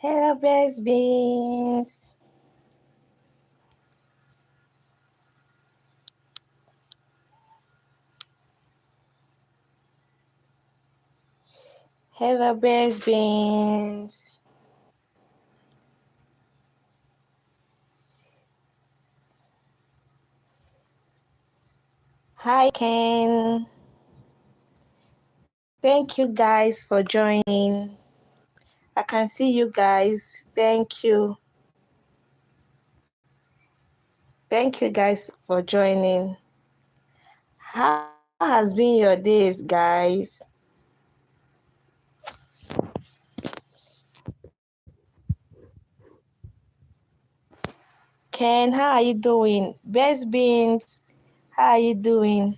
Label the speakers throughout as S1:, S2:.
S1: Hello, best beans. Hello, best beans. Hi, Ken. Thank you guys for joining. I can see you guys. Thank you. Thank you guys for joining. How has been your days, guys? Ken, how are you doing? Best beans, how are you doing?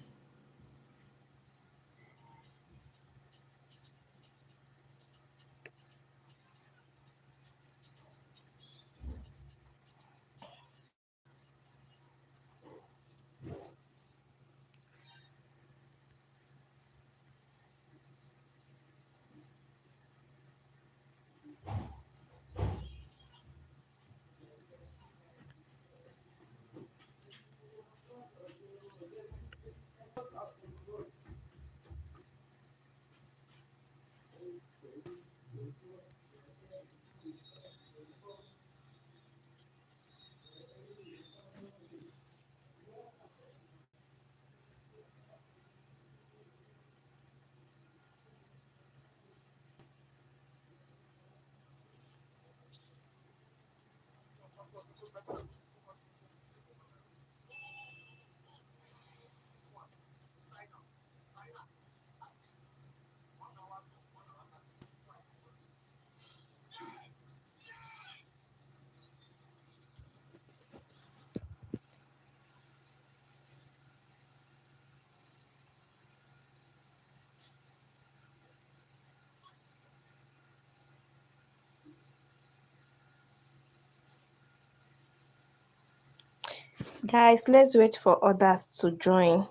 S1: Guys, let's wait for others to join.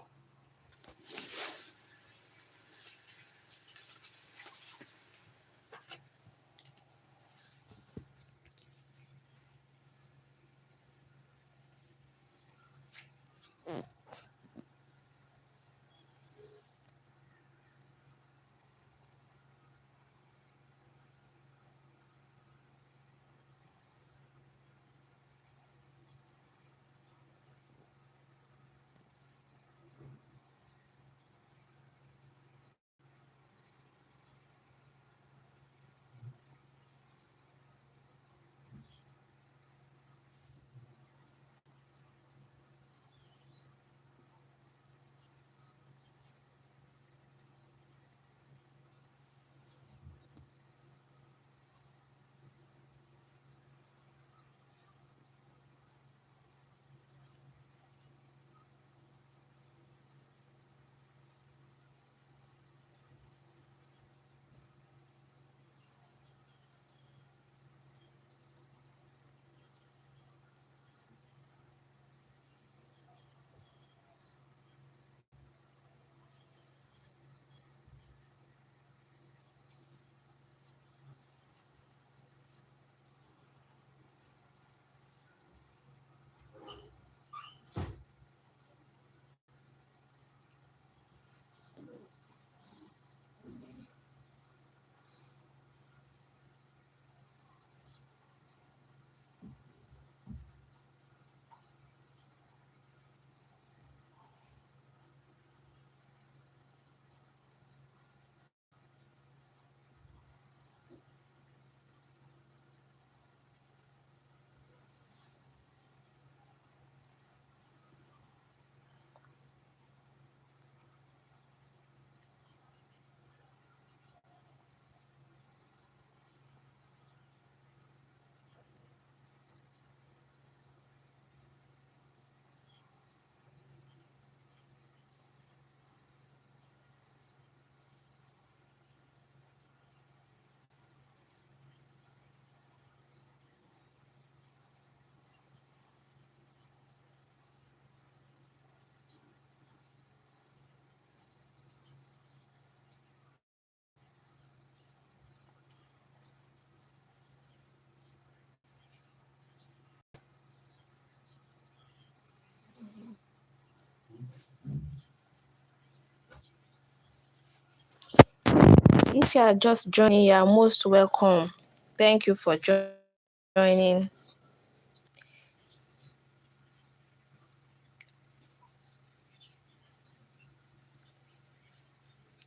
S1: If you are just joining, you are most welcome. Thank you for joining.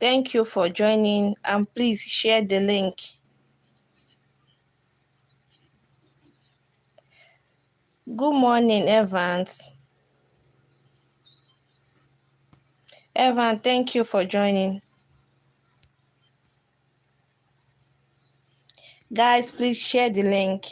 S1: Thank you for joining, and please share the link. Good morning, Evans. Evan, thank you for joining. Guys, please share the link.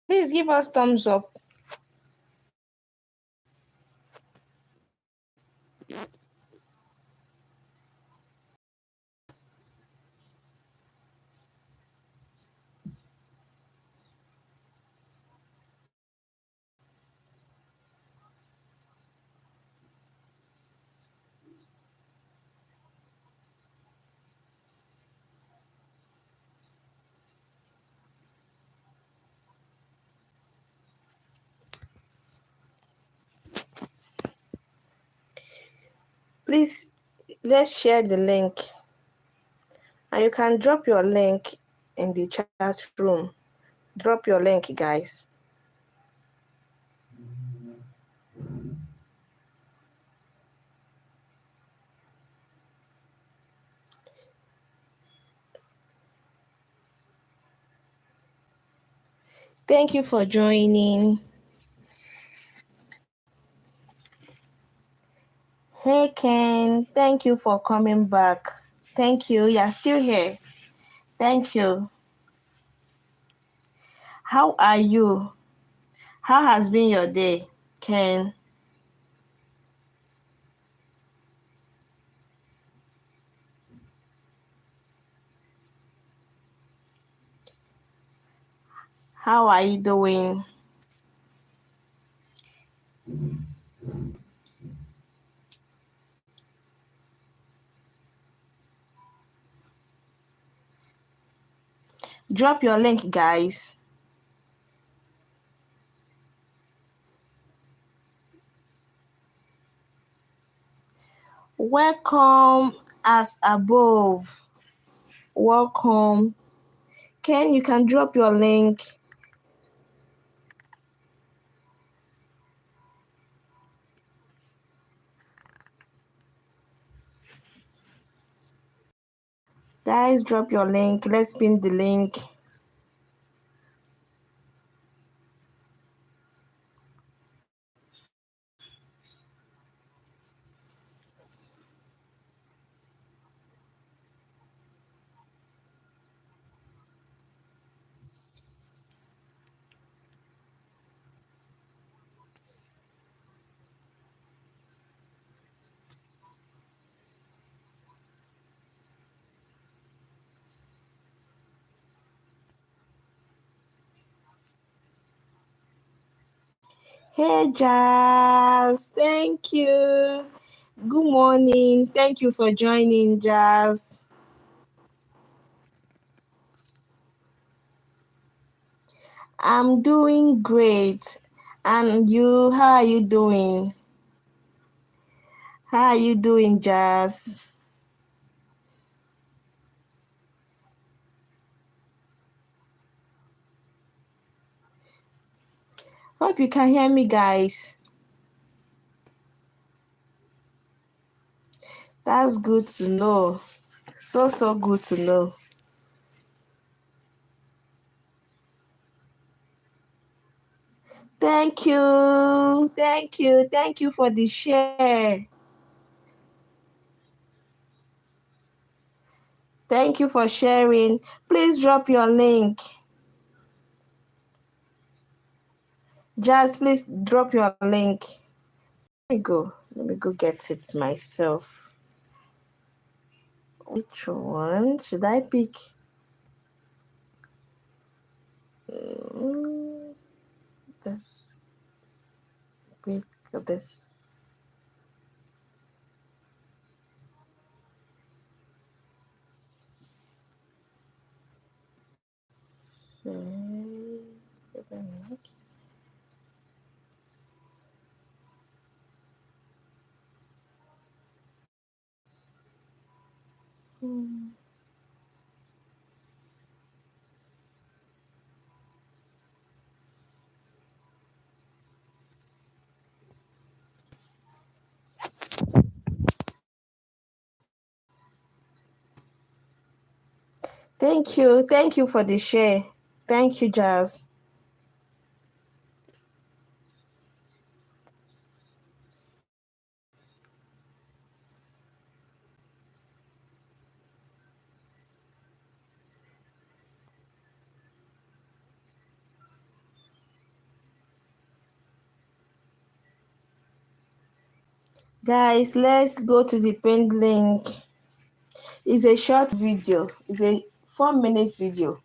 S1: Please give us thumbs up. Please, let's share the link. And you can drop your link in the chat room. Drop your link, guys. Thank you for joining. Hey, Ken. Thank you for coming back. Thank you. You're still here. Thank you. How are you? How has been your day, Ken? How are you doing? Drop your link, guys. Welcome as above. Welcome. Ken, you can drop your link. Guys, drop your link. Let's pin the link. Hey, Jazz. Thank you. Good morning. Thank you for joining, Jazz. I'm doing great. And you, how are you doing? How are you doing, Jazz? Hope you can hear me, guys. That's good to know. So good to know. Thank you. Thank you. Thank you for the share. Thank you for sharing. Please drop your link. Jazz, please drop your link. Let me go. Let me go get it myself. Which one should I pick? This. Wait, Look at this. Thank you for the share. Thank you, Jazz. Guys, let's go to the pinned link. It's a short video. It's a 4 minutes video.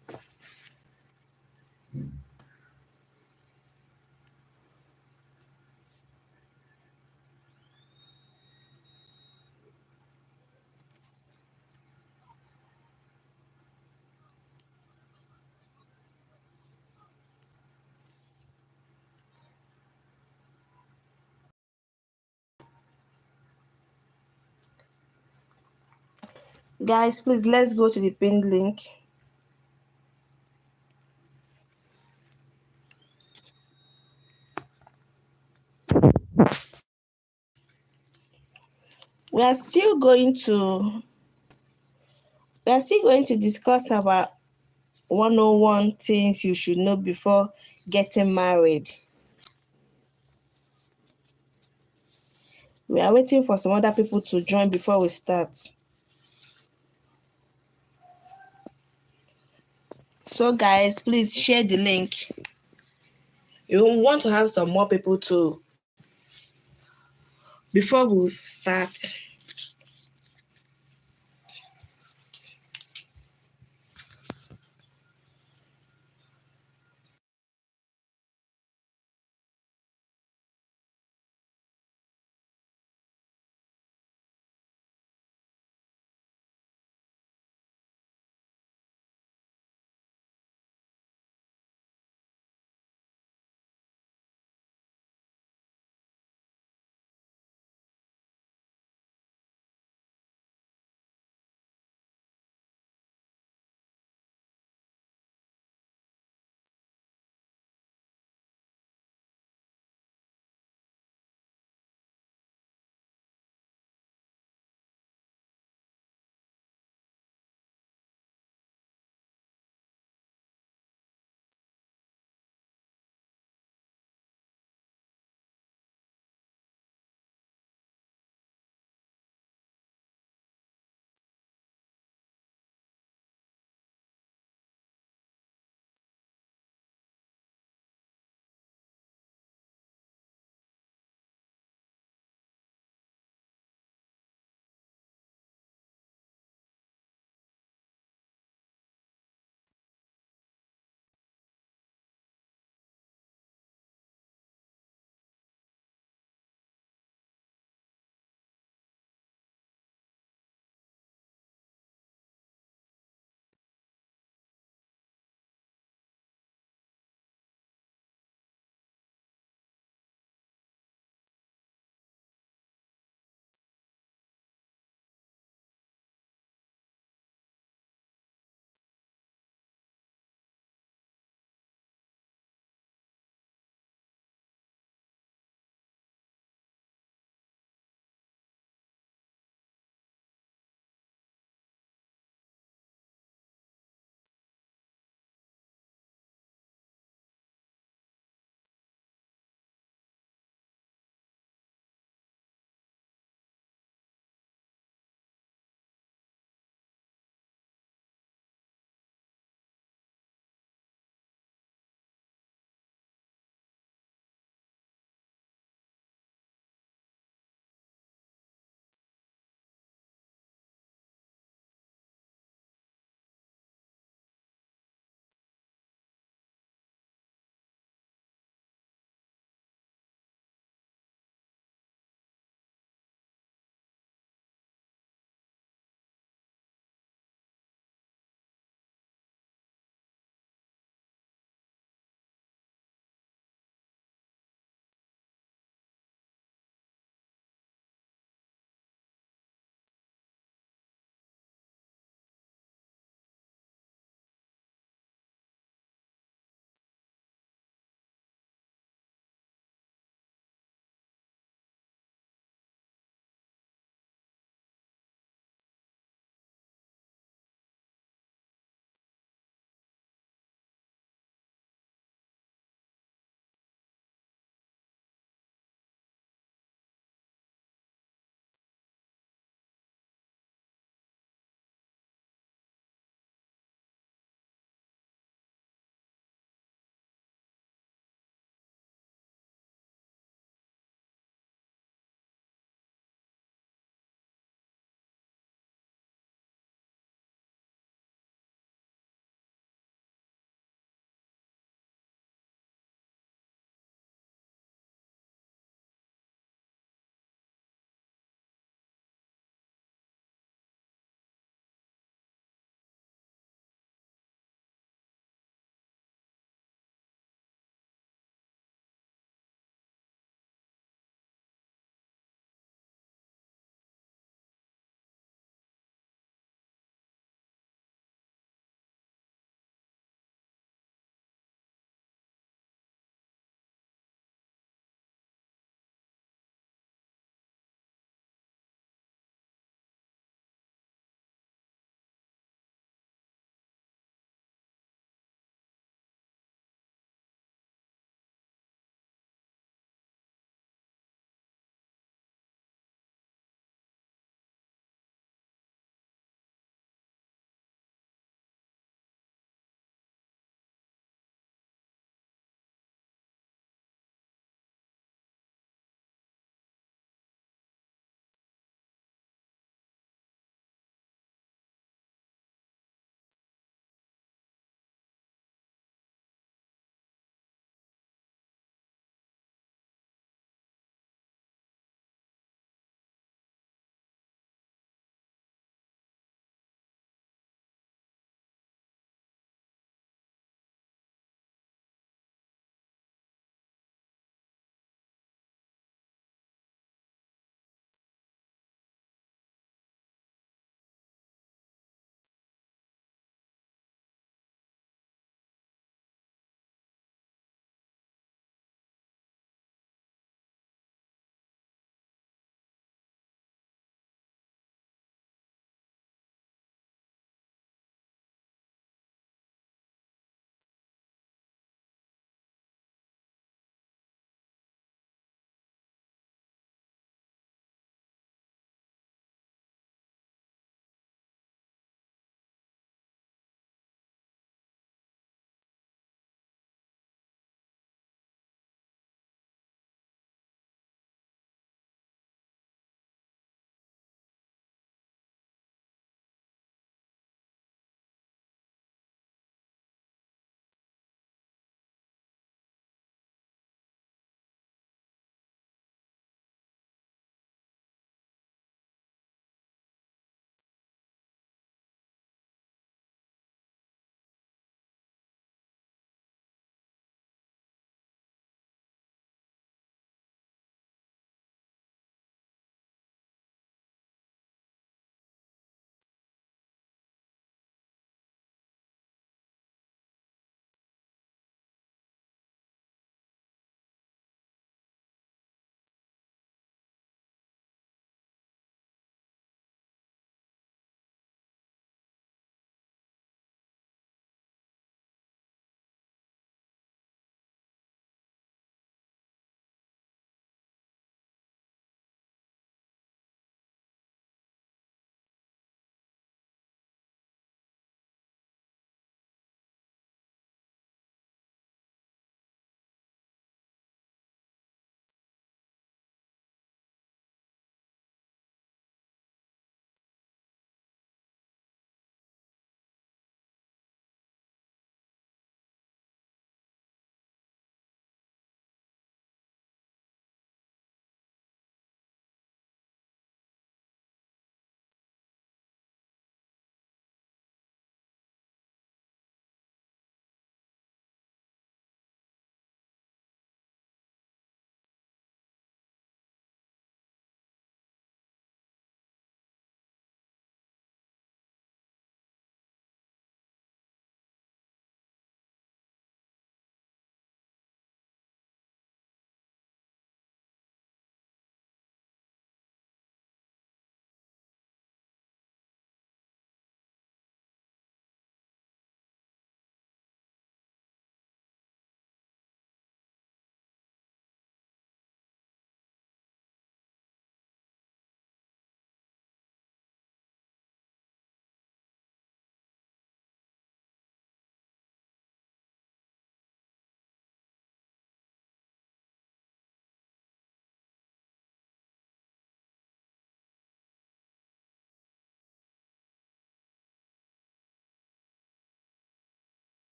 S1: Guys, please, let's go to the pinned link. We are still going to discuss about 101 things you should know before getting married. We are waiting for some other people to join before we start. So guys, please share the link. You want to have some more people to before we start.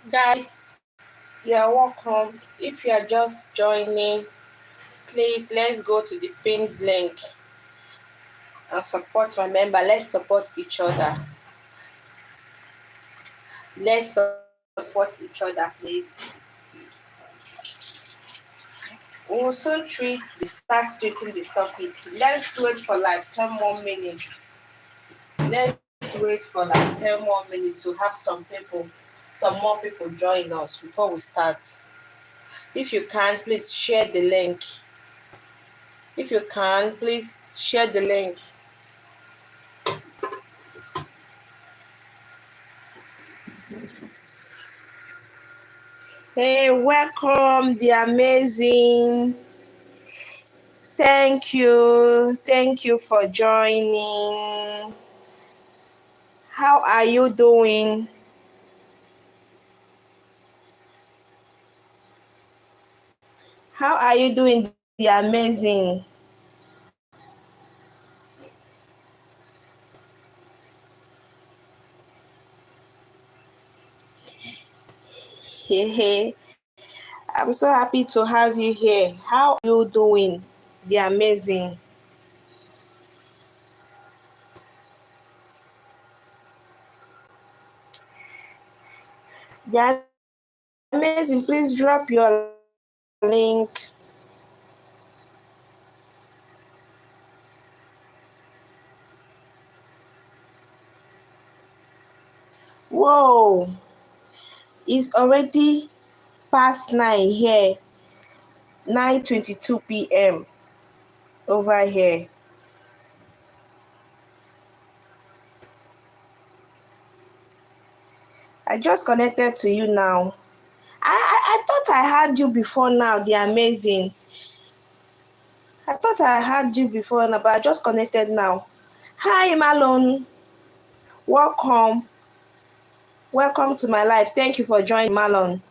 S1: Guys, you are welcome. If you are just joining, please let's go to the pinned link and support my member. Let's support each other. Let's support each other, please. We'll soon start treating the topic. Let's wait for like 10 more minutes. Let's wait for like 10 more minutes to have some more people join us before we start. If you can, please share the link. If you can, please share the link. Hey, welcome, the amazing. Thank you. Thank you for joining. How are you doing? How are you doing, the amazing? Hey, hey. I'm so happy to have you here. How are you doing, the amazing? The amazing, please drop your link. Whoa, it's already past 9 here, 9:22 p.m. over here. I just connected to you now. I thought I had you before now, the amazing. I thought I had you before now, but I just connected now. Hi, Malone. Welcome. Welcome to my life. Thank you for joining, Malone.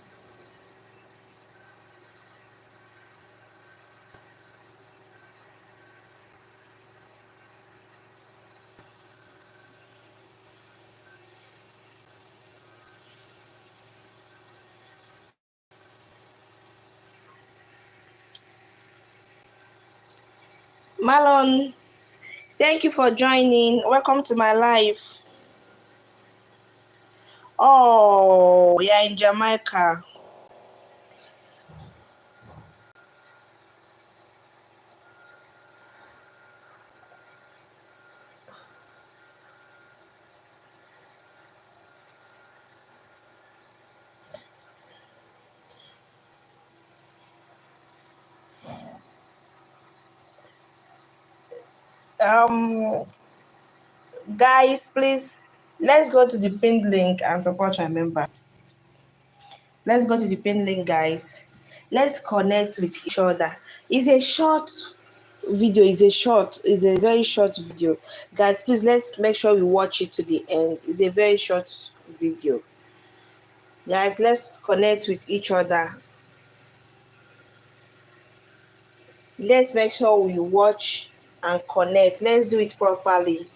S1: Malone, thank you for joining. Welcome to my life. Oh, you're in Jamaica. Um, guys, please, let's go to the pinned link and support my member. Let's go to the pinned link, guys. Let's connect with each other. It's a short video. It's a very short video. Guys, please, let's make sure we watch it to the end. It's a very short video. Guys, let's connect with each other. Let's make sure we watch and connect. Let's do it properly.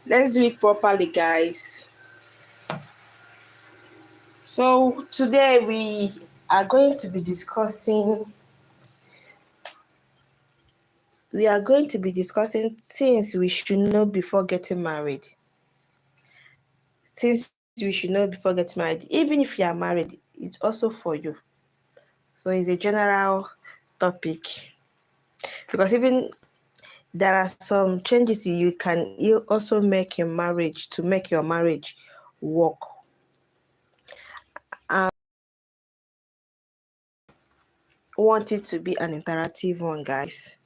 S1: Let's do it properly, guys. So today we are going to be discussing things we should know before getting married. Things we should know before getting married. Even if you are married, it's also for you. So it's a general topic. Because even there are some changes you also make in marriage to make your marriage work. I want it to be an interactive one, guys.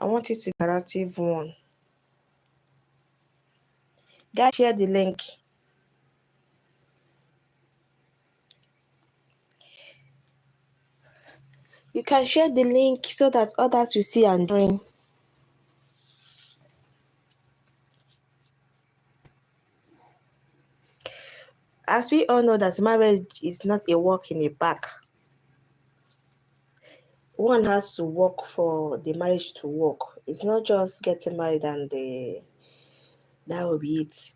S1: I want it to be an interactive one. Guys, share the link. You can share the link so that others will see and join. As we all know that marriage is not a walk in the park. One has to work for the marriage to work. It's not just getting married and that will be it.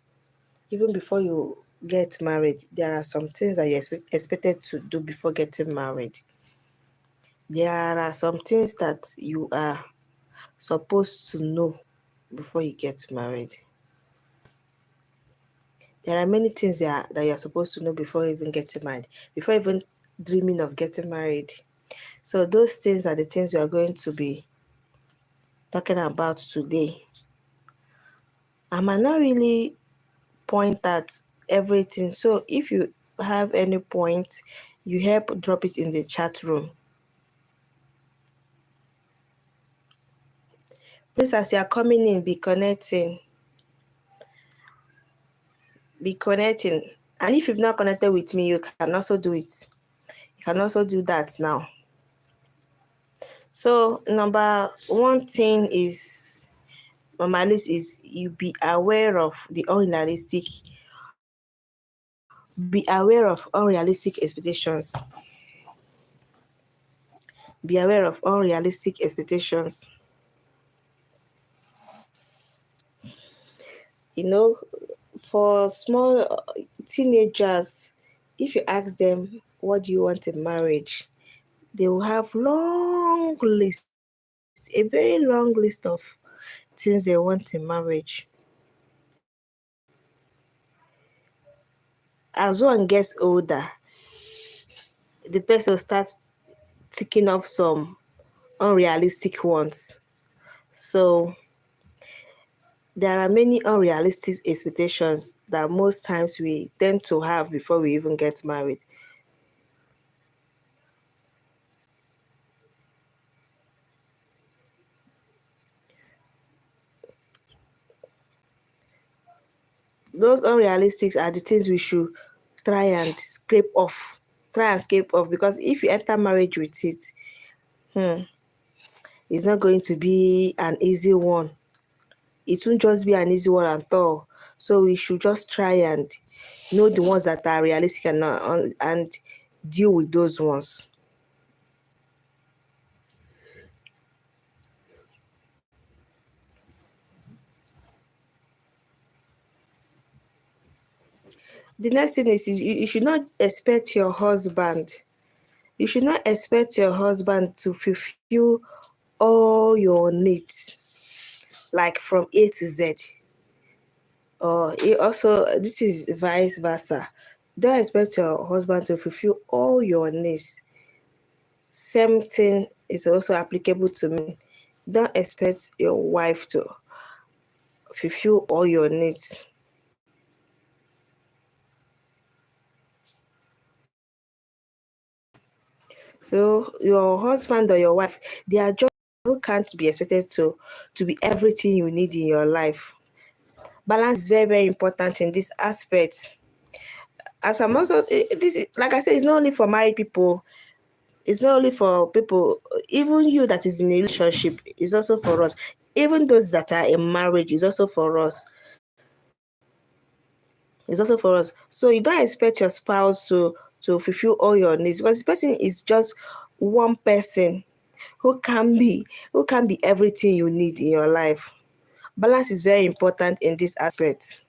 S1: Even before you get married, there are some things that you're expected to do before getting married. There are some things that you are supposed to know before you get married. There are many things that you're supposed to know before even getting married, before even dreaming of getting married. So those things are the things we are going to be talking about today. I might not really point at everything. So if you have any point, you help drop it in the chat room. Please, as you are coming in, be connecting. Be connecting. And if you've not connected with me, you can also do it. You can also do that now. So number one thing is on my list is you be aware of unrealistic expectations. Be aware of unrealistic expectations. You know, for small teenagers, if you ask them, what do you want in marriage? They will have a very long list of things they want in marriage. As one gets older, the person starts ticking off some unrealistic ones. So there are many unrealistic expectations that most times we tend to have before we even get married. Those unrealistic are the things we should try and scrape off. Because if you enter marriage with it, it's not going to be an easy one. It won't just be an easy one at all. So we should just try and know the ones that are realistic and deal with those ones. The next thing is you should not expect your husband. You should not expect your husband to fulfill all your needs, like from A to Z. Or this is vice versa. Don't expect your husband to fulfill all your needs. Same thing is also applicable to me. Don't expect your wife to fulfill all your needs. So your husband or your wife, they are just who can't be expected to be everything you need in your life. Balance is very, very important in this aspect. As I'm also this is, like I said, it's not only for married people. It's not only for people. Even you that is in a relationship is also for us. Even those that are in marriage is also for us. It's also for us. So you don't expect your spouse to fulfill all your needs, because this person is just one person who can be everything you need in your life. Balance is very important in this aspect.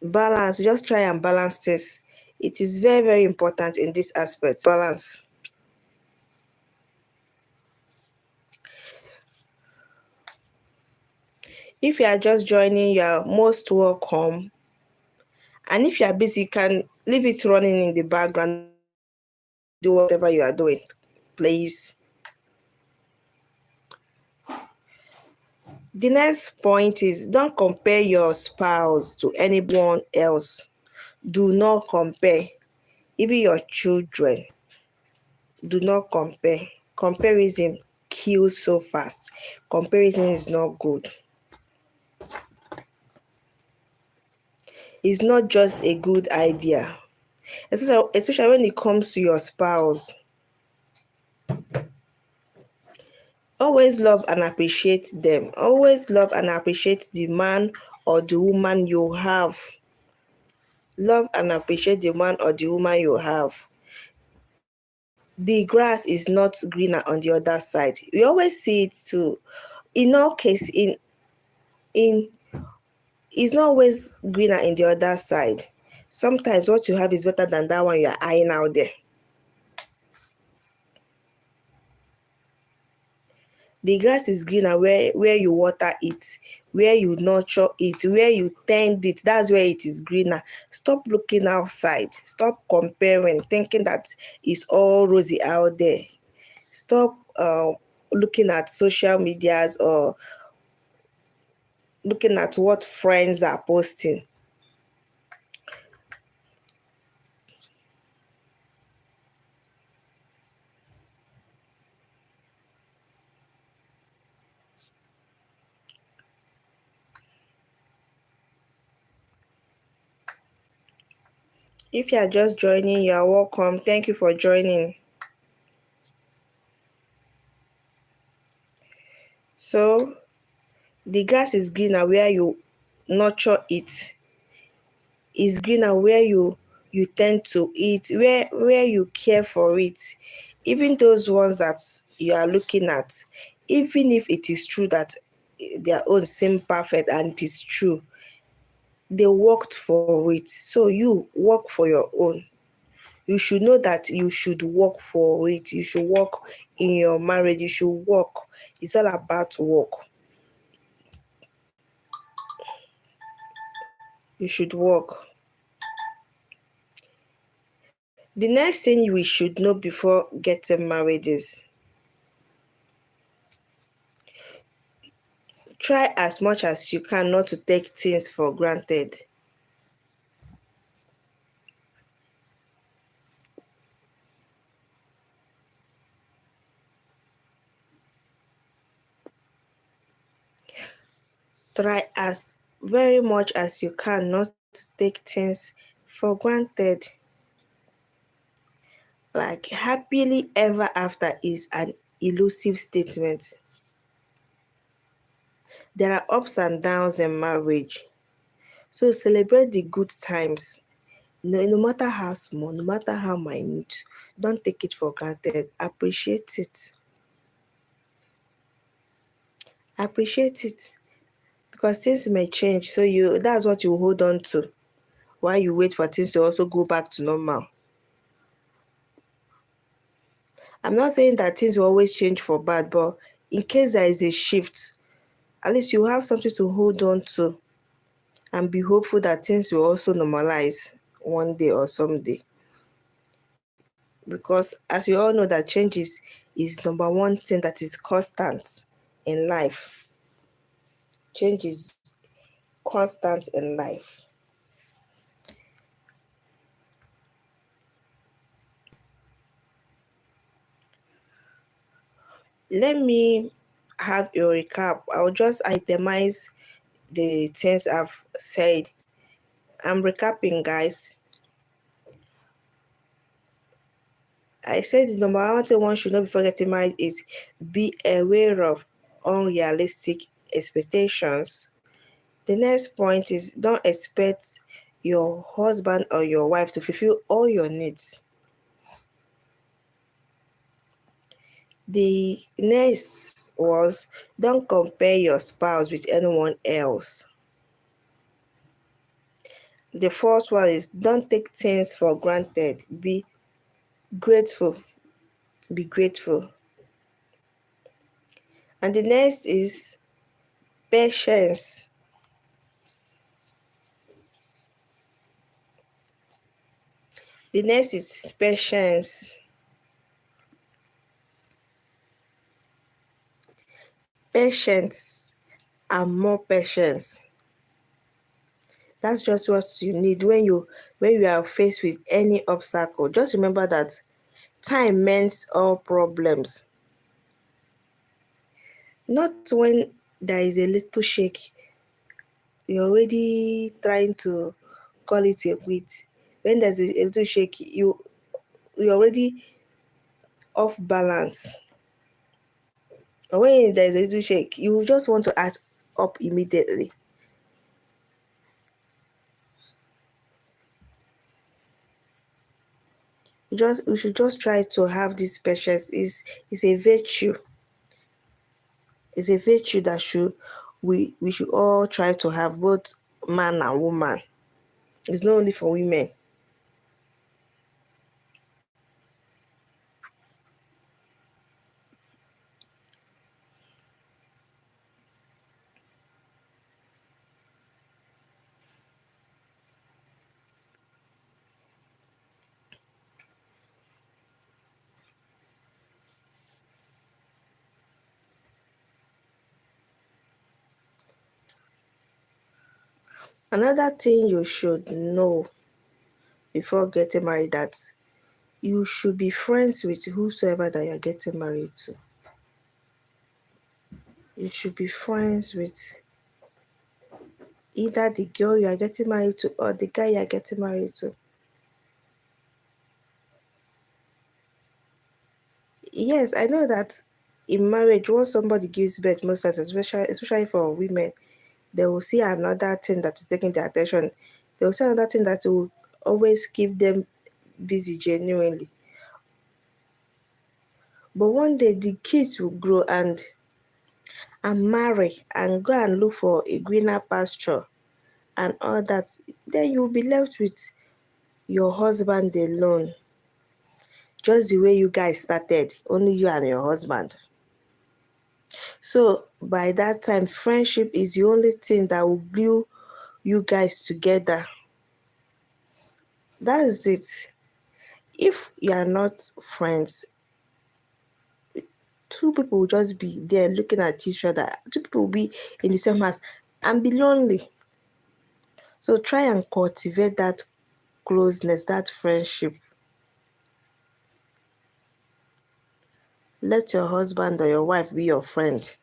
S1: Balance, just try and balance this. It is very, very important in this aspect. Balance. If you are just joining, you are most welcome. And if you are busy, you can leave it running in the background. Do whatever you are doing, please. The next point is don't compare your spouse to anyone else. Do not compare. Even your children. Do not compare. Comparison kills so fast. Comparison is not good. It's not just a good idea. Especially when it comes to your spouse. Always love and appreciate them. Always love and appreciate the man or the woman you have. Love and appreciate the man or the woman you have. The grass is not greener on the other side. We always see it too. In all case, in it's not always greener in the other side. Sometimes what you have is better than that one you are eyeing out there. The grass is greener where you water it, where you nurture it, where you tend it. That's where it is greener. Stop looking outside. Stop comparing, thinking that it's all rosy out there. Stop looking at social medias or looking at what friends are posting. If you are just joining, you are welcome. Thank you for joining. So, the grass is greener where you nurture it. Is greener where you tend to eat, where you care for it. Even those ones that you are looking at, even if it is true that their own seem perfect and it is true, they worked for it. So you work for your own. You should know that you should work for it. You should work in your marriage. You should work. It's all about work. You should work. The next thing we should know before getting married is try as much as you can not to take things for granted. Try as very much as you can not to take things for granted. Like happily ever after is an elusive statement. There are ups and downs in marriage. So celebrate the good times. No matter how small, no matter how minute, don't take it for granted. Appreciate it. Appreciate it. Because things may change. So that's what you hold on to while you wait for things to also go back to normal. I'm not saying that things will always change for bad, but in case there is a shift, at least you have something to hold on to and be hopeful that things will also normalize one day or someday. Because as we all know that change is number one thing that is constant in life. Change is constant in life. Let me have a recap. I'll just itemize the things I've said. I'm recapping, guys. I said the number one thing one should know before getting married is be aware of unrealistic expectations. The next point is don't expect your husband or your wife to fulfill all your needs. The next was don't compare your spouse with anyone else. The fourth one is don't take things for granted. Be grateful. Be grateful. And the next is patience. The next is patience. Patience and more patience. That's just what you need when you are faced with any obstacle. Just remember that time mends all problems. Not when there is a little shake, you're already trying to call it a quit. When there's a little shake, you're already off balance. Or when there's a little shake, you just want to act up immediately. We should just try to have this patience. Is a virtue. It's a virtue that we should all try to have, both man and woman. It's not only for women. Another thing you should know before getting married, that you should be friends with whosoever that you're getting married to. You should be friends with either the girl you are getting married to or the guy you are getting married to. Yes, I know that in marriage, once somebody gives birth, most times, especially for women, they will see another thing that is taking their attention. They will see another thing that will always keep them busy genuinely. But one day the kids will grow and marry and go and look for a greener pasture and all that. Then you'll be left with your husband alone. Just the way you guys started, only you and your husband. So by that time, friendship is the only thing that will glue you guys together. That is it. If you are not friends, two people will just be there looking at each other. Two people will be in the same house and be lonely. So try and cultivate that closeness, that friendship. Let your husband or your wife be your friend.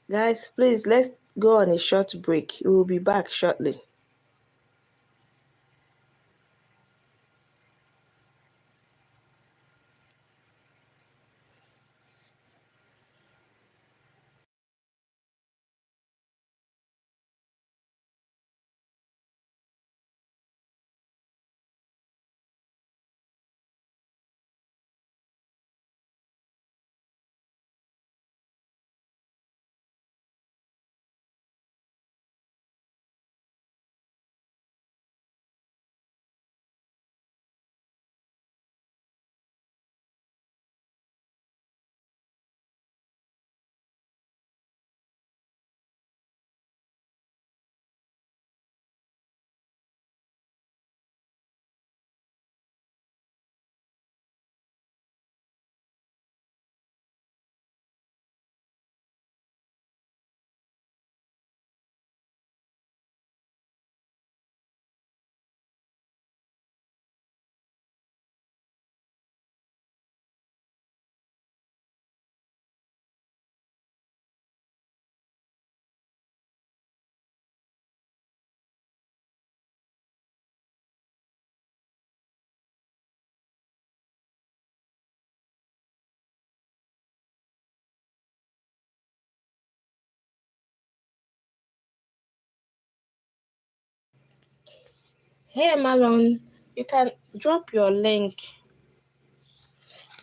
S1: Guys, please, let's go on a short break. We will be back shortly. Hey Malon, you can drop your link.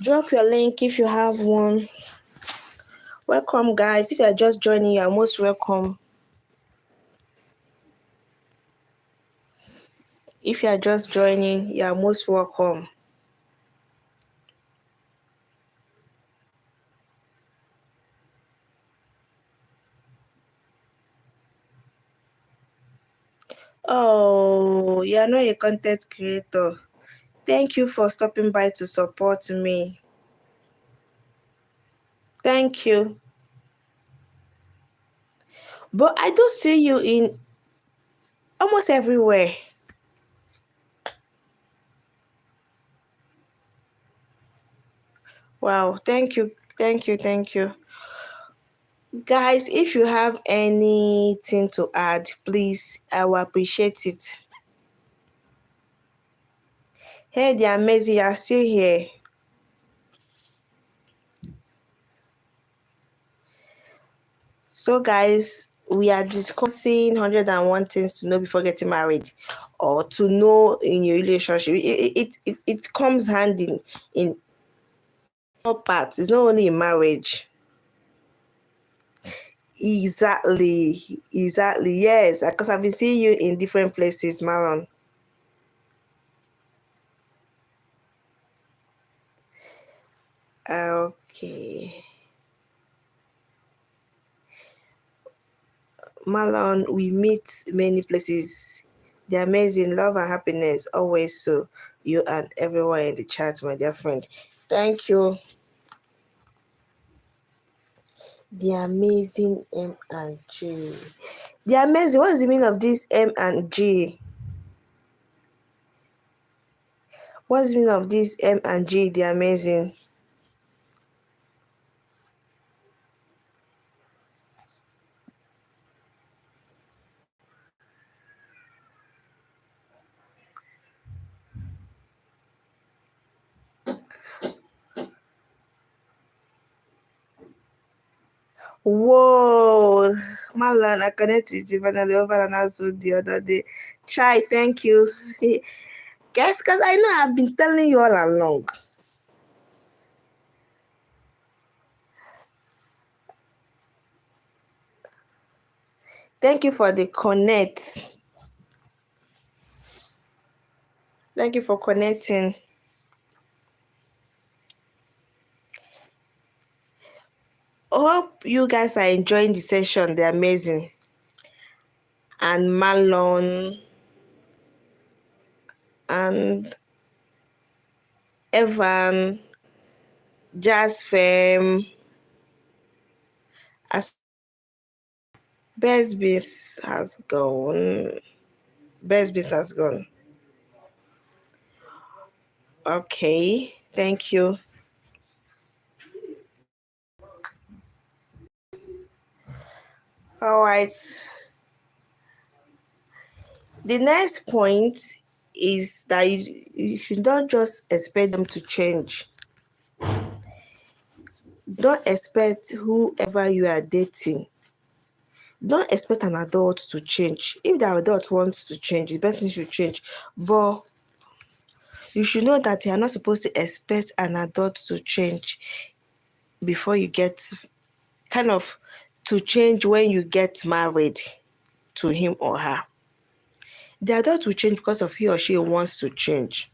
S1: Drop your link if you have one. Welcome, guys. If you are just joining, you are most welcome. If you are just joining, you are most welcome. Oh, you are not a content creator. Thank you for stopping by to support me. Thank you. But I do see you in almost everywhere. Wow, thank you. Thank you. Thank you. Guys, if you have anything to add, please, I will appreciate it. Hey, they're amazing. You're still here. So, guys, we are discussing 101 things to know before getting married or to know in your relationship. It comes hand in all parts. It's not only in marriage. Exactly. Yes, because I've been seeing you in different places, Marlon. Okay. Marlon, we meet many places. The amazing love and happiness always so. You and everyone in the chat, my dear friend. Thank you. The amazing M and G. The amazing. What is the meaning of this M and G? What's the meaning of this M and G? The amazing. Whoa, Marlon, I connect with you finally over an answer the other day. Try, thank you. Guess, because I know I've been telling you all along. Thank you for the connect. Thank you for connecting. Hope you guys are enjoying the session. They're amazing. And Marlon and Evan, Jazz Fame, as Best Beast has gone. Best Beast has gone. Okay, thank you. All right. The next point is that you should not just expect them to change. Don't expect whoever you are dating. Don't expect an adult to change. If the adult wants to change, the person should change. But you should know that you are not supposed to expect an adult to change before you get kind of to change when you get married to him or her. The adult will change because of he or she wants to change.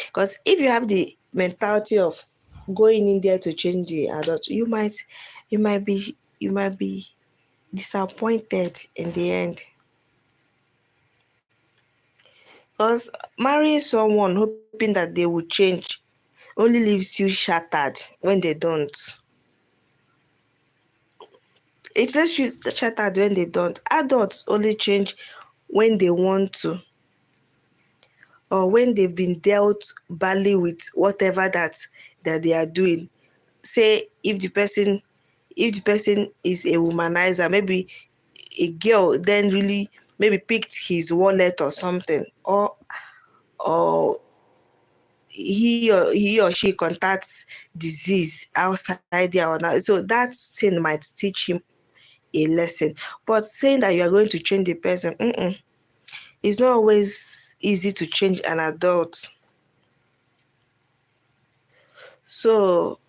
S1: Because if you have the mentality of going in there to change the adult, you might be disappointed in the end. Because marrying someone hoping that they will change only leaves you shattered when they don't. It leaves you shattered when they don't. Adults only change when they want to or when they've been dealt badly with whatever that they are doing. Say if the person is a womanizer, maybe a girl then really maybe picked his wallet or something, or he or she contacts disease outside there or not. So that thing might teach him a lesson. But saying that you are going to change the person, it's not always easy to change an adult. So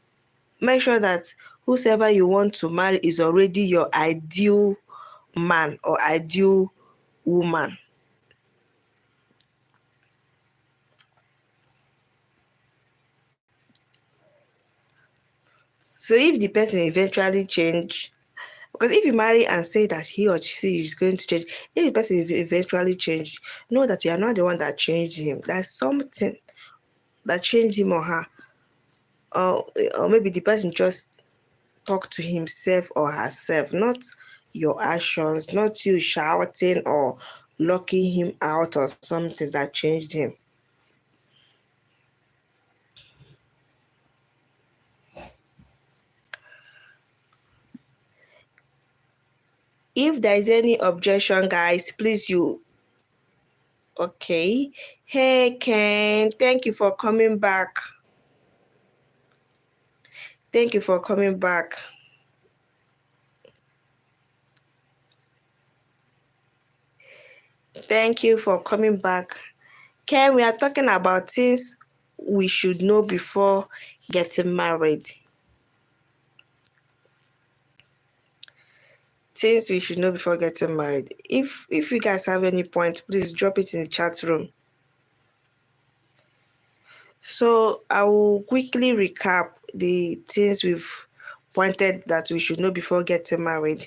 S1: make sure that whosoever you want to marry is already your ideal man or ideal woman. So if the person eventually change, because if you marry and say that he or she is going to change, if the person eventually change, know that you are not the one that changed him. There's something that changed him or her, or maybe the person just talk to himself or herself, not your actions, not you shouting or locking him out or something that changed him. If there is any objection, guys, please Okay. Hey, Ken. Thank you for coming back. Thank you for coming back. Thank you for coming back. Ken, we are talking about things we should know before getting married. Things we should know before getting married. If you guys have any point, please drop it in the chat room. So I will quickly recap the things we've pointed that we should know before getting married.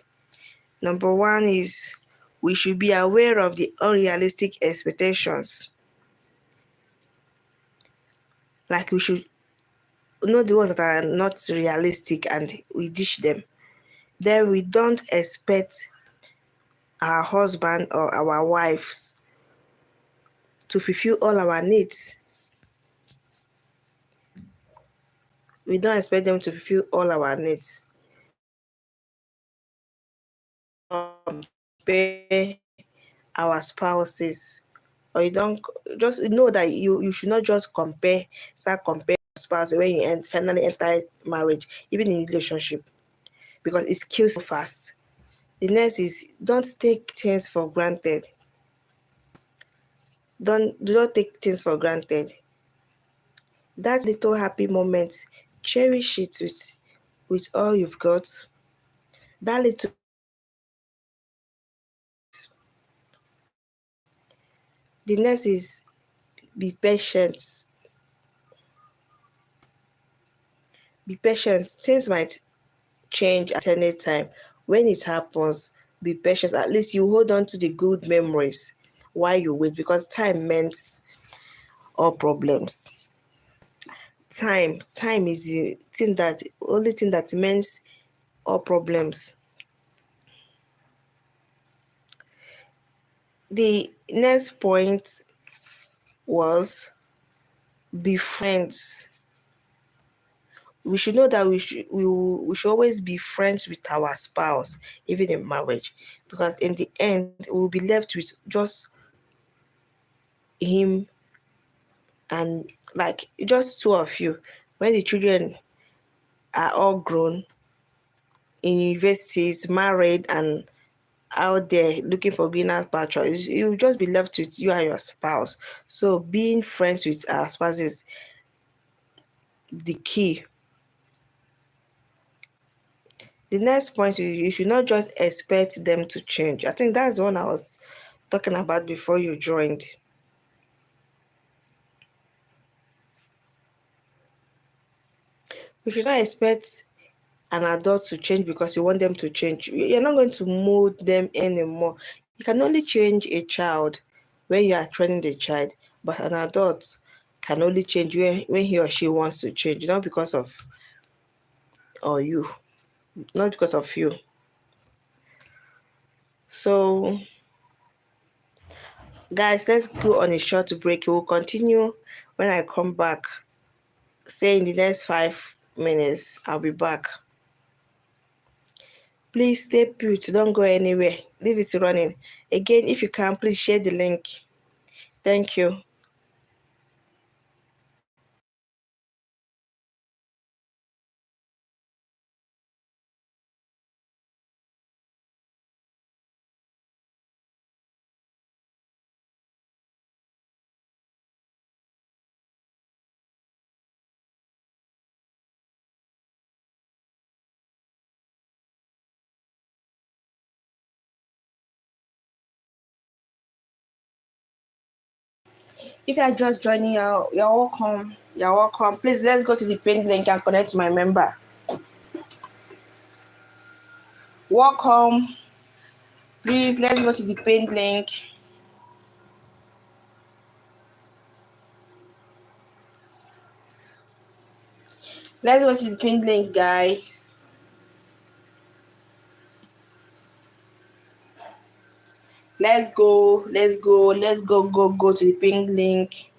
S1: Number one is we should be aware of the unrealistic expectations. Like we should know the ones that are not realistic and we dish them. Then we don't expect our husband or our wives to fulfill all our needs. We don't expect them to fulfill all our needs. Compare our spouses, or you don't just know that you should not just start comparing spouse when you finally enter marriage, even in relationship, because it kills so fast. The next is don't take things for granted. Do not take things for granted. That little happy moment, cherish it with all you've got. That little. The next is be patient. Be patient. Things might change at any time. When it happens, be patient. At least you hold on to the good memories while you wait, because time mends all problems. Time is the only thing that mends all problems. The next point was be friends. We should know that we should always be friends with our spouse, even in marriage, because in the end we'll be left with just him and like just two of you. When the children are all grown in universities, married, and out there looking for greener pastures, you'll just be left with you and your spouse. So being friends with our spouse is the key. The next point is you should not just expect them to change. I think that's the one I was talking about before you joined. We should not expect an adult to change because you want them to change. You're not going to mold them anymore. You can only change a child when you are training the child, but an adult can only change when he or she wants to change, not because of or you, not because of you. So, guys, let's go on a short break. We'll continue when I come back. Say in the next 5 minutes, I'll be back. Please stay put, don't go anywhere. Leave it running. Again, if you can, please share the link. Thank you. If you are just joining, you're welcome. You're welcome. Please, let's go to the pinned link and connect to my member. Welcome. Please, let's go to the pinned link. Let's go to the pinned link, guys. Let's go. Let's go. Let's go to the pinned link.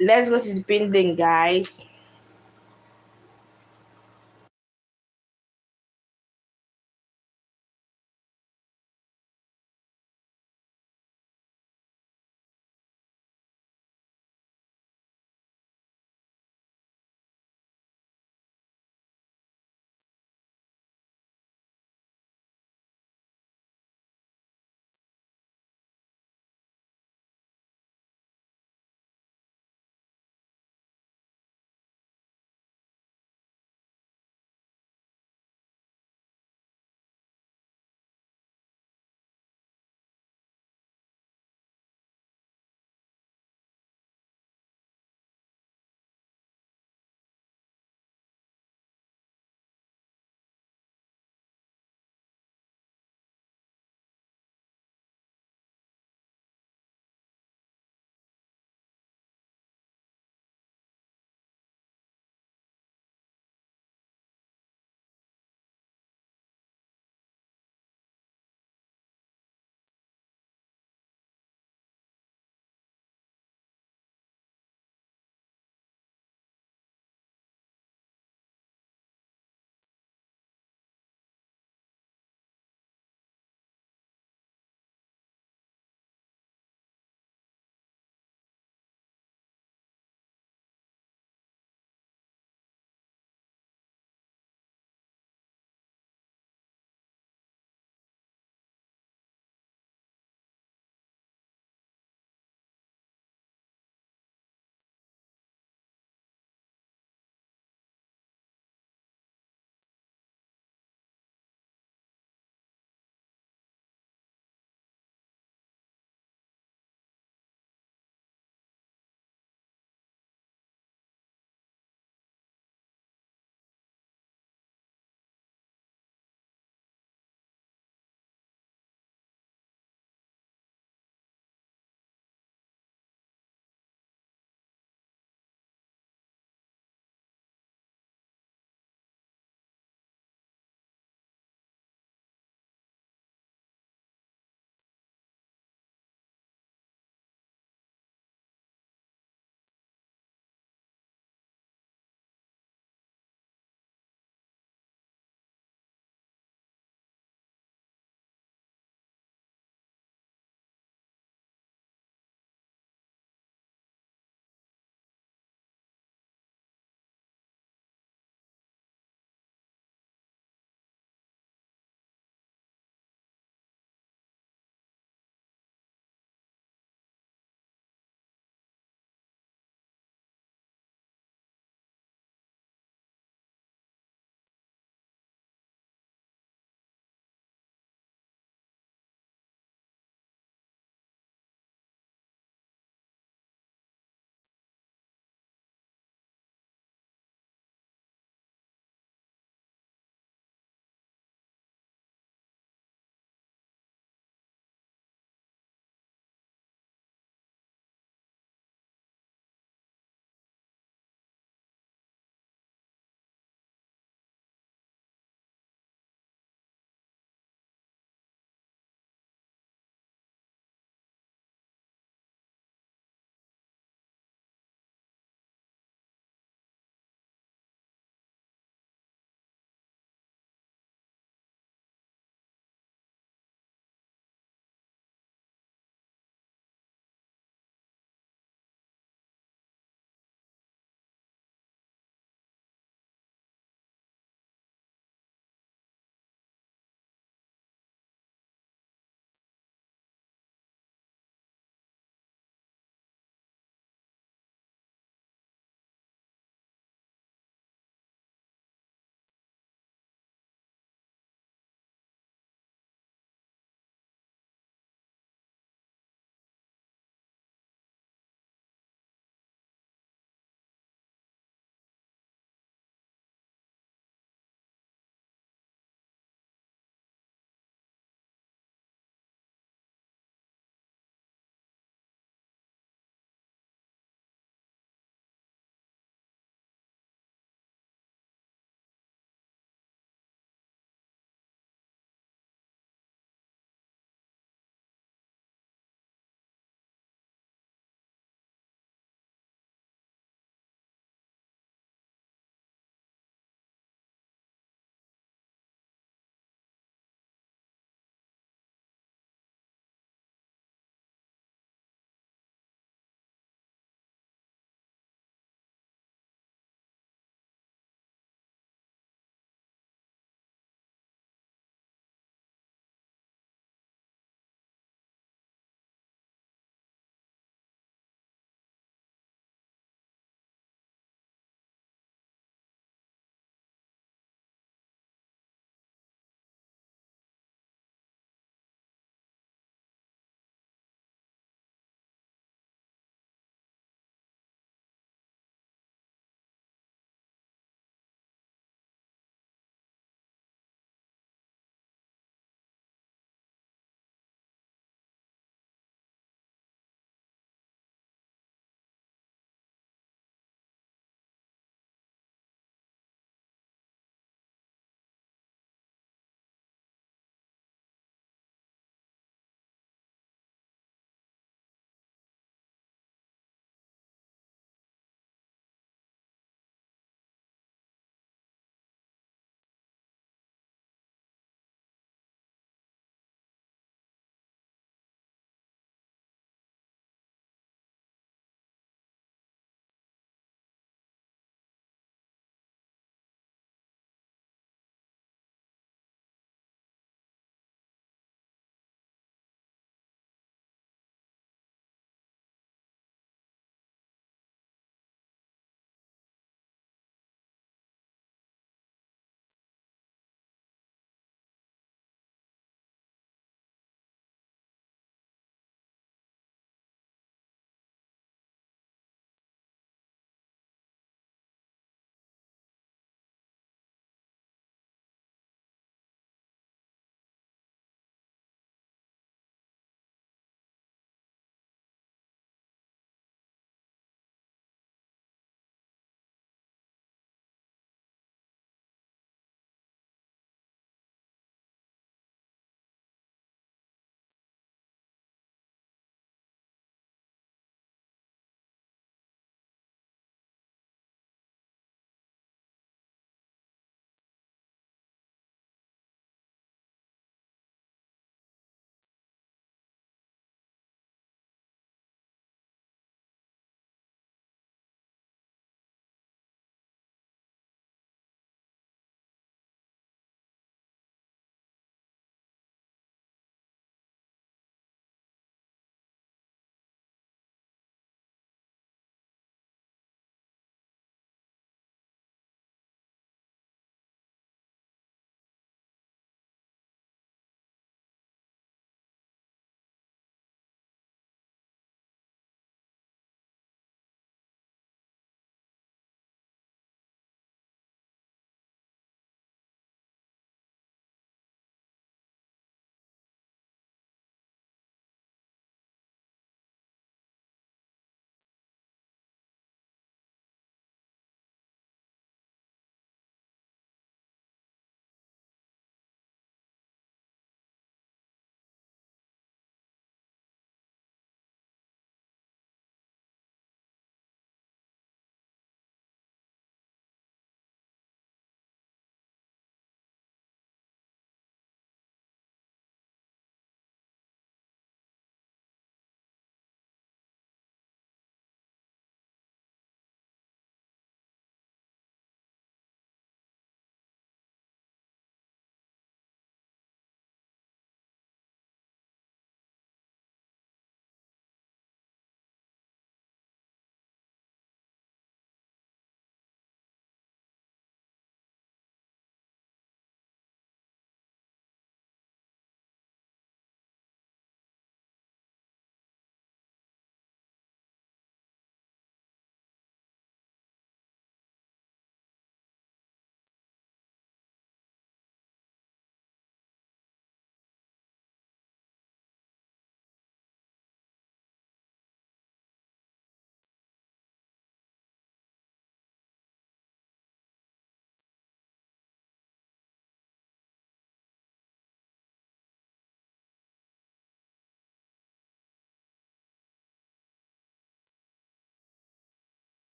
S1: Let's go to the pinned link, guys.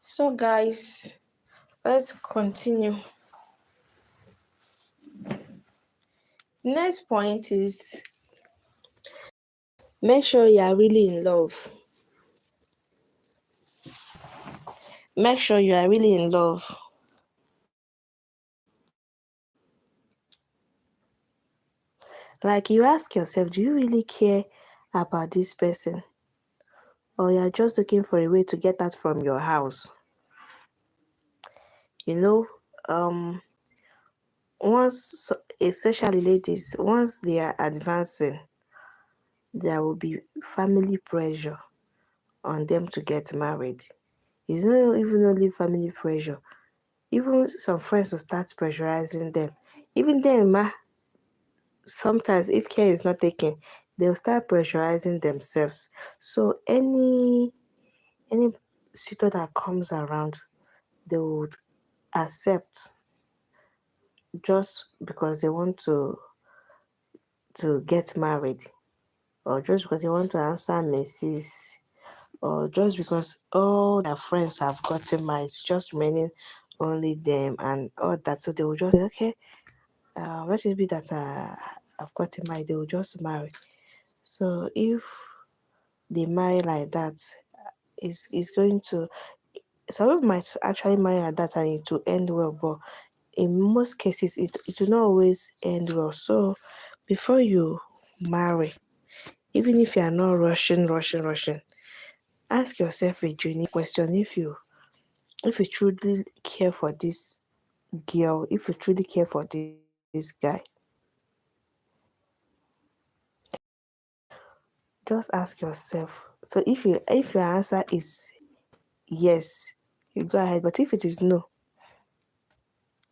S1: So guys, let's continue. Next point is make sure you are really in love. Make sure you are really in love. Like you ask yourself, do you really care about this person? Or you're just looking for a way to get that from your house? You know, once, especially ladies, once they are advancing, there will be family pressure on them to get married. It's not even only family pressure. Even some friends will start pressurizing them. Even them, sometimes if care is not taken, they'll start pressurizing themselves. So any suitor that comes around, they would accept just because they want to get married, or just because they want to answer messages, or just because all their friends have gotten married, it's just remaining only them and all that. So they will just say, okay, let it be that I've gotten married, they will just marry. So if they marry like that, is going to, some people might actually marry like that and it will end well, but in most cases it will not always end well. So before you marry, even if you are not rushing, ask yourself a genuine question. If you truly care for this girl, if you truly care for this guy, just ask yourself. So if your answer is yes, you go ahead. But if it is no,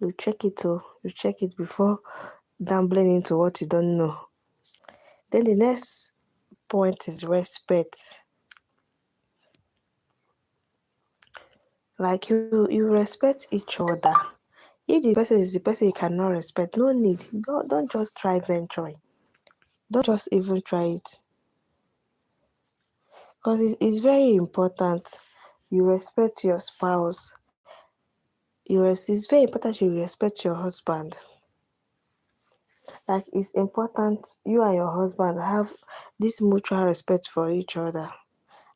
S1: you check it. Oh, you check it before gambling into what you don't know. Then the next point is respect. Like you respect each other. If the person is the person you cannot respect, no need. Don't just try venturing. Don't just even try it. Because it's very important you respect your spouse. It's very important you respect your husband. Like it's important you and your husband have this mutual respect for each other,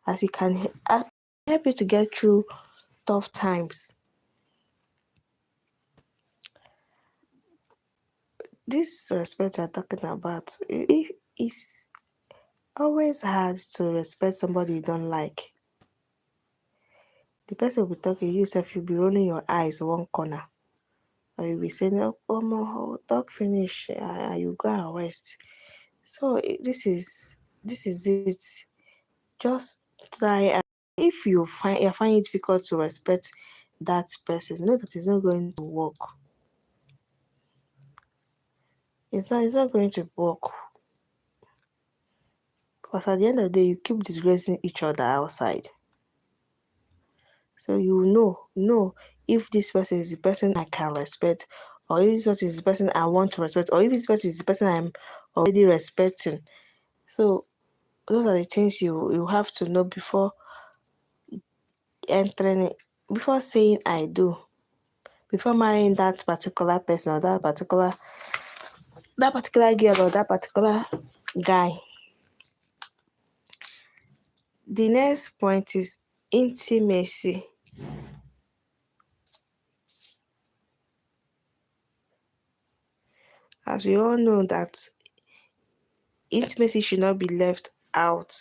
S1: as it can help you to get through tough times. This respect you're talking about, it's always hard to respect somebody you don't like. The person will be talking, you yourself, you'll be rolling your eyes one corner. Or you'll be saying, oh, my talk finish, you go and rest. So this is it. Just try. If you find it difficult to respect that person, know that it's not going to work. It's not going to work. Because at the end of the day, you keep disgracing each other outside. So you know if this person is the person I can respect, or if this person is the person I want to respect, or if this person is the person I'm already respecting. So those are the things you have to know before entering it, before saying I do, before marrying that particular person or that particular girl or that particular guy. The next point is intimacy. As we all know that intimacy should not be left out.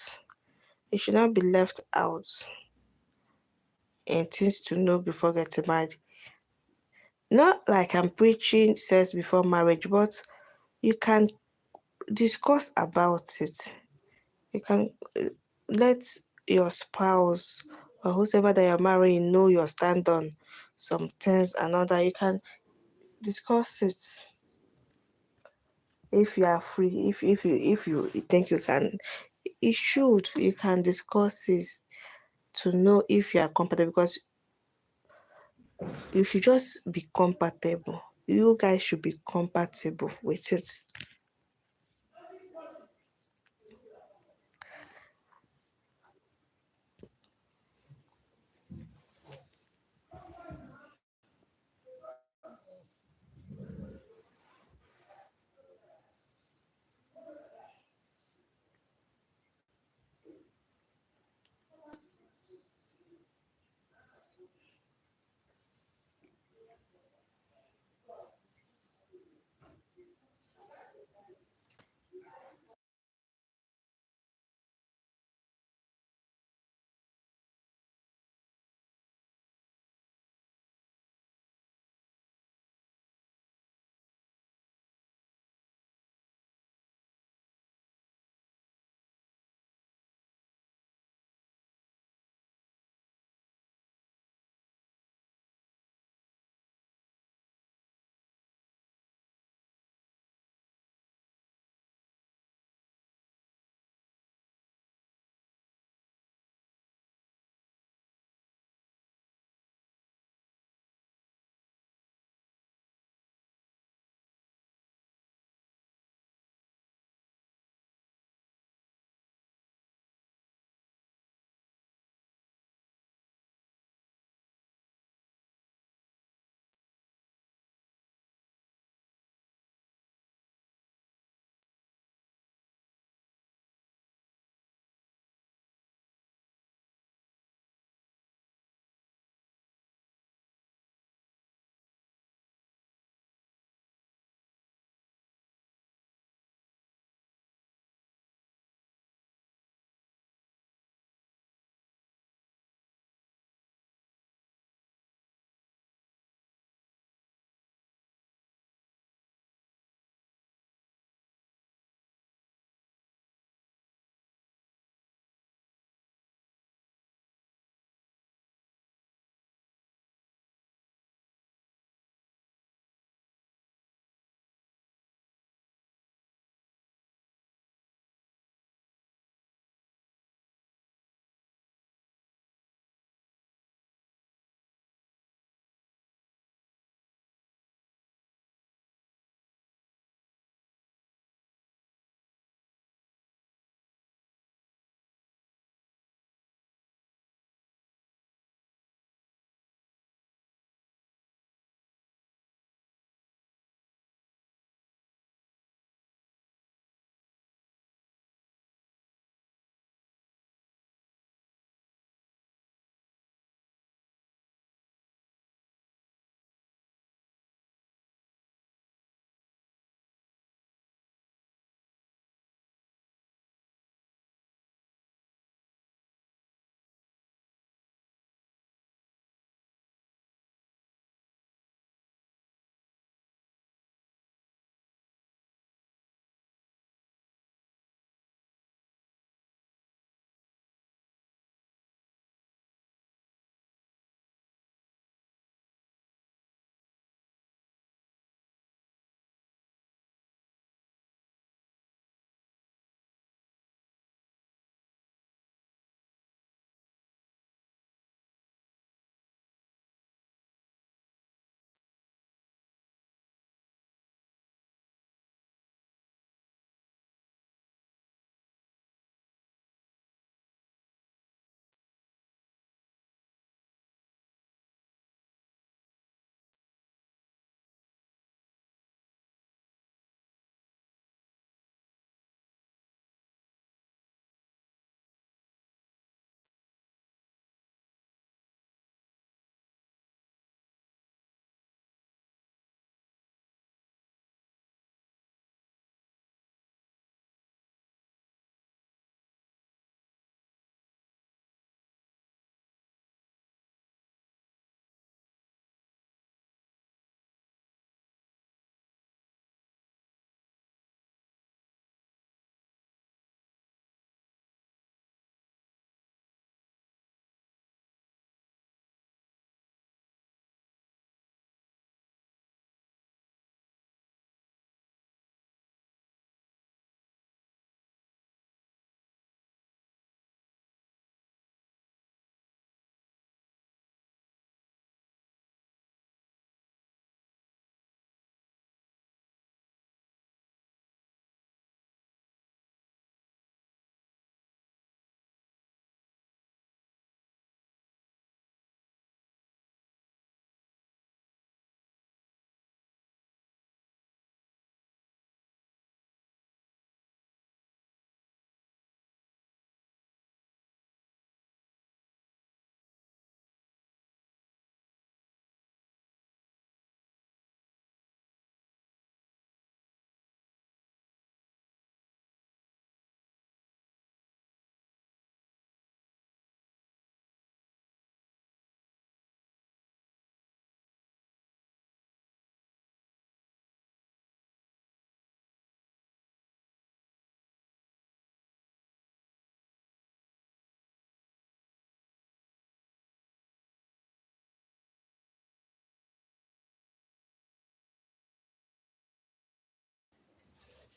S1: It should not be left out and things to know before getting married. Not like I'm preaching sex before marriage, but you can discuss about it. You can let your spouse or whoever that you're marrying know your stand on some things and other. You can discuss it if you are free. If you think you can, you can discuss it to know if you are compatible, because you should just be compatible. You guys should be compatible with it.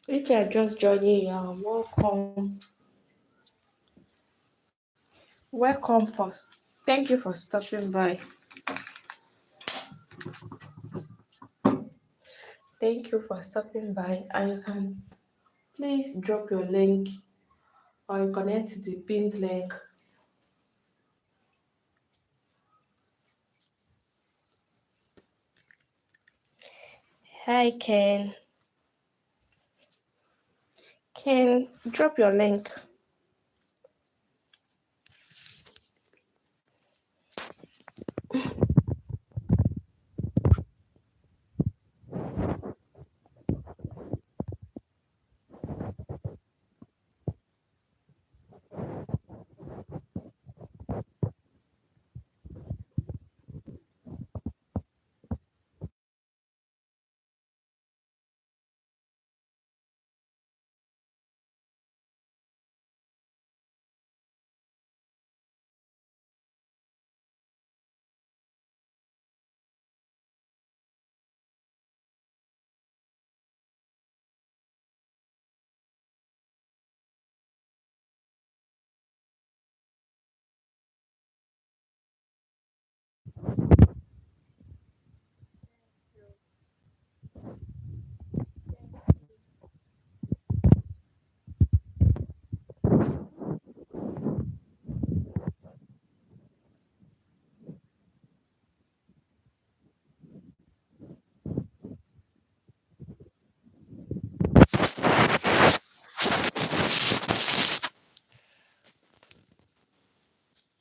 S1: If you are just joining, you are welcome. Welcome first. Thank you for stopping by. Thank you for stopping by. And you can please drop your link or you connect to the pinned link. Hi Ken. Ken, drop your link.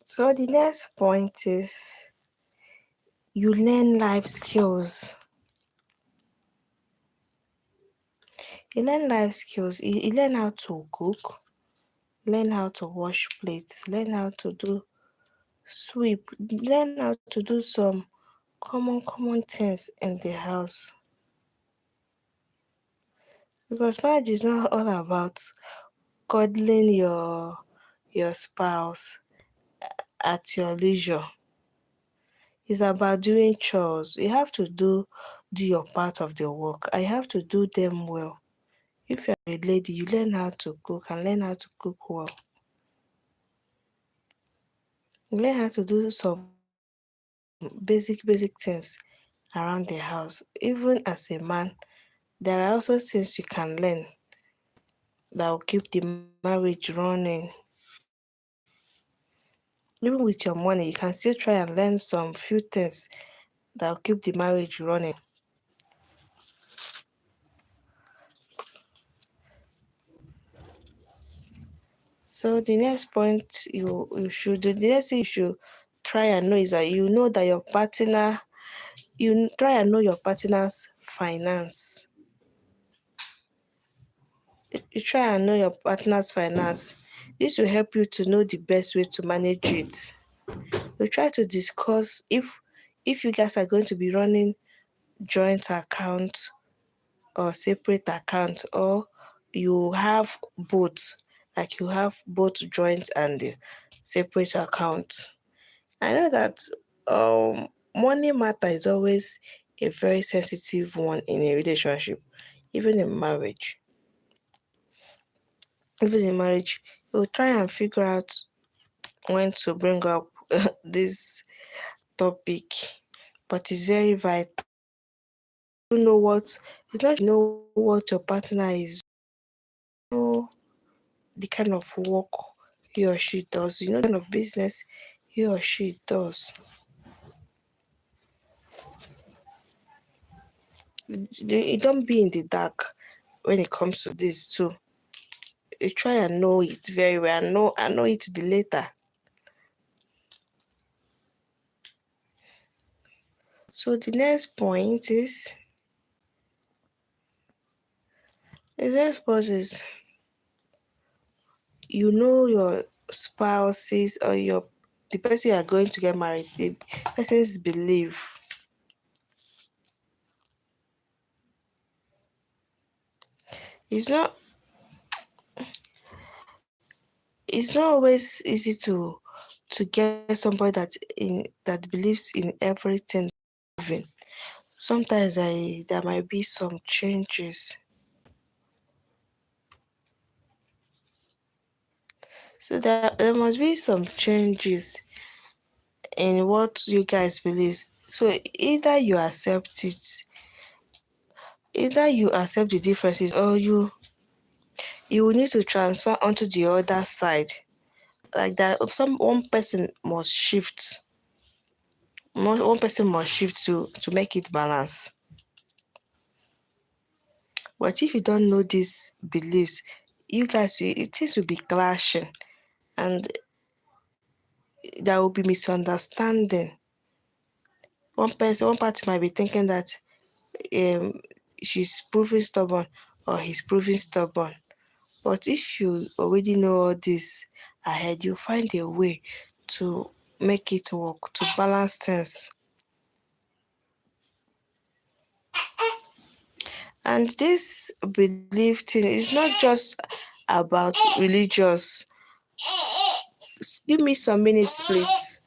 S1: So the next point is you learn life skills. You learn life skills. You learn how to cook, learn how to wash plates, learn how to do sweep, learn how to do some common things in the house. Because marriage is not all about cuddling your spouse at your leisure. It's about doing chores. You have to do your part of the work. I have to do them well. If you're a lady, you learn how to cook and learn how to cook well. You learn how to do some basic things around the house. Even as a man, there are also things you can learn that will keep the marriage running. Even with your money, you can still try and learn some few things that will keep the marriage running. So the next point you should do, the next thing you should try and know is that you know that your partner, you try and know your partner's finance. You try and know your partner's finance. This will help you to know the best way to manage it. You try to discuss if you guys are going to be running joint account or separate account, or you have both, like you have both joint and separate account. I know that money matter is always a very sensitive one in a relationship, even in marriage. Even in marriage, you'll try and figure out when to bring up this topic, but it's very vital. You know what? It's not you know what your partner is. You know the kind of work he or she does. You know the kind of business he or she does. You don't be in the dark when it comes to this too. You try and know it very well. I know it to the later. So the next point is the next point is you know your spouses or your the person you are going to get married, the person's belief. It's not it's not always easy to get somebody that believes in everything. Even sometimes there might be some changes. So there must be some changes in what you guys believe. So either you accept the differences, or you will need to transfer onto the other side. Like that, one person must shift. One person must shift to make it balance. But if you don't know these beliefs, you guys, things will be clashing, and there will be misunderstanding. One party might be thinking that um she's proving stubborn, or he's proving stubborn. But if you already know all this ahead, you find a way to make it work, to balance things. And this belief thing is not just about religious. Give me some minutes, please.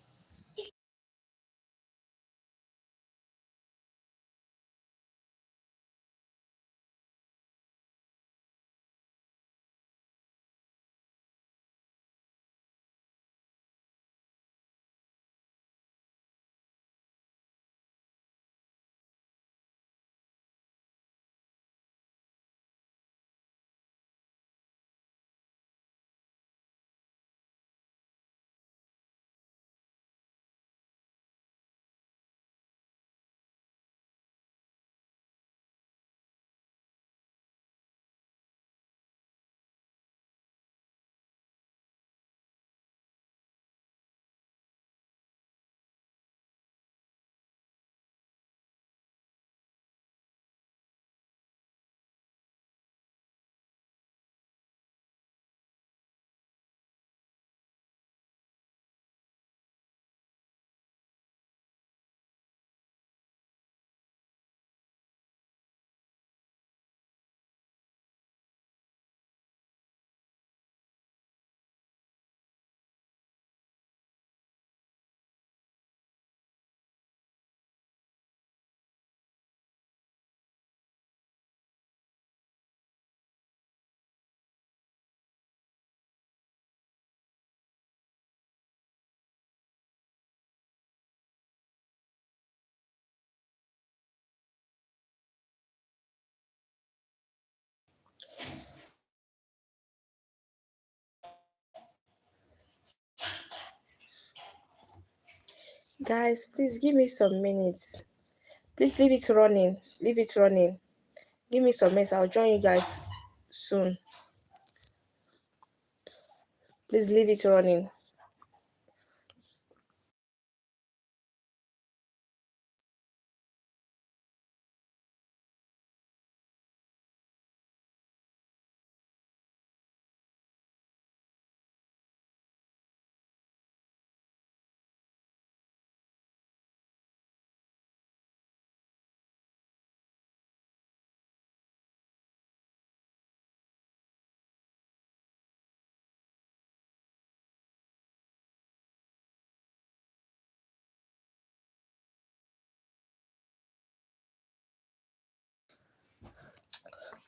S1: Guys, please give me some minutes. Please leave it running. Leave it running. Give me some minutes. I'll join you guys soon. Please leave it running.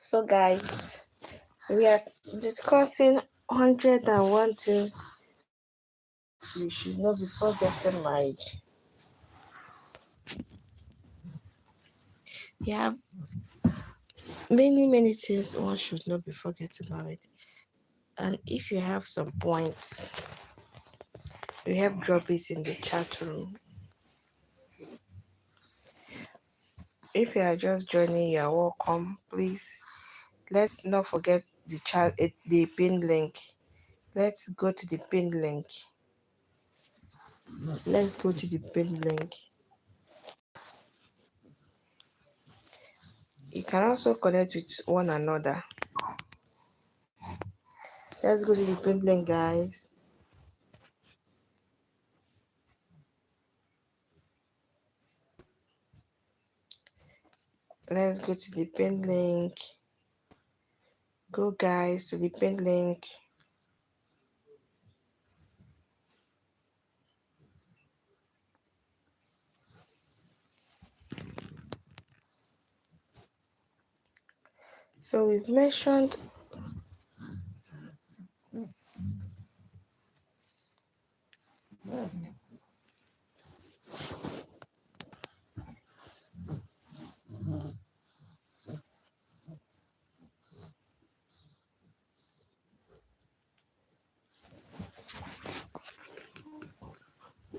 S1: So, guys, we are discussing 101 things you should know before getting married. Yeah, many things one should know before getting married. And if you have some points, we have drop it in the chat room. If you are just joining, you are welcome. Please, let's not forget the pin link. Let's go to the pin link. Let's go to the pin link. You can also connect with one another. Let's go to the pin link, guys. Let's go to the pin link. Go, guys, to the pin link. So we've mentioned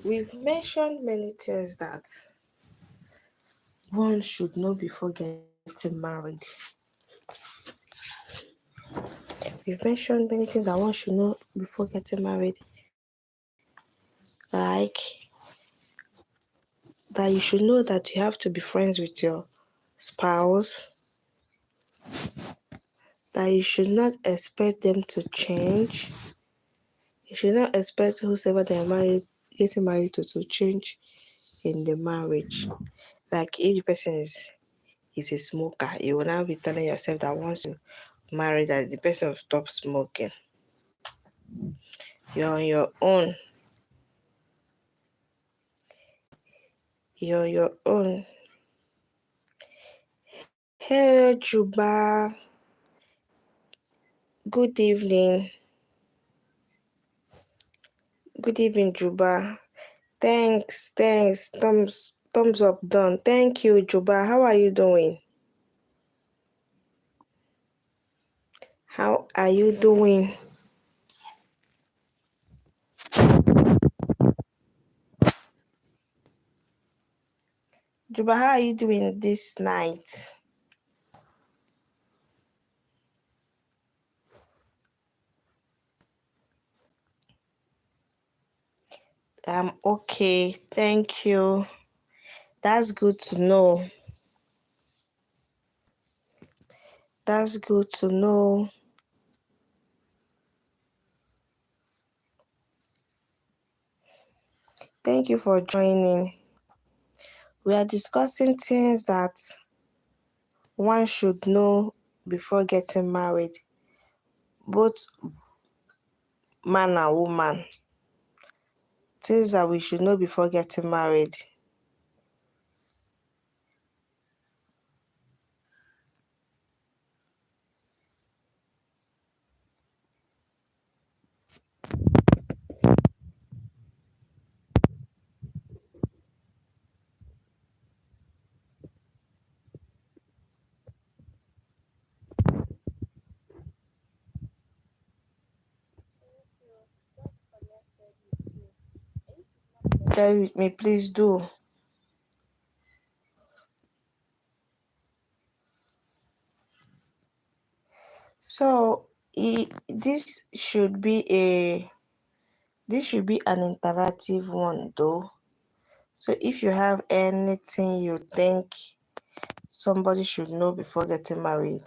S1: We've mentioned many things that one should know before getting married. We've mentioned many things that one should know before getting married, like that you should know that you have to be friends with your spouse, that you should not expect them to change. You should not expect whoever they are getting married to change in the marriage. Like if the person is a smoker, you will now be telling yourself that once you marry, that the person will stop smoking. You're on your own. You're on your own. Hello, Juba. Good evening. Good evening, Juba. Thanks. Thumbs up done. Thank you, Juba. How are you doing? How are you doing? Juba, how are you doing this night? I'm okay. Thank you. That's good to know. That's good to know. Thank you for joining. We are discussing things that one should know before getting married, both man and woman. Things that we should know before getting married. Bear with me, please do. So this should be an interactive one though. So if you have anything you think somebody should know before getting married,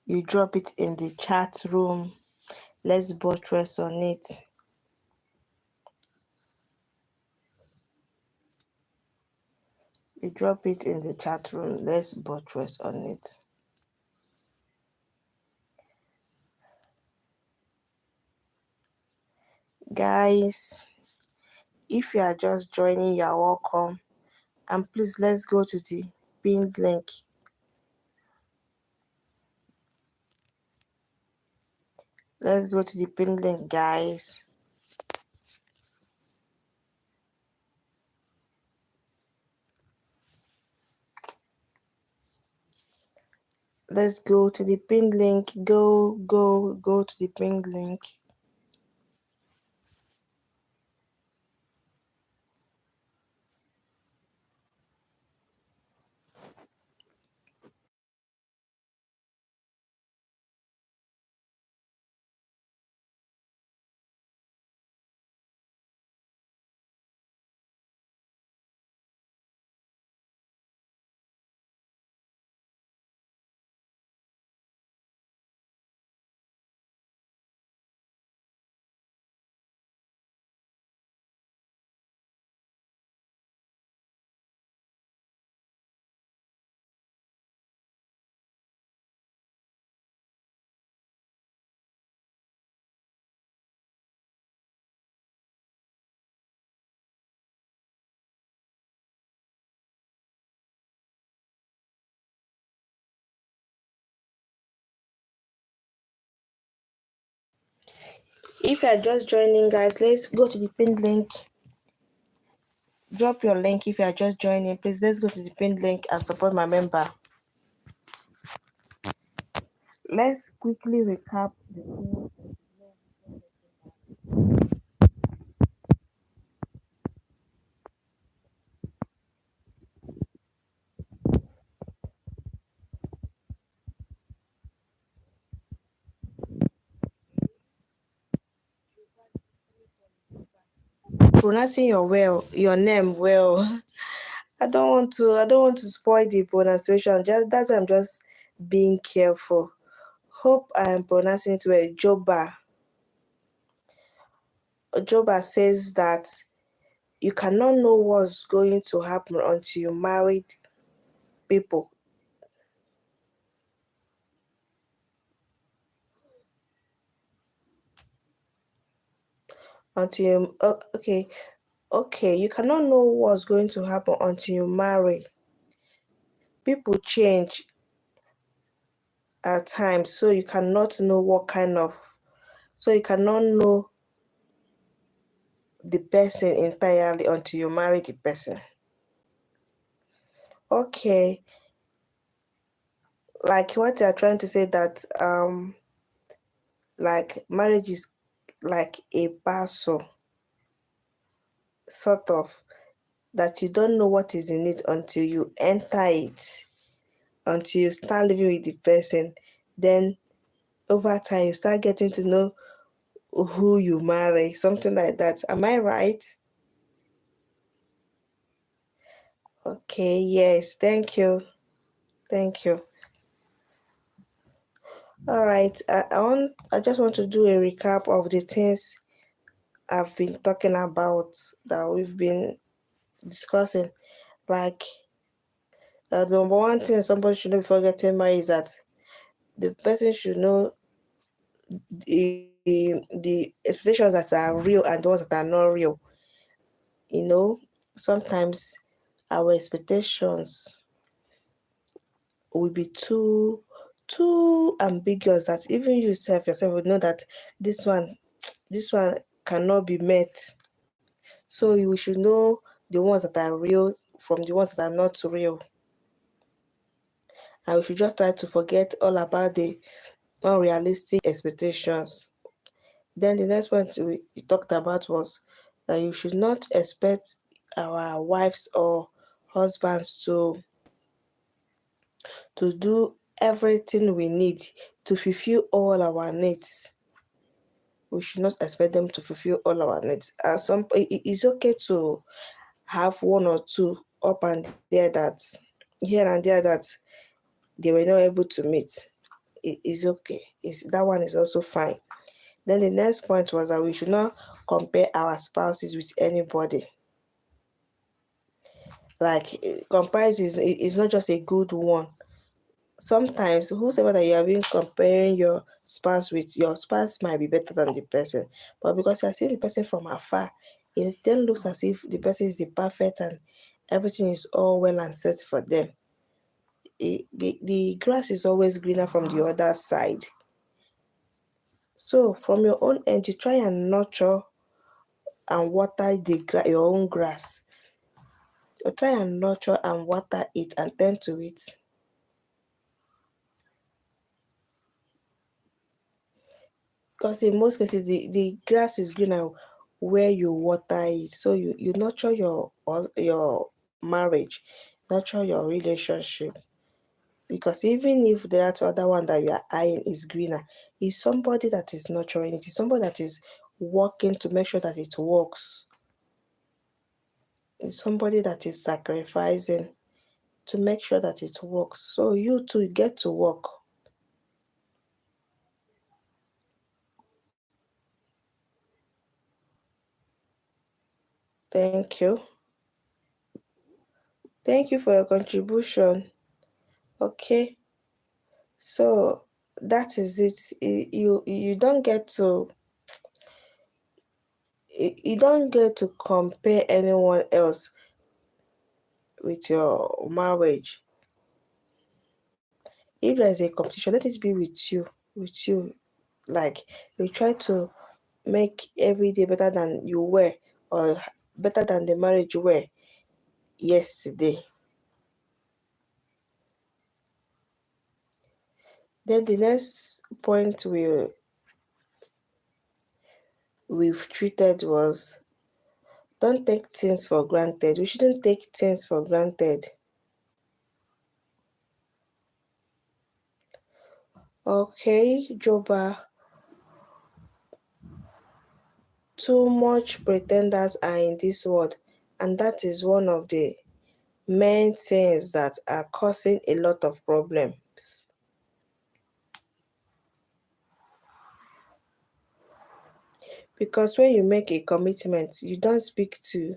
S1: you drop it in the chat room. Let's buttress on it. You drop it in the chat room. Let's buttress on it. Guys, if you are just joining, you are welcome. And please, let's go to the pinned link. Let's go to the pinned link, guys. Let's go to the pinned link. Go to the pinned link. If you are just joining, guys, let's go to the pinned link. Drop your link if you are just joining. Please, let's go to the pinned link and support my member. Let's quickly recap the things. pronouncing your name well. I don't want to spoil the pronunciation. That's why I'm just being careful. Hope I am pronouncing it well. Joba says that you cannot know what's going to happen until you married people. Until you, okay, you cannot know what's going to happen until you marry. People change at times, so you cannot know so you cannot know the person entirely until you marry the person. Okay, like what you're trying to say that like marriage is like a parcel, sort of, that you don't know what is in it until you enter it, until you start living with the person. Then over time you start getting to know who you marry, something like that. Am I right? Okay, yes, thank you. Thank you. All right. I just want to do a recap of the things I've been talking about, that we've been discussing. Like the number one thing somebody should know before getting married is that the person should know the expectations that are real and the ones that are not real. You know, sometimes our expectations will be too ambiguous that even yourself would know that this one this one cannot be met. So you should know the ones that are real from the ones that are not real. And we should just try to forget all about the unrealistic expectations. Then the next point we talked about was that you should not expect our wives or husbands to do everything we need to fulfill all our needs. We should not expect them to fulfill all our needs. It's okay to have one or two up and there that here and there that they were not able to meet. It is okay. That one is also fine. Then the next point was that we should not compare our spouses with anybody. Like comparison is not just a good one. Sometimes whosoever that you have been comparing your spouse might be better than the person. But because you are seeing the person from afar, it then looks as if the person is the perfect and everything is all well and set for them. The grass is always greener from the other side. So from your own end, you try and nurture and water your own grass. You try and nurture and water it and tend to it. Because in most cases, the grass is greener where you water it. So you nurture your marriage, nurture your relationship. Because even if that other one that you are eyeing is greener, it's somebody that is nurturing it. It's somebody that is working to make sure that it works. It's somebody that is sacrificing to make sure that it works. So you too get to work. Thank you. Thank you for your contribution. Okay. So that is it. You don't get to you don't get to compare anyone else with your marriage. If there is a competition, let it be with you. Like you try to make every day better than you were, or better than the marriage you were yesterday. Then the next point we've treated was don't take things for granted. We shouldn't take things for granted. Okay, Joba Too much pretenders are in this world, and that is one of the main things that are causing a lot of problems. Because when you make a commitment, you don't speak to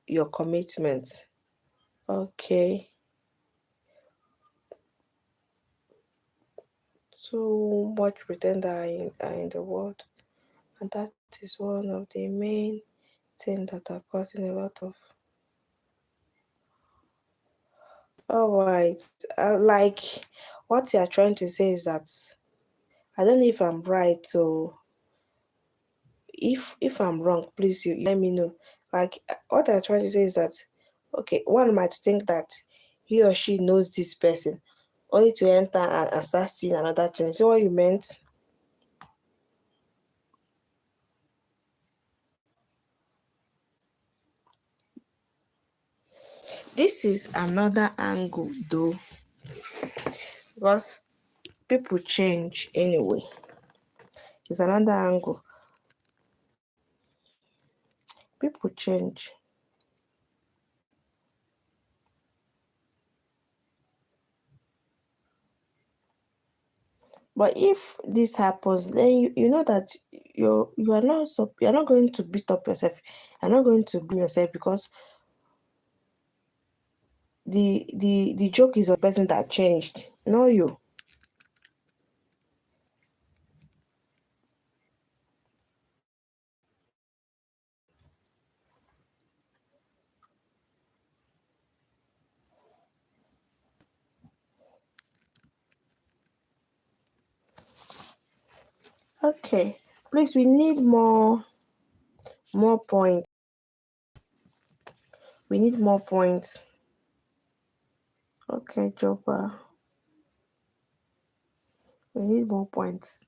S1: your commitment. Okay. Too much pretender are in the world, and that is one of the main things that are causing a lot of. All right. Like what you are trying to say is that I don't know if I'm right. So if I'm wrong, please you let me know. Like what I'm trying to say is that okay, one might think that he or she knows this person, only to enter and start seeing another thing. Is that what you meant? This is another angle though, because people change anyway. It's another angle. People change. But if this happens, then you know that you are not going to beat up yourself. You're not going to blame yourself because the joke is on the person that changed, not you. Okay, please we need more points. We need more points. Okay, Joba, we need more points.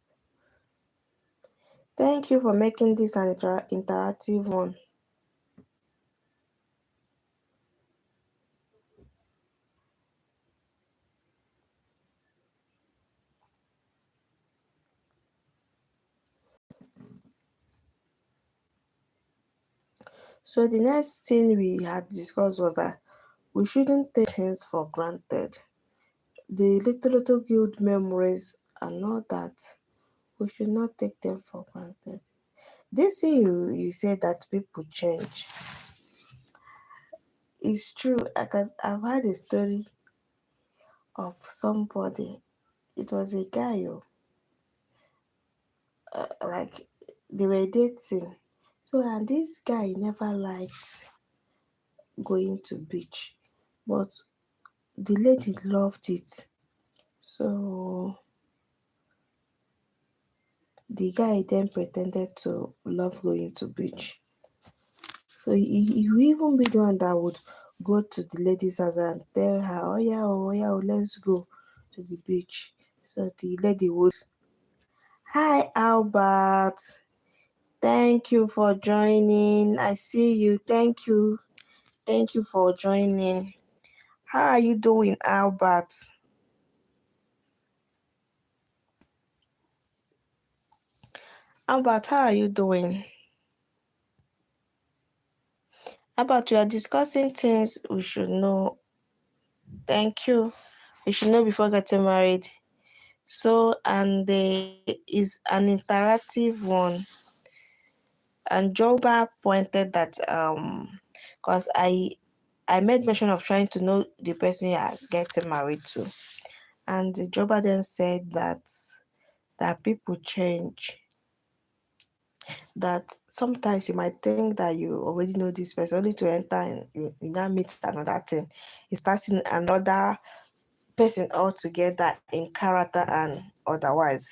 S1: Thank you for making this an interactive one. So the next thing we had discussed was that we shouldn't take things for granted. The little good memories are not that. We should not take them for granted. This thing you said that people change is true because I've had a story of somebody. It was a guy, like they were dating. So and this guy never liked going to beach, but the lady loved it. So the guy then pretended to love going to beach. So he will even be the one that would go to the lady's house and tell her, oh yeah, oh, let's go to the beach. So the lady would, hi Albert, thank you for joining. I see you. Thank you. Thank you for joining. How are you doing, Albert? Albert, how are you doing? Albert, we are discussing things we should know. Thank you. We should know before getting married. So, and there is an interactive one. And Joba pointed that because I made mention of trying to know the person you are getting married to. And Joba then said that people change. That sometimes you might think that you already know this person only to enter and you now meet another thing. You start seeing another person altogether in character and otherwise.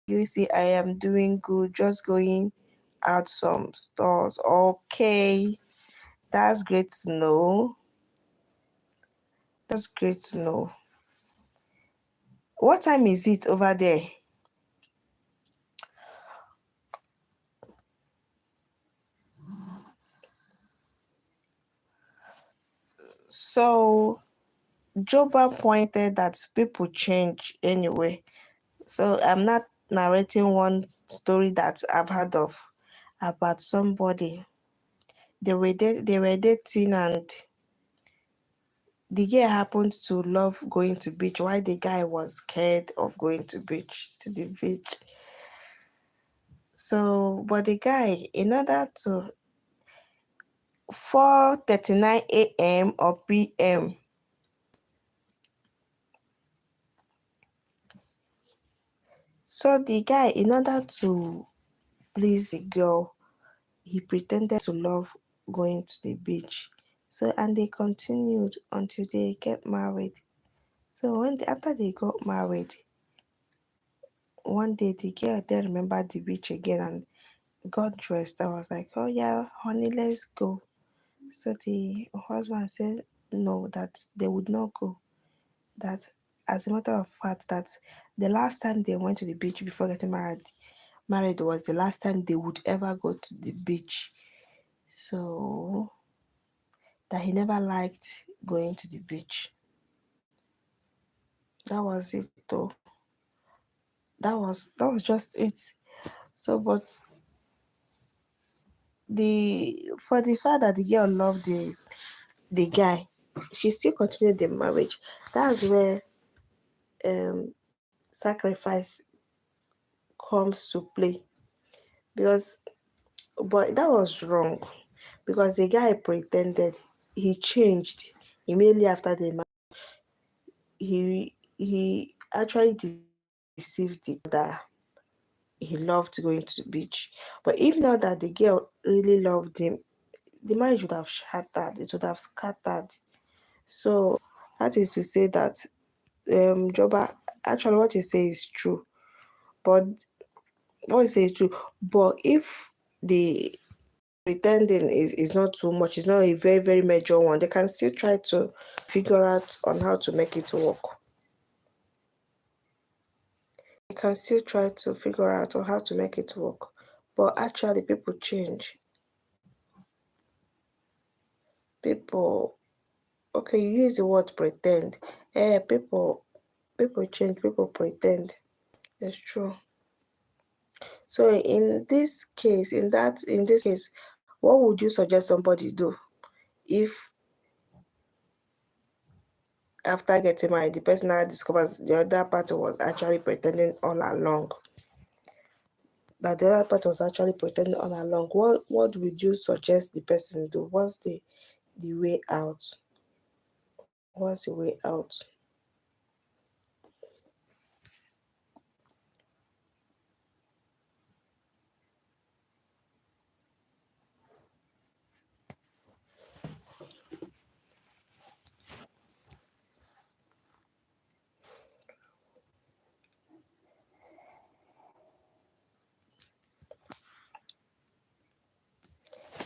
S1: You see, I am doing good, just going out some stores. Okay, that's great to know. That's great to know. What time is it over there? So, Joba pointed that people change anyway. So, I'm not narrating one story that I've heard of about somebody. They were dating, and the girl happened to love going to beach while the guy was scared of going to the beach. So, but the guy, in order to 4:39 a.m. or p.m., so the guy, in order to please the girl, he pretended to love going to the beach. So, and they continued until they get married. So after they got married, one day the girl then remembered the beach again and got dressed. I was like, oh yeah, honey, let's go. So the husband said no, that they would not go. That as a matter of fact, that the last time they went to the beach before getting married was the last time they would ever go to the beach. So that he never liked going to the beach. That was it though. That was just it. So but for the fact that the girl loved the guy, she still continued the marriage. That's where sacrifice comes to play. Because but that was wrong, because the guy pretended, he changed immediately after the marriage. He actually deceived the that he loved going to the beach. But if not that the girl really loved him, the marriage would have shattered, it would have scattered. So that is to say that Joba, actually what you say is true. But what you say is true. But if the pretending is not too much, it's not a very, very major one, they can still try to figure out on how to make it work. They can still try to figure out on how to make it work. But actually people change. People, okay, you use the word pretend. People change, people pretend. It's true. So in this case, what would you suggest somebody do if after getting married, the person now discovers the other party was actually pretending all along? That the other party was actually pretending all along. What would you suggest the person do? What's the way out? What's the way out?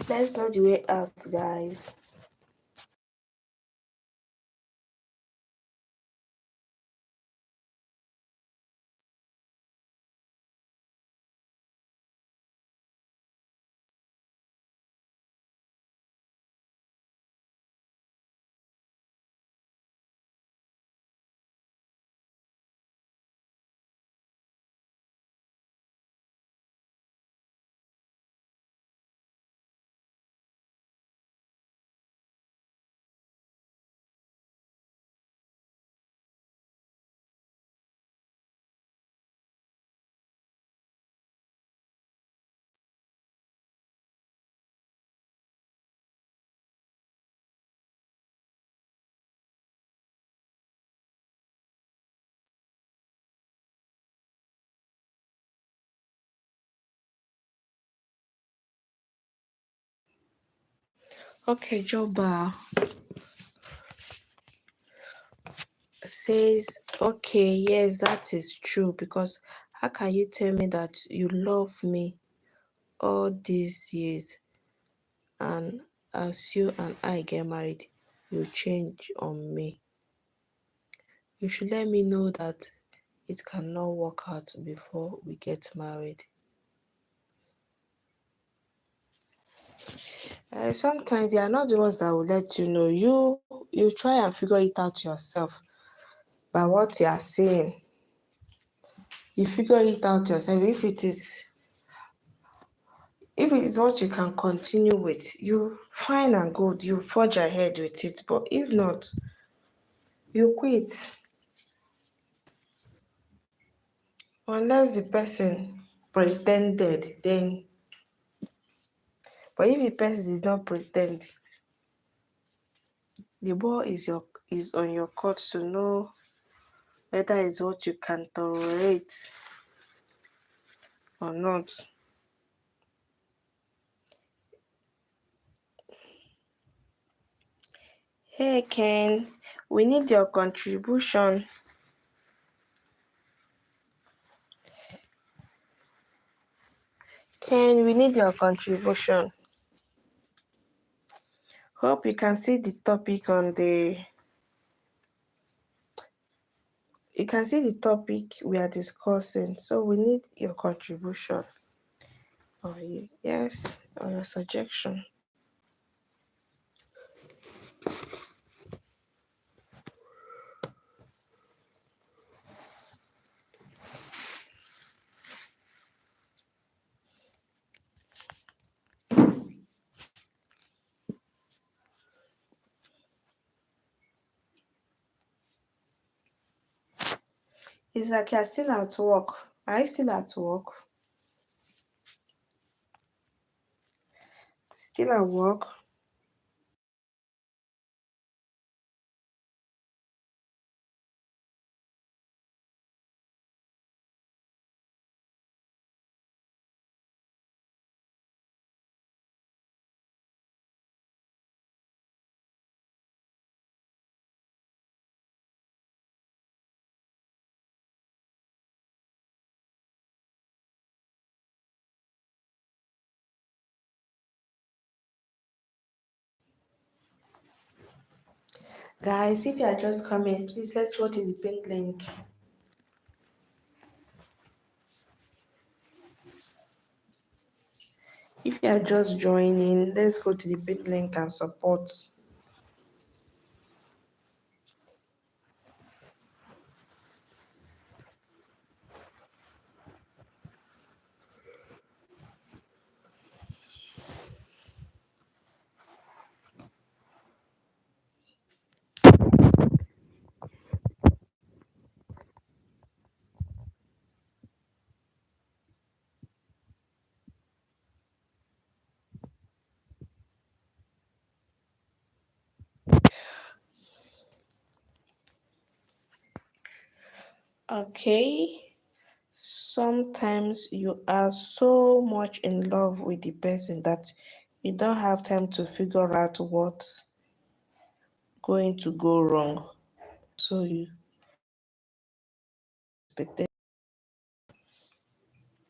S1: Let's know the way out, guys. Okay, Joba says, okay, yes, that is true, because how can you tell me that you love me all these years, and as you and I get married, you change on me? You should let me know that it cannot work out before we get married. Sometimes they are not the ones that will let you know. You try and figure it out yourself by what you are seeing. you figure it out yourself. If it is what you can continue with, you fine and good, you forge ahead with it. But if not, you quit. Unless the person pretended, then. But if the person did not pretend, the ball is on your court to know whether it's what you can tolerate or not. Hey Ken, we need your contribution. Ken, we need your contribution. Hope you can see the topic on the. You can see the topic we are discussing, so we need your contribution. Yes, or your suggestion. It's like you're still at work. Are you still at work? Still at work? Guys, if you are just coming, please let's go to the pinned link. If you are just joining, let's go to the pinned link and support. Okay. Sometimes you are so much in love with the person that you don't have time to figure out what's going to go wrong. So you expect it.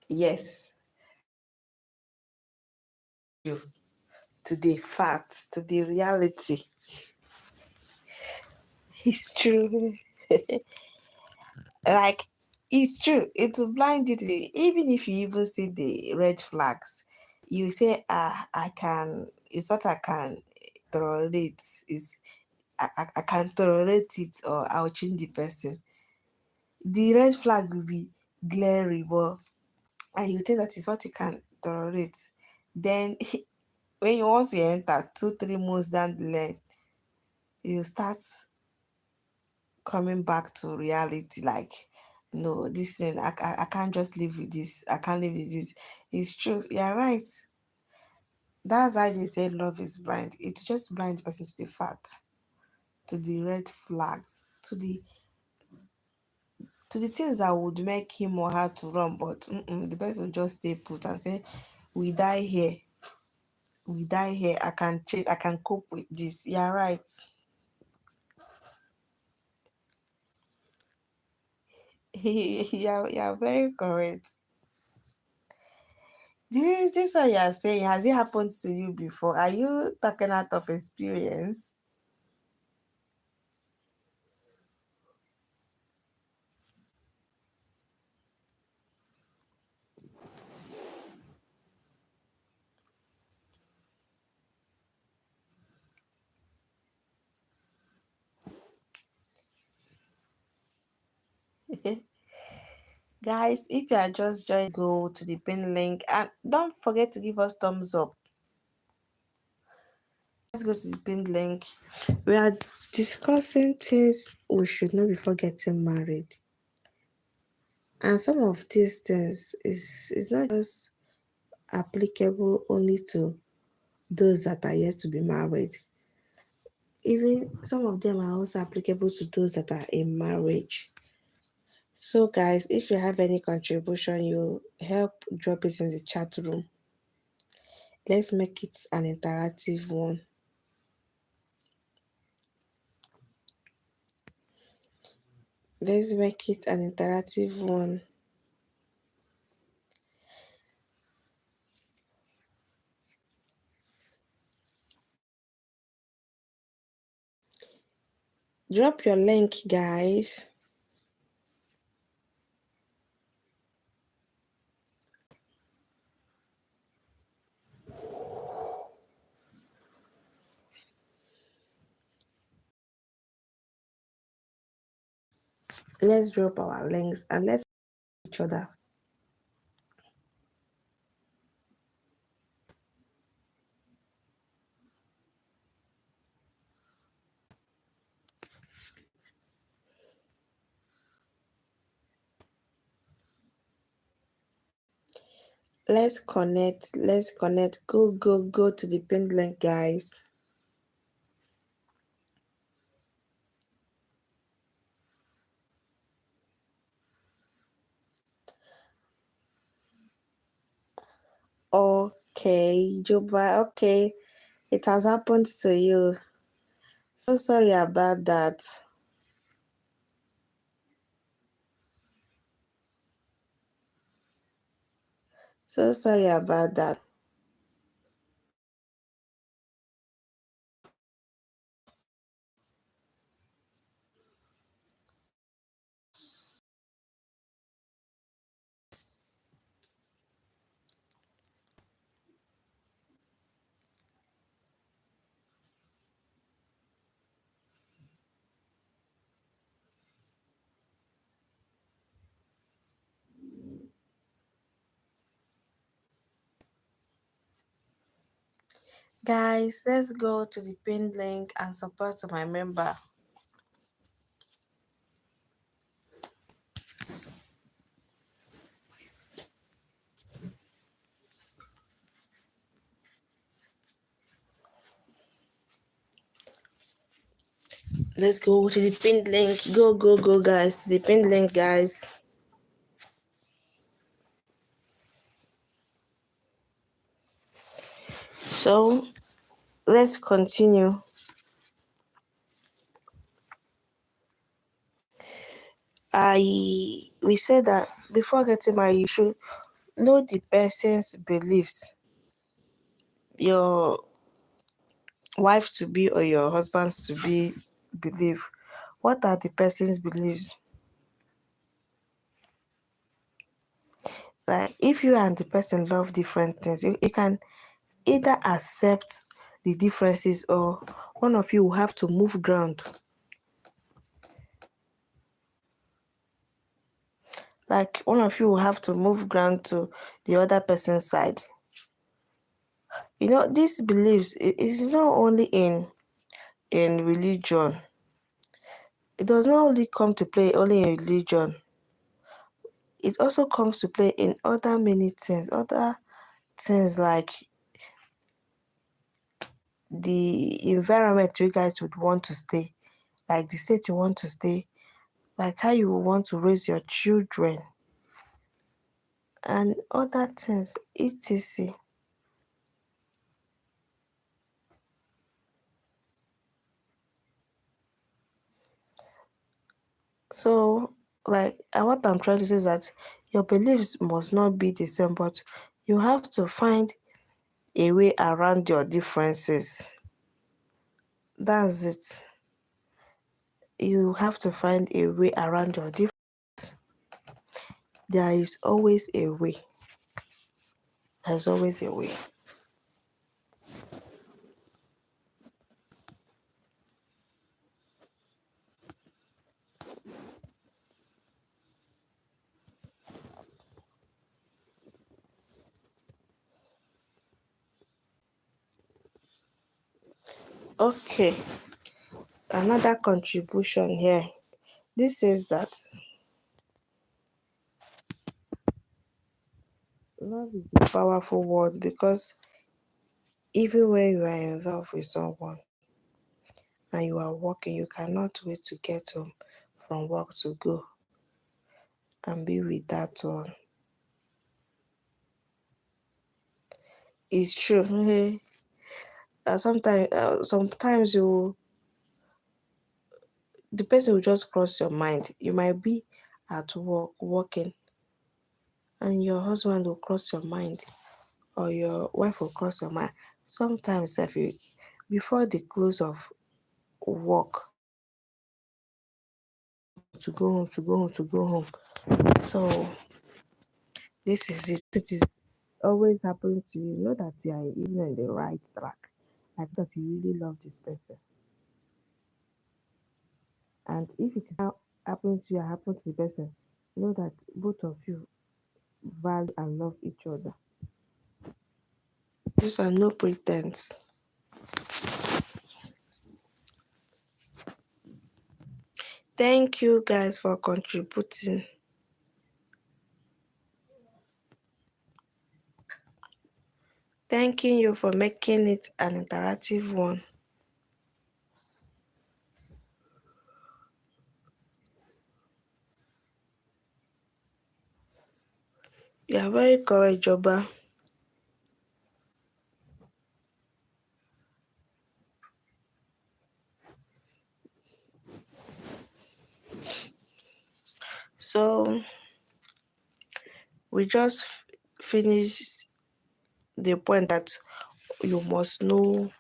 S1: Yes, you to the fact, to the reality. It's true. Like it's true. It will blind you to even if you even see the red flags, you say, I can it's what I can tolerate. Is I can tolerate it or I'll change the person. The red flag will be glaring, but and you think that is what you can tolerate. Then when you once you enter 2 3 months down the line, you start coming back to reality like no, this thing I can't just live with this, I can't live with this. It's true, you're right. That's why they say love is blind. It just blind the person to the fact, to the red flags, to the things that would make him or her to run, but the person will just stay put and say, we die here, we die here, I can change, I can cope with this. You're right. You're very correct. This what you are saying, has it happened to you before? Are you talking out of experience? Guys, if you are just joining, go to the pin link and don't forget to give us thumbs up. Let's go to the pin link. We are discussing things we should know before getting married. And some of these things is not just applicable only to those that are yet to be married. Even some of them are also applicable to those that are in marriage. So guys, if you have any contribution, you help drop it in the chat room. Let's make it an interactive one. Let's make it an interactive one. Drop your link, guys. Let's drop our links and let's each other. Let's connect. Let's connect. Go to the pinned link, guys. Okay, Juba. Okay, it has happened to you. So sorry about that. So sorry about that. Guys, let's go to the pinned link and support my member. Let's go to the pinned link. Go, guys, to the pinned link, guys. So, let's continue. We said that before getting married, you should know the person's beliefs. Your wife to be or your husband to be believe. What are the person's beliefs? Like if you and the person love different things, you can either accept the differences or one of you will have to move ground. Like one of you will have to move ground to the other person's side. You know, these beliefs is not only in religion. It does not only come to play only in religion. It also comes to play in other many things, other things like the environment you guys would want to stay, like the state you want to stay, like how you want to raise your children, and other things, etc. So, like, what I'm trying to say is that your beliefs must not be the same, but you have to find a way around your differences. That's it. You have to find a way around your differences. There is always a way. There's always a way. Okay, another contribution here. This says that love is a powerful word because even when you are in love with someone and you are working, you cannot wait to get home from work to go and be with that one. It's true. Sometimes the person will just cross your mind. You might be at work working, and your husband will cross your mind, or your wife will cross your mind. Sometimes, if you before the close of work, to go home, to go home, to go home. So this is it. It is always happening to you. Know that you are even on the right track. Like that you really love this person. And if it is now happening to you, happen to the person, know that both of you value and love each other. These are no pretense. Thank you guys for contributing. Thanking you for making it an interactive one. You are very correct, Joba. So we just finished the point that you must know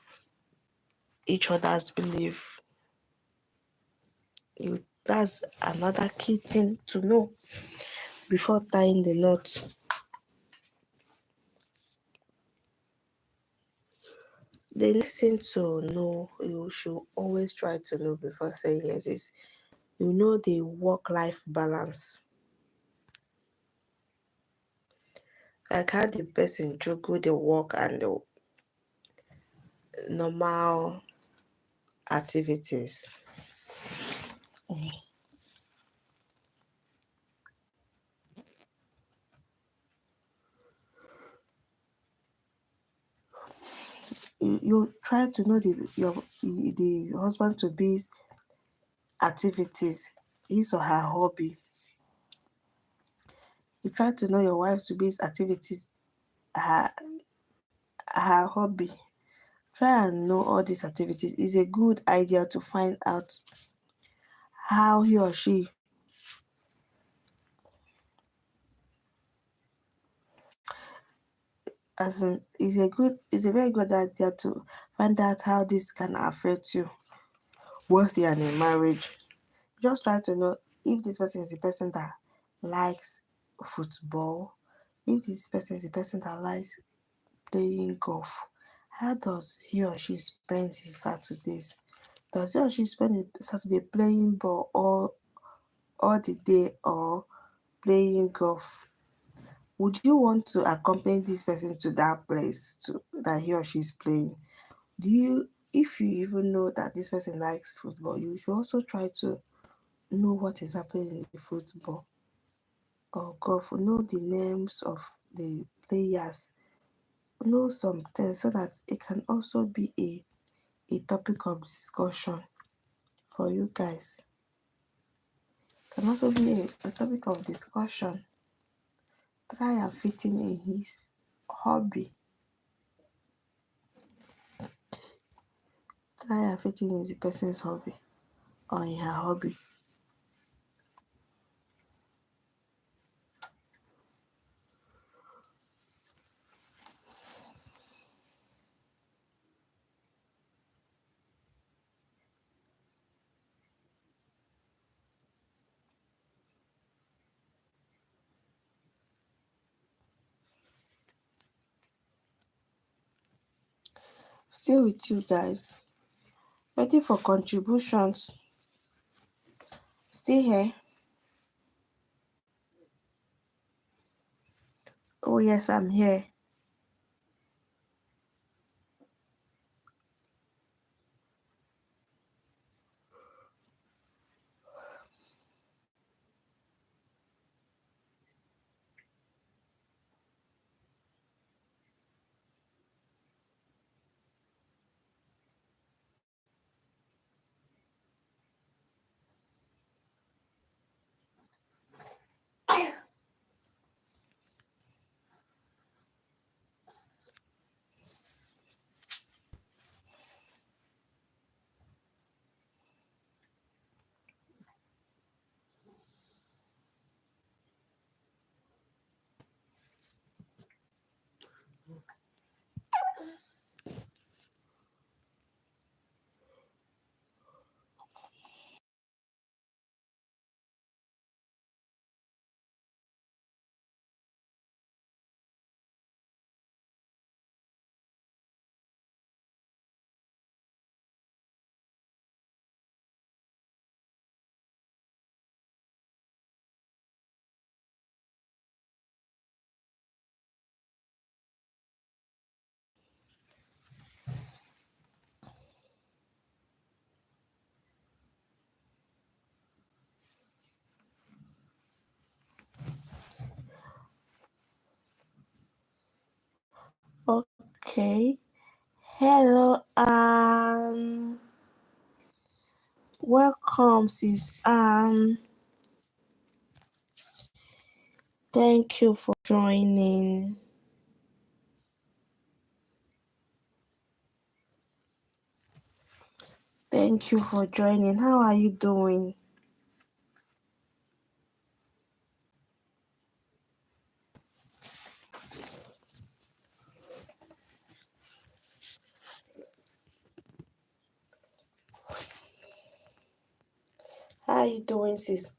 S1: each other's belief. That's another key thing to know before tying the knot. The next thing to know, you should always try to know before saying yes, is the work-life balance. Like how the person juggle the work and the normal activities. You try to know the husband to be activities, his or her hobby. You try to know your wife to be activities, her hobby. Try and know all these activities. It's a good idea to find out how he or she as in it's a very good idea to find out how this can affect you once you're in a marriage. Just try to know if this person is a person that likes football, if this person is a person that likes playing golf. How does he or she spend his Saturdays? Does he or she spend his Saturday playing ball all the day or playing golf? Would you want to accompany this person to that place that he or she is playing? If you even know that this person likes football, you should also try to know what is happening in the football or golf, know the names of the players, know some things so that it can also be a topic of discussion for you guys. It can also be a topic of discussion. Try and fit in his hobby. Try and fit in the person's hobby or in her hobby. Still with you guys. Ready for contributions. See here. Oh yes, I'm here. Okay. Hello, welcome, sis. Thank you for joining. Thank you for joining. How are you doing? How are you doing, sis?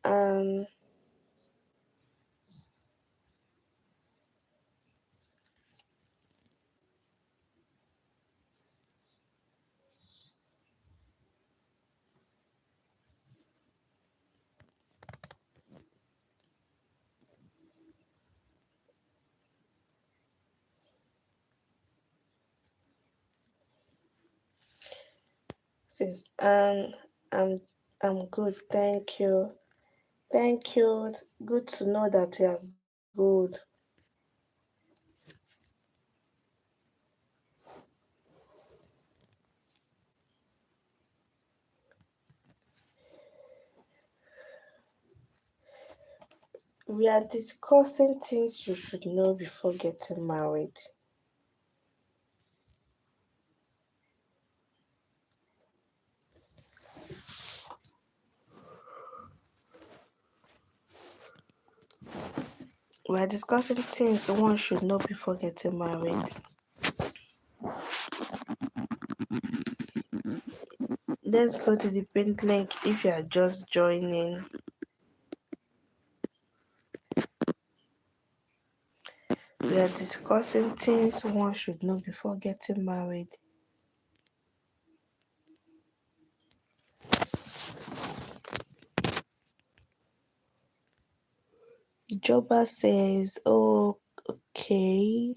S1: Sis, I'm good. Thank you. Thank you. Good to know that you are good. We are discussing things you should know before getting married. We are discussing things one should know before getting married. Let's go to the pinned link if you are just joining. We are discussing things one should know before getting married. Joba says, oh, okay.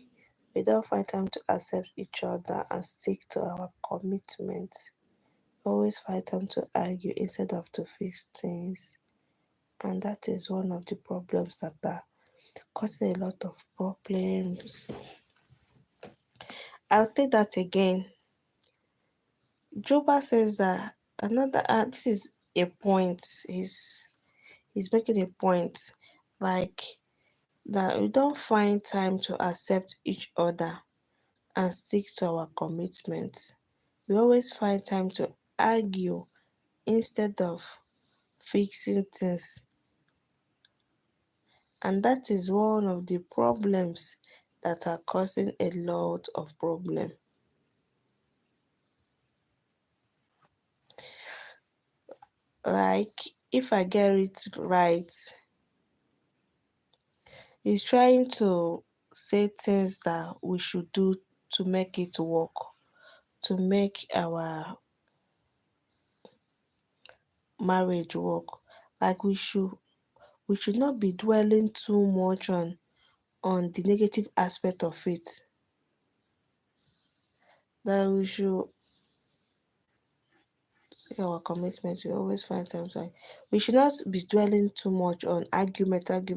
S1: We don't find time to accept each other and stick to our commitment. Always find time to argue instead of to fix things. And that is one of the problems that are causing a lot of problems. I'll take that again. Joba says that another this is a point. He's making a point, like that we don't find time to accept each other and stick to our commitments. We always find time to argue instead of fixing things. And that is one of the problems that are causing a lot of problem. Like, if I get it right, he's trying to say things that we should do to make it work, to make our marriage work. Like, we should not be dwelling too much on the negative aspect of it. That we should take our commitment. We always find times like we should not be dwelling too much on arguments, and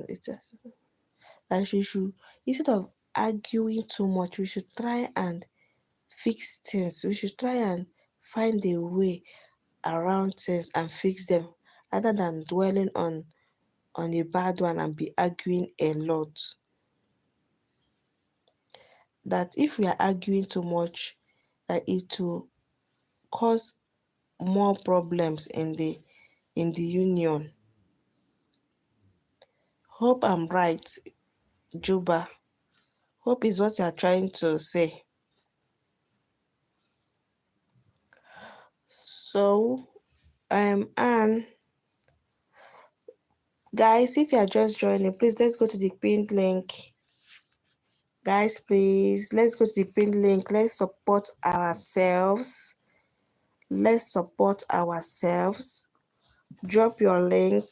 S1: it's just like we should, instead of arguing too much, we should try and fix things. We should try and find a way around things and fix them, rather than dwelling on a bad one and be arguing a lot. That if we are arguing too much, that it will cause more problems in the union. Hope I'm right, Juba. Hope is what you are trying to say. So, Anne. Guys, if you are just joining, please let's go to the pinned link. Guys, please, let's go to the pinned link. Let's support ourselves. Let's support ourselves. Drop your link.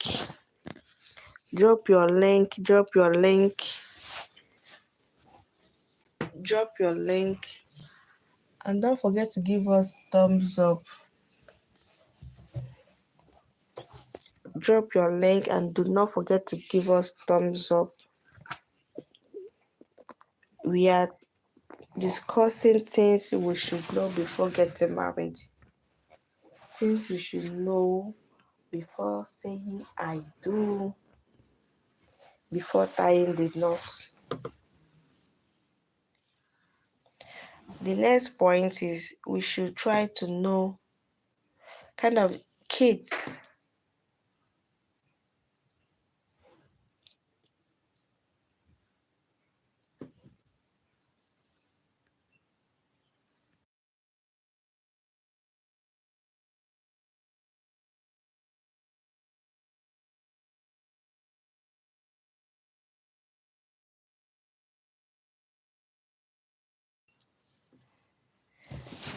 S1: Drop your link. Drop your link. Drop your link. And don't forget to give us thumbs up. Drop your link and do not forget to give us thumbs up. we are discussing things we should know before getting married. Things we should know before saying I do, before tying the knot. The next point is we should try to know kind of kids.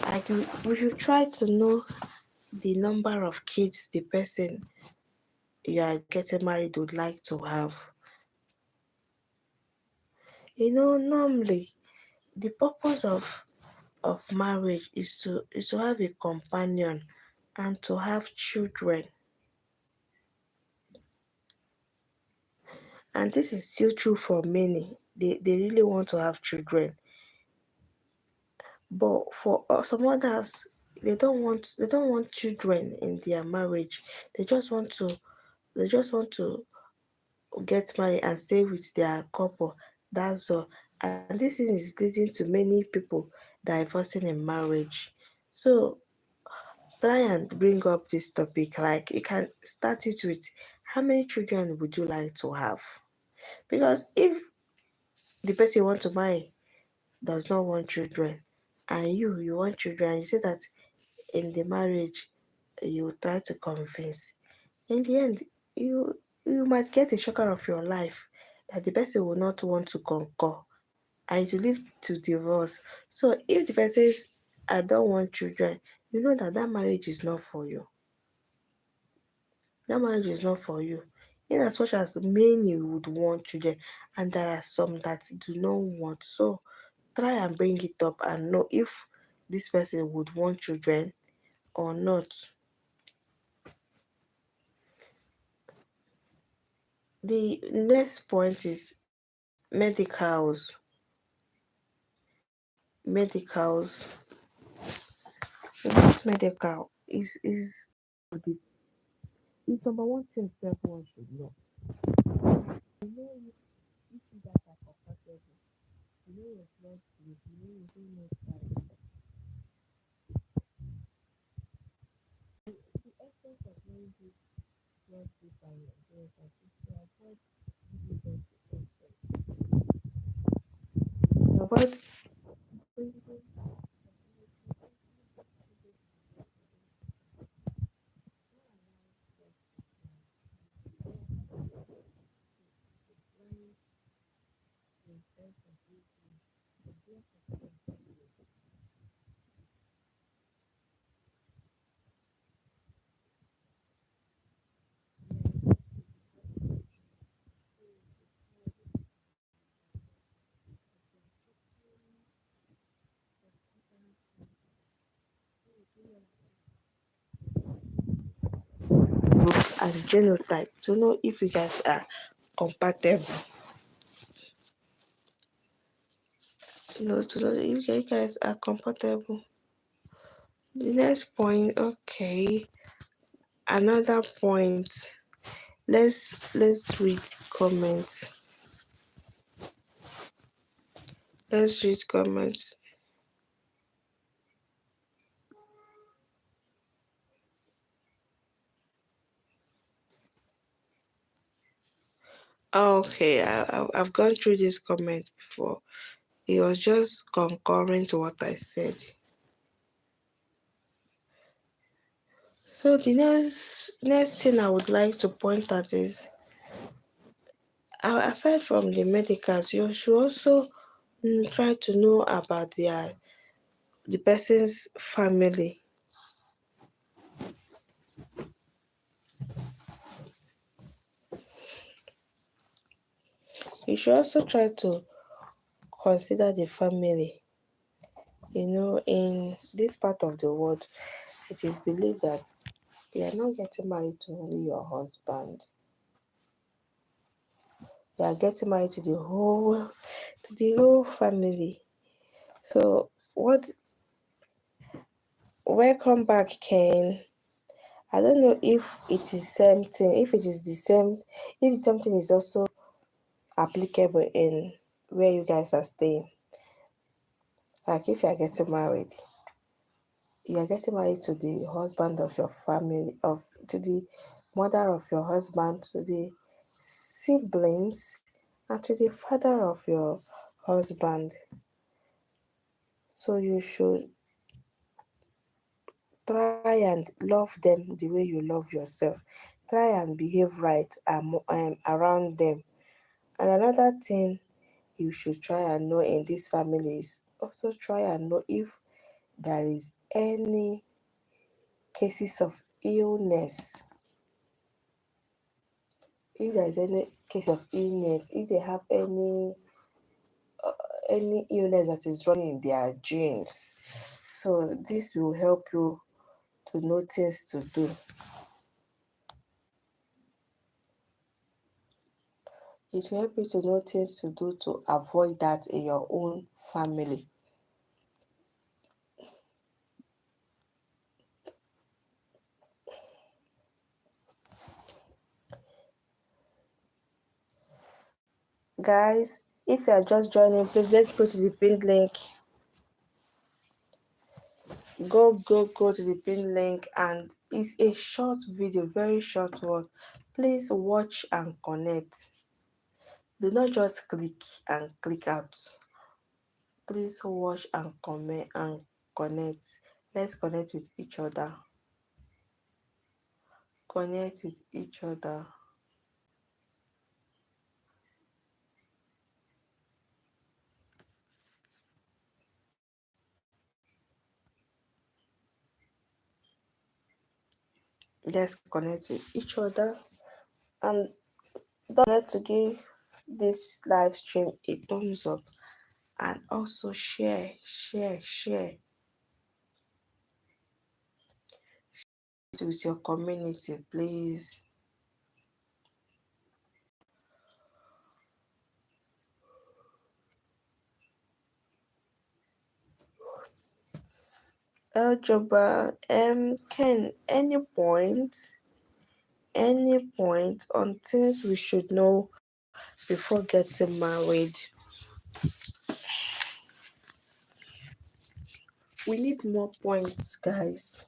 S1: Like we should try to know the number of kids the person you are getting married would like to have. Normally the purpose of marriage is to have a companion and to have children. And this is still true for many. They really want to have children. But for some others, they don't want children in their marriage. They just want to get married and stay with their couple. That's all. And this is leading to many people divorcing in marriage. So try and bring up this topic. Like you can start it with how many children would you like to have? Because if the person you want to marry does not want children and you want children, you say that in the marriage you try to convince, in the end you might get a shocker of your life that the person will not want to concur and to lead to divorce. So if the person says I don't want children, you know that marriage is not for you. That marriage is not for you. In as much as many would want children and there are some that do not want. So try and bring it up and know if this person would want children or not. The next point is medicals. Medicals. The next medical the is number one thing everyone should know. You know if you guys are comfortable, you know your blood group, you know your hormones type. The essence of knowing this blood group and your blood type is to avoid giving them to infants. Avoid bringing groups and genotype to know if you guys are compatible. To know if you guys are compatible. The next point, okay. Another point. Let's read comments. Let's read comments. Okay, I've gone through this comment before. It was just concurring to what I said. So the next thing I would like to point out is, aside from the medicals, you should also try to know about the person's family. You should also try to consider the family. In this part of the world, it is believed that you are not getting married to only your husband. You are getting married to the whole family. So what welcome back, Ken. I don't know if it is same thing, if it is the same, if the same thing is also applicable in where you guys are staying. Like if you are getting married to the husband of your family, of to the mother of your husband, to the siblings, and to the father of your husband. So you should try and love them the way you love yourself. Try and behave right around them. And another thing you should try and know in this family is also try and know if there is any cases of illness. If there is any case of illness, if they have any illness that is running in their genes. So this will help you to know things to do. It will help you to know things to do to avoid that in your own family. Guys, if you are just joining, please let's go to the pinned link. Go to the pinned link, and it's a short video, very short one. Please watch and connect. Do not just click and click out. Please watch and comment and connect. Let's connect with each other. Connect with each other. Let's connect with each other, and don't forget to give this live stream a thumbs up, and also share it with your community, please. Eljoba, Ken, any point on things we should know before getting married? We need more points, guys.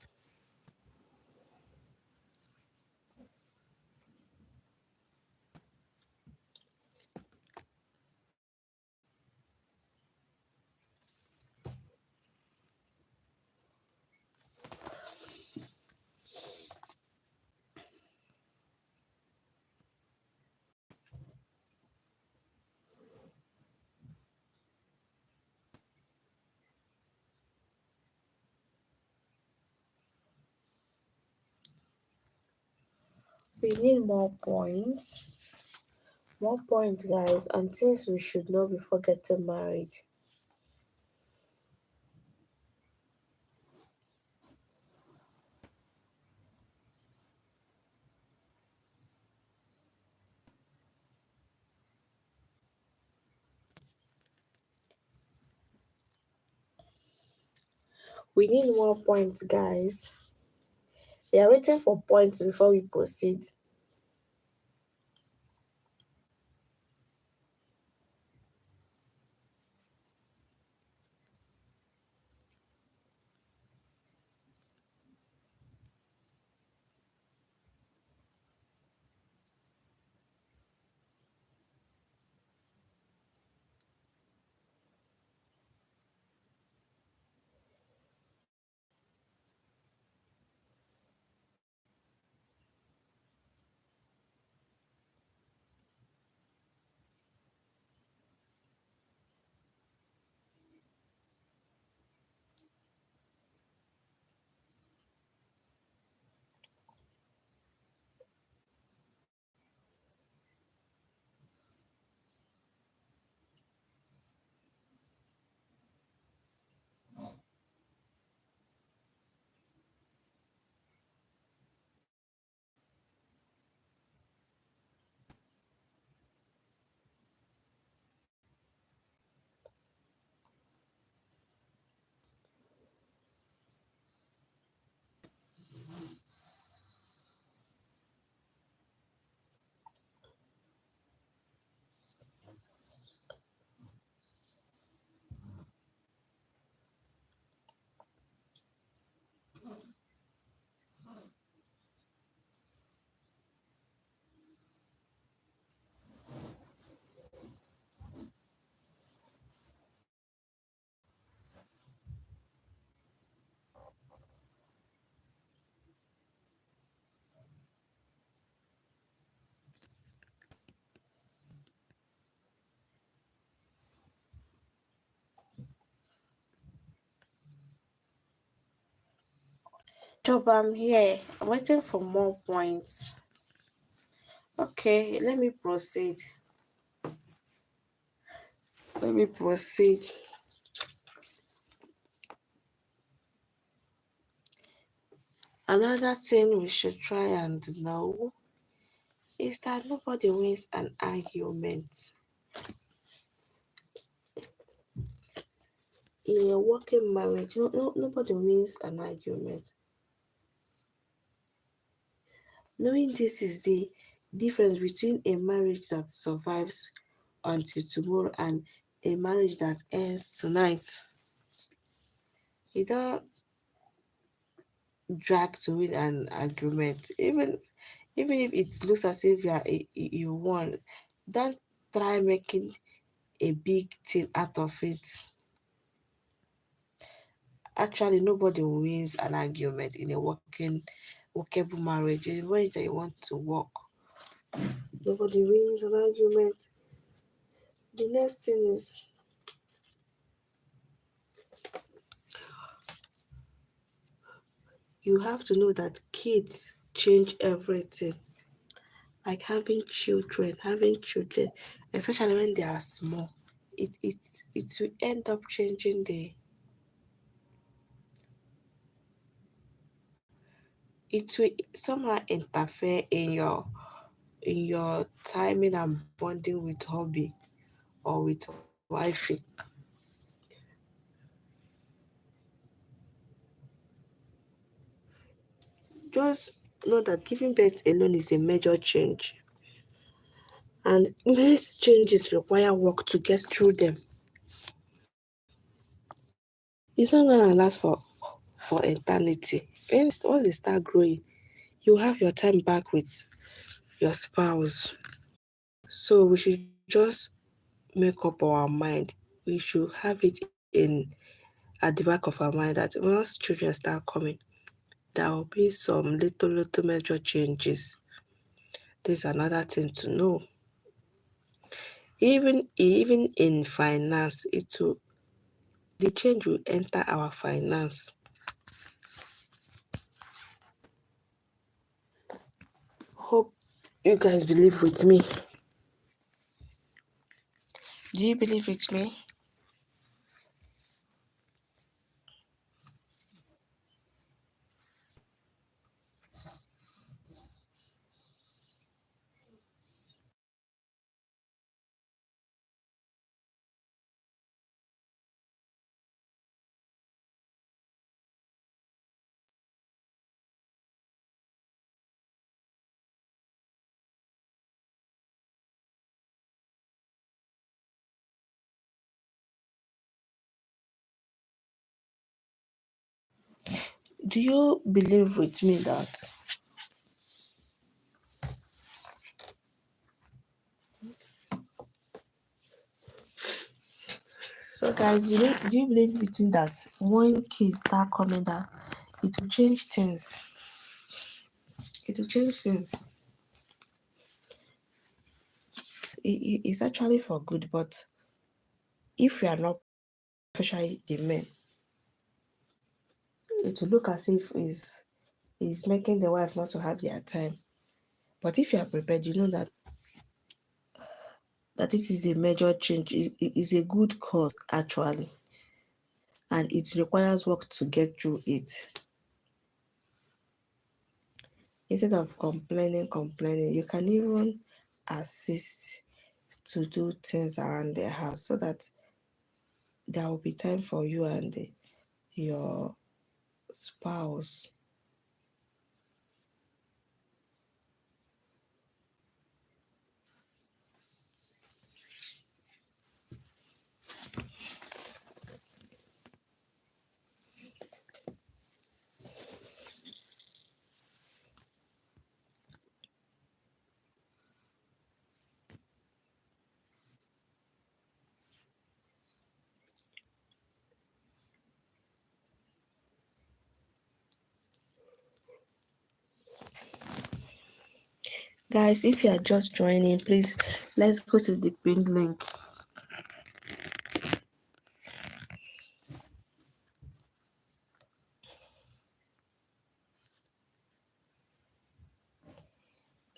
S1: We need more points. More points, guys, on things we should know before getting married. We need more points, guys. We are waiting for points before we proceed. Job, I'm here. I'm waiting for more points. Okay, let me proceed. Let me proceed. Another thing we should try and know is that nobody wins an argument. In a working marriage, nobody wins an argument. Knowing this is the difference between a marriage that survives until tomorrow and a marriage that ends tonight. You don't drag to win an argument, even if it looks as if you won. Don't try making a big thing out of it. Actually, nobody wins an argument in a workable marriage. In a marriage that you want to work, nobody wins an argument. The next thing is you have to know that kids change everything. Like having children, especially when they are small, it will end up changing it will somehow interfere in your timing and bonding with hobby or with wifey. Just know that giving birth alone is a major change, and most changes require work to get through them. It's not gonna last for eternity. Once they start growing, you have your time back with your spouse. So we should just make up our mind. We should have it in at the back of our mind that once children start coming, there will be some little major changes. There's another thing to know. Even in finance, the change will enter our finance. Hope you guys believe with me. Do you believe with me? Do you believe with me that so guys, do you believe with me that when kids start coming that it will change things? It will change things. It's actually for good, but if we are not, especially the men, it will look as if is making the wife not to have their time. But if you are prepared, you know that this is a major change. It is a good cause actually, and it requires work to get through it. Instead of complaining, you can even assist to do things around the house so that there will be time for you and your spouse. Guys, if you are just joining, please let's go to the pinned link.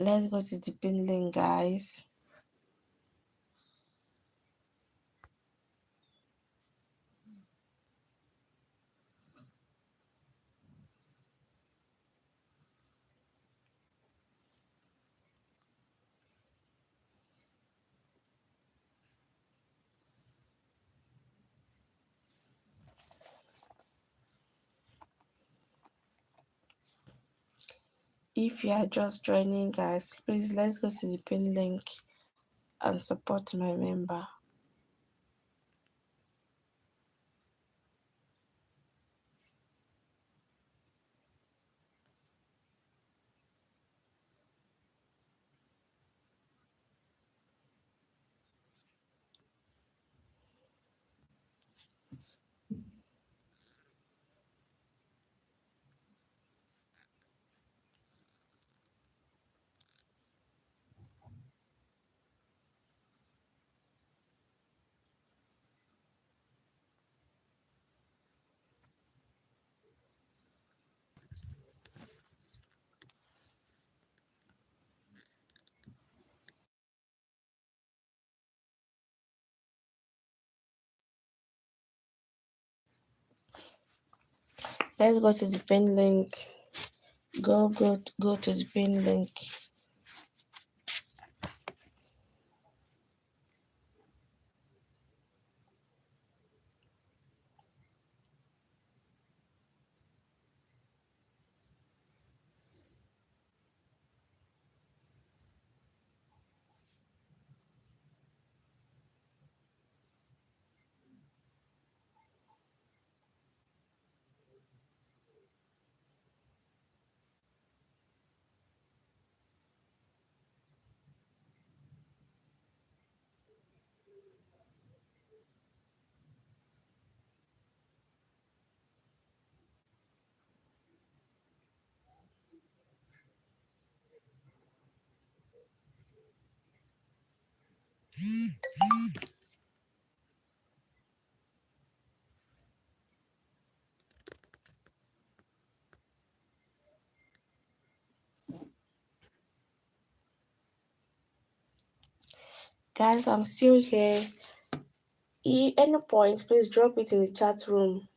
S1: Let's go to the pin link, guys. If you are just joining, guys, please let's go to the pin link and support my member. Let's go to the pin link. Go to the pin link. Guys, I'm still here. Any points, please drop it in the chat room.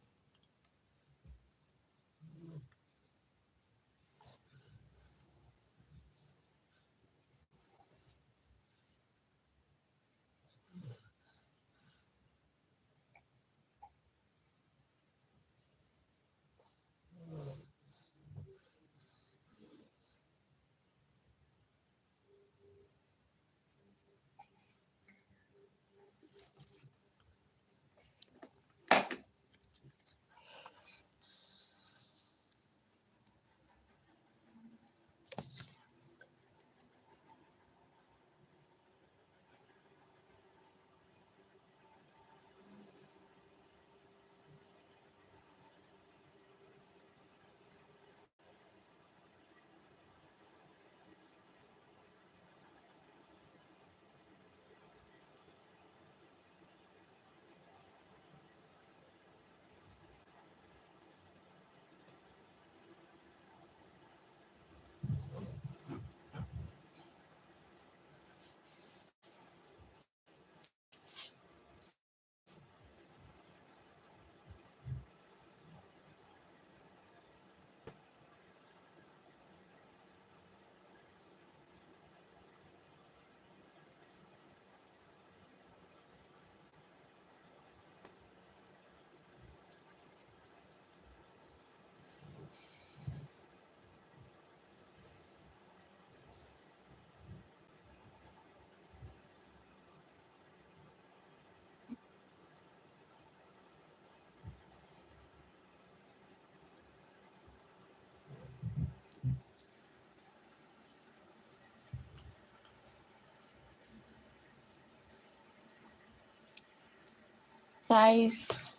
S1: Guys,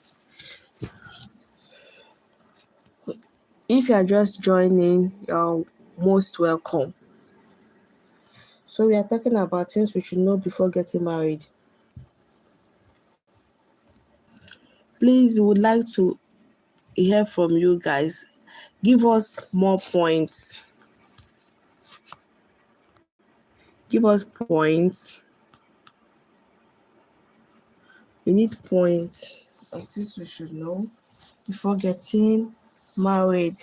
S1: if you are just joining, you're most welcome. So we are talking about things we should know before getting married. Please, we would like to hear from you guys. Give us more points. Give us points. We need points. Of this we should know before getting married.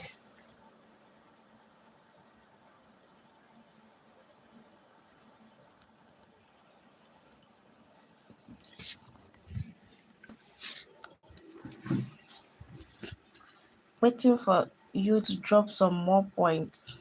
S1: Waiting for you to drop some more points.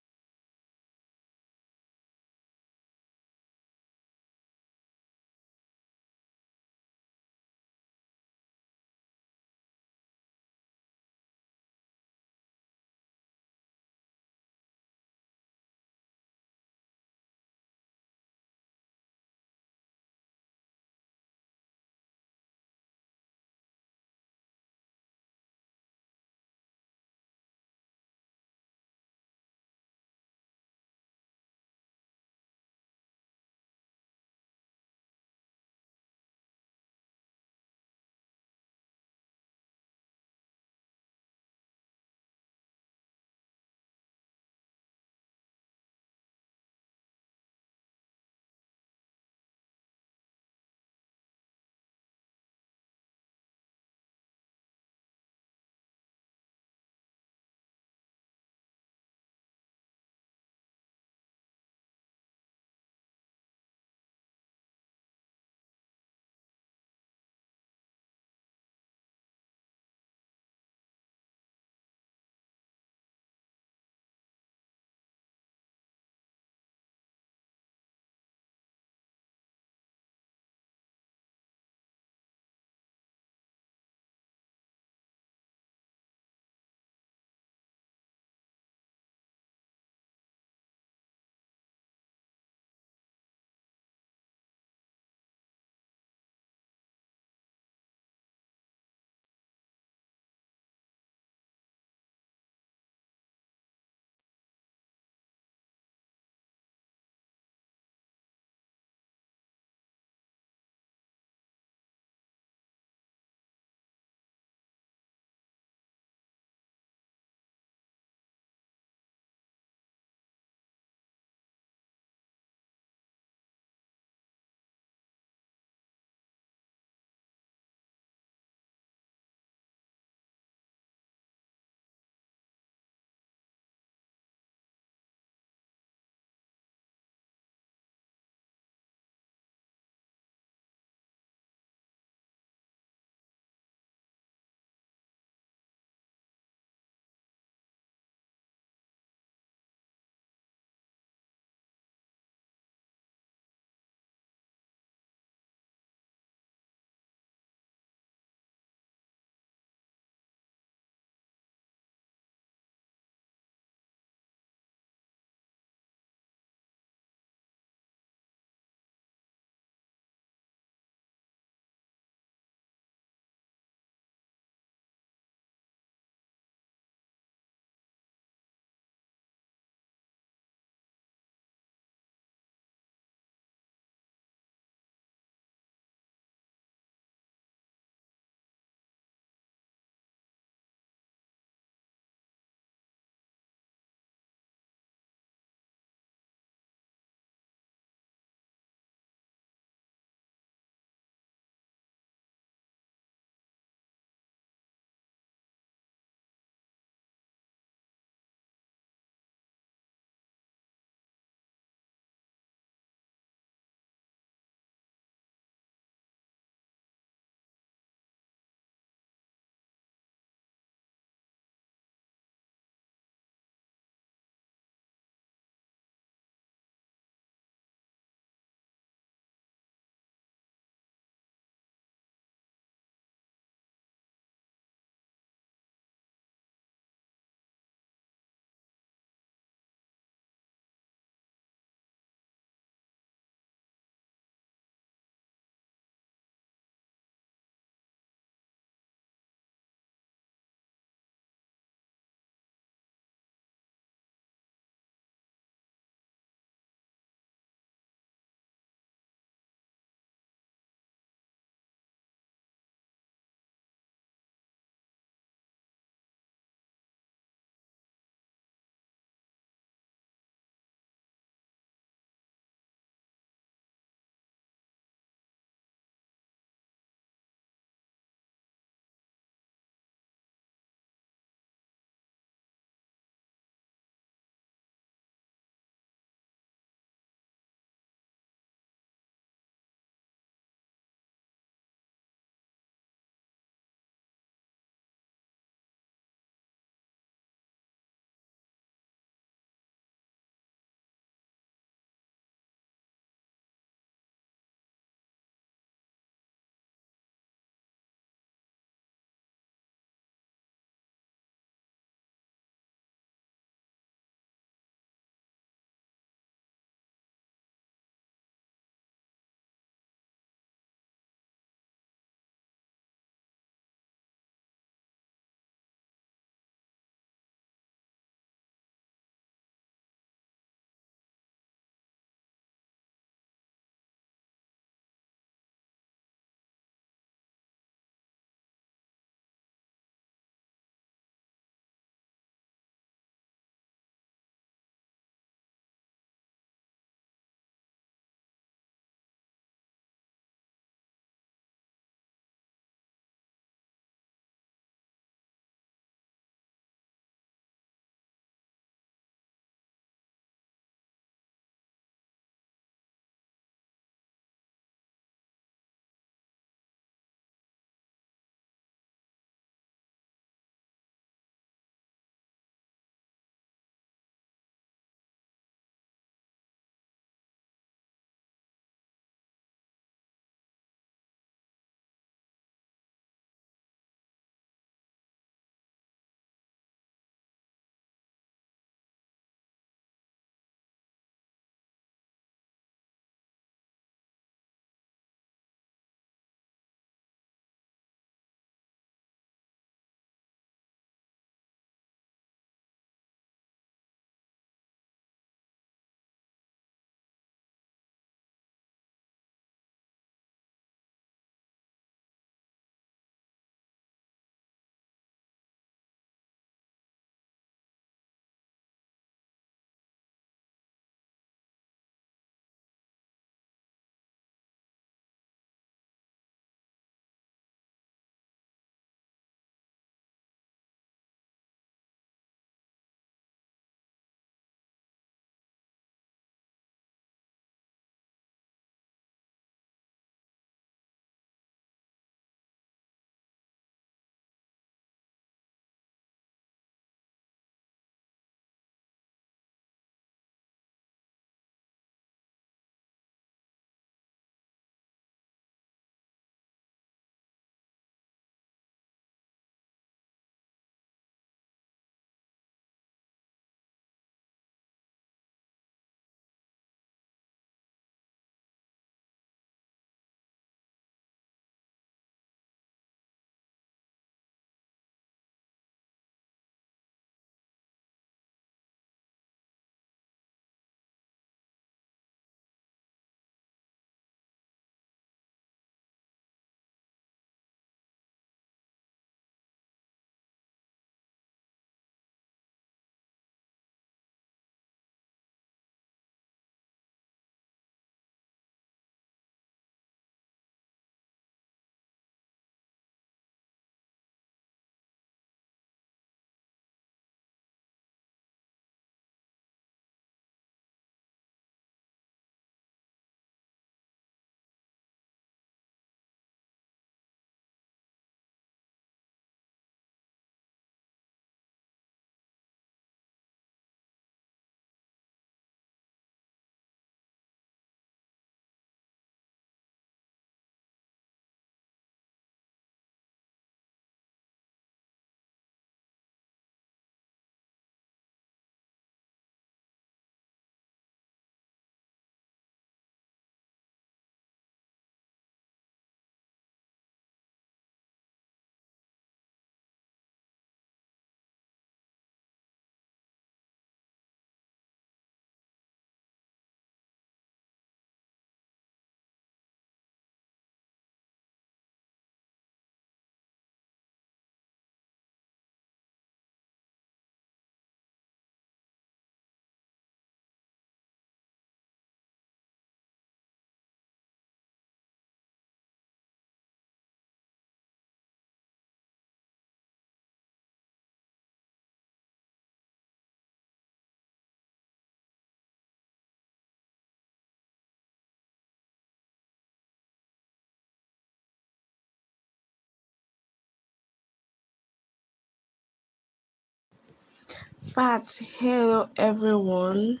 S1: Pat, hello everyone.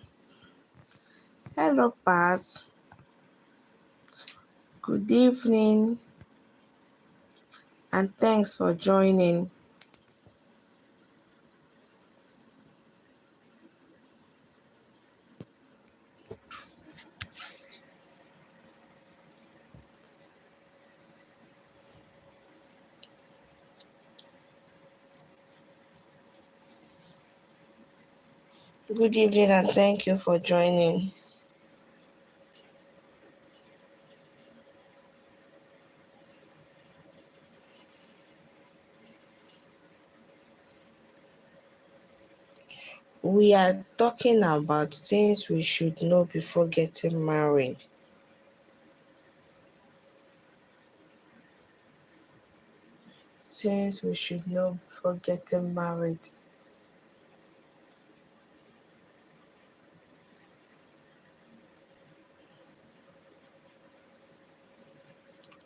S1: Hello Pat. Good evening and thanks for joining. Good evening and thank you for joining. We are talking about things we should know before getting married. Things we should know before getting married.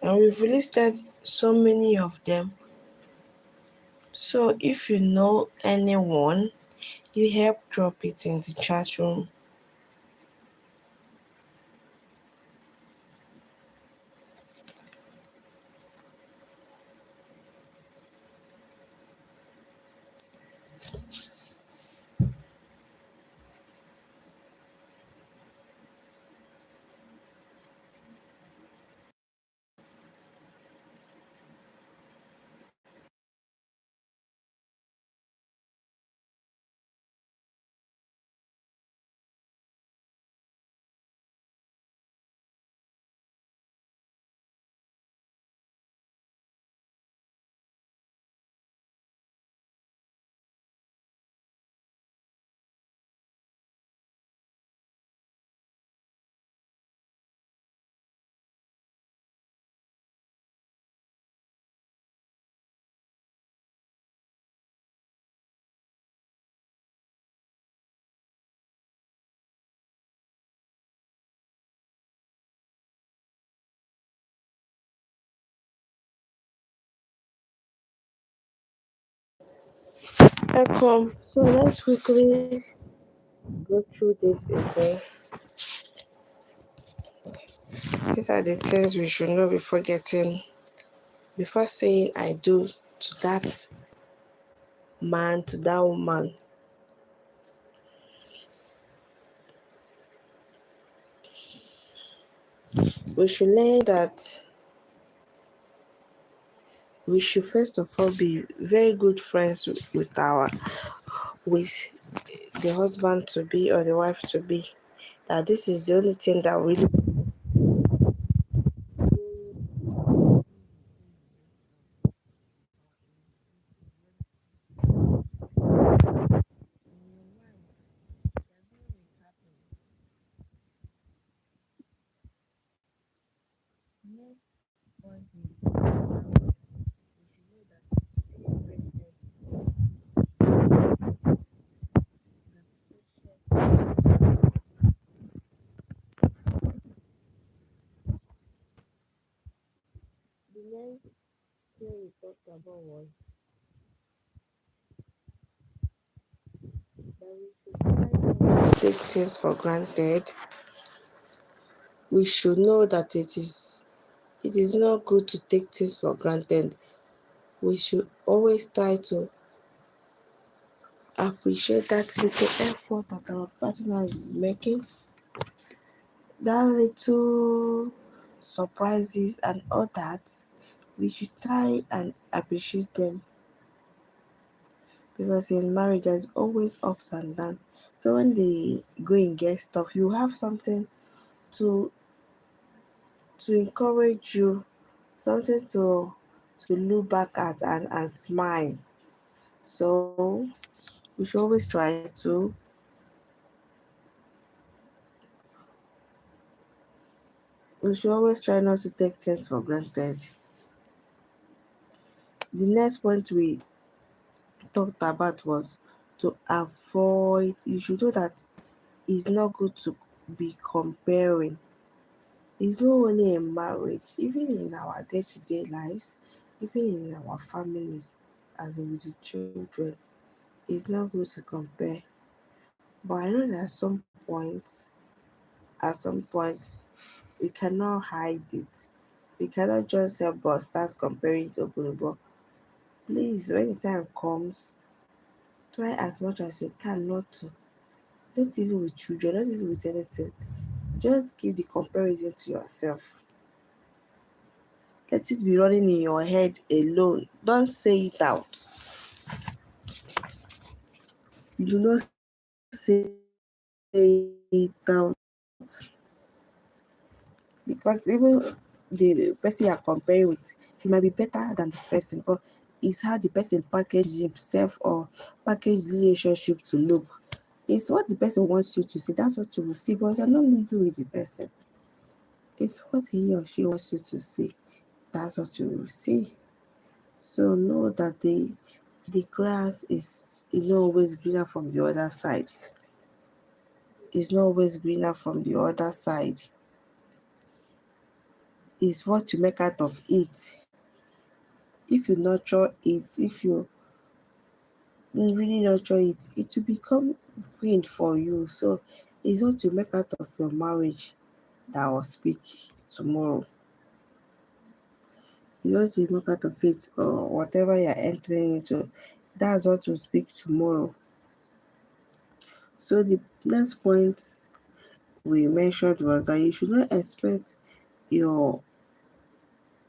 S1: And we've listed so many of them. So if you know anyone, you help drop it in the chat room. Welcome. So let's quickly go through this again. These are the things we should know before saying I do to that man, to that woman. We should learn that we should first of all be very good friends with the husband to be or the wife to be. That this is the only thing that really the next thing we talked about was that we should try not to take things for granted. We should know that it is not good to take things for granted. We should always try to appreciate that little effort that our partner is making, that little surprises and all that. We should try and appreciate them because in marriage there's always ups and downs. So when they go and get stuff, you have something to encourage you, something to look back at and smile. So we should always try not to take things for granted. The next point we talked about was to avoid, you should know that it's not good to be comparing. It's not only in marriage, even in our day-to-day lives, even in our families, as in with the children. It's not good to compare. But I know that at some point, we cannot hide it. We cannot just help but start comparing to open. But please, when the time comes, try as much as you can not to. Not even with children, not even with anything. Just give the comparison to yourself. Let it be running in your head alone. Don't say it out. Do not say it out. Because even the person you're comparing with, he might be better than the person, but it's how the person packaged himself or packaged the relationship to look. It's what the person wants you to see. That's what you will see. But you're not living with the person. It's what he or she wants you to see. That's what you will see. So know that the grass is not always greener from the other side. It's not always greener from the other side. It's what you make out of it. If you nurture it, if you really nurture it, it will become green for you. So it's what you make out of your marriage that will speak tomorrow. It's what you make out of it or whatever you're entering into. That's what will speak tomorrow. So the next point we mentioned was that you should not expect your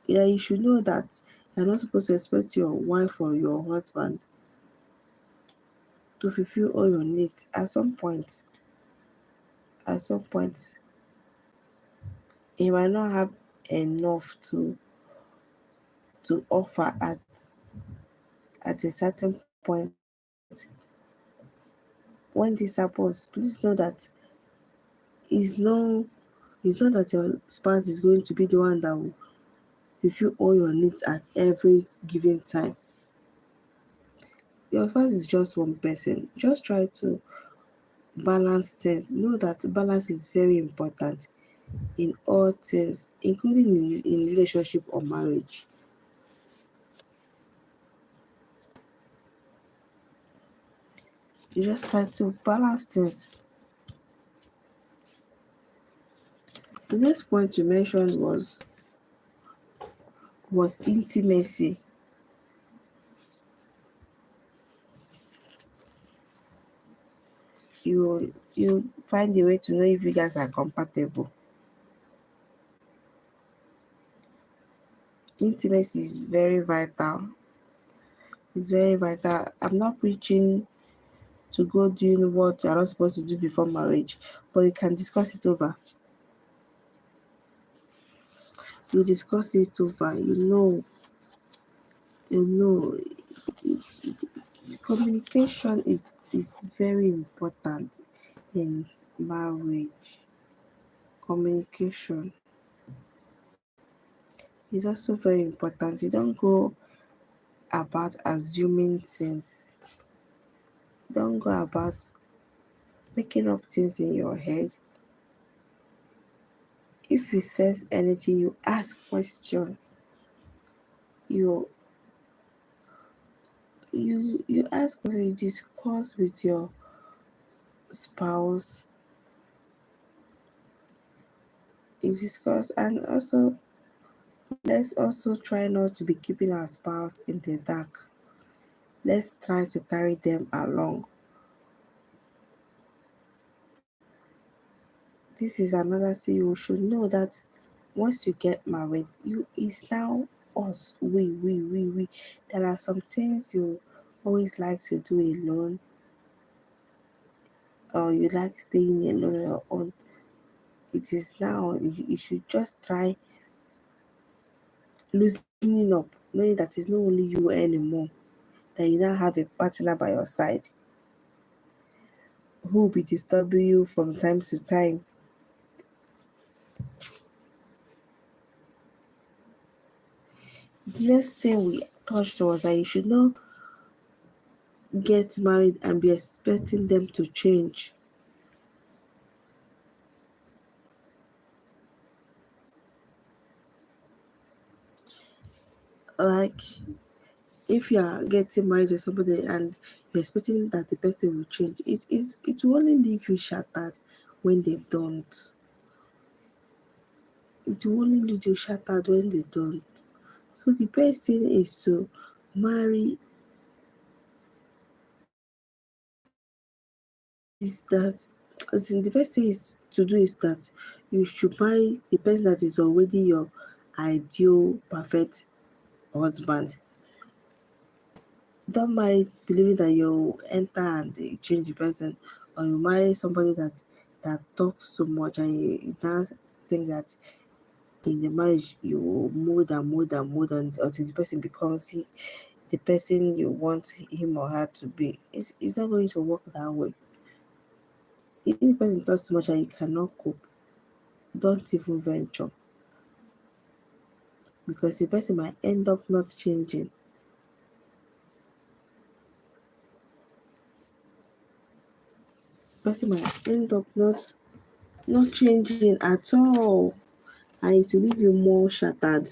S1: you should know that you're not supposed to expect your wife or your husband to fulfill all your needs. At some point, he might not have enough to offer at a certain point. When this happens, please know that it's no it's not that your spouse is going to be the one that will fulfill all your needs at every given time. Your spouse is just one person. Just try to balance things. Know that balance is very important in all things, including in relationship or marriage. You just try to balance things. The next point you mentioned was intimacy. You find a way to know if you guys are compatible. Intimacy is very vital. It's very vital. I'm not preaching to go doing what you're not supposed to do before marriage, but you can discuss it over. You discuss it over. You know, communication is very important in marriage. Communication is also very important. You don't go about assuming things. You don't go about making up things in your head. If you sense anything, you ask question. You you ask question, you discuss with your spouse, you discuss, and also let's also try not to be keeping our spouse in the dark. Let's try to carry them along. This is another thing you should know, that once you get married, you is now us. We. There are some things you always like to do alone, or you like staying alone on your own. It is now you should just try loosening up, knowing that it's not only you anymore, that you now have a partner by your side who will be disturbing you from time to time. Next thing we touched was that you should not get married and be expecting them to change. Like If you are getting married to somebody and you're expecting that the person will change, it will only leave you shattered when they don't. It will only leave you shattered when they don't. So the best thing is to marry is that as in the best thing is to do is that you should marry the person that is already your ideal perfect husband. Don't marry believing that you enter and they change the person, or you marry somebody that talks so much and you now think that in the marriage you will mold until the person becomes the person you want him or her to be. It's not going to work that way. If the person talks too much and you cannot cope, don't even venture, because the person might end up not changing. The person might end up not changing at all, and it will leave you more shattered.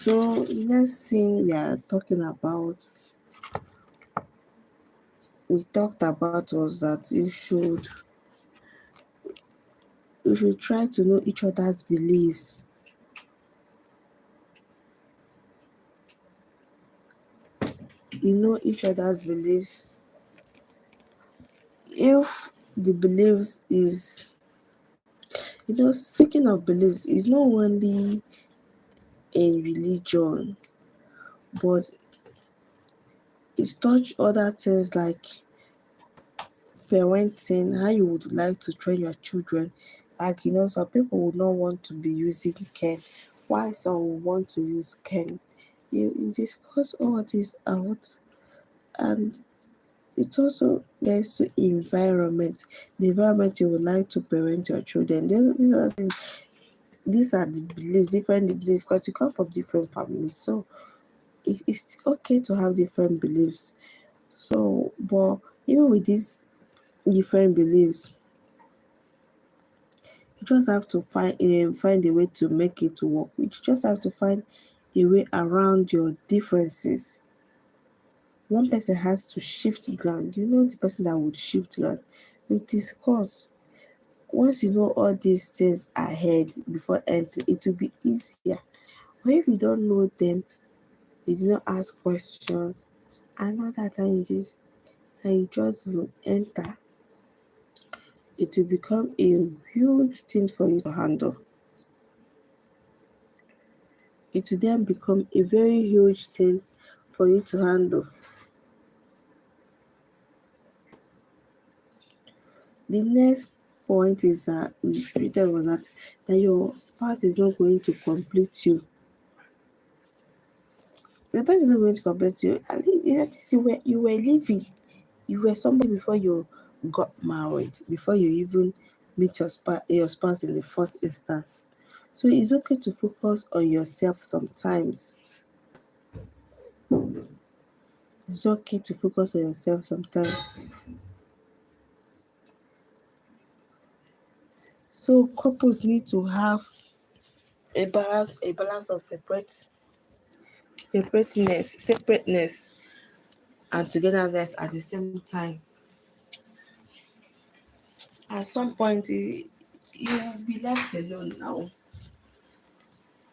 S1: So the next thing we talked about was that you should try to know each other's beliefs. You know each other's beliefs. If the beliefs is, speaking of beliefs, is not only in religion, but it's touch other things like parenting, how you would like to train your children. Like, some people would not want to be using cane, why some would want to use cane. You discuss all this out, and it also gets to environment, the environment you would like to parent your children. These are the beliefs, different the beliefs, because you come from different families. So it's okay to have different beliefs. So, but even with these different beliefs, you just have to find a way to make it to work. You just have to find a way around your differences. One person has to shift ground. The person that would shift ground. You discuss. Once you know all these things ahead before entering, it will be easier. But if you don't know them, you do not ask questions, another time you just will enter, it will become a huge thing for you to handle. It will then become a very huge thing for you to handle. The next point is that we treated was that your spouse is not going to complete you. The person is not going to complete you. At least you were living. You were somebody before you got married, before you even meet your spouse in the first instance. So it's okay to focus on yourself sometimes. It's okay to focus on yourself sometimes. So couples need to have a balance of separateness and togetherness at the same time. At some point, you will be left alone now.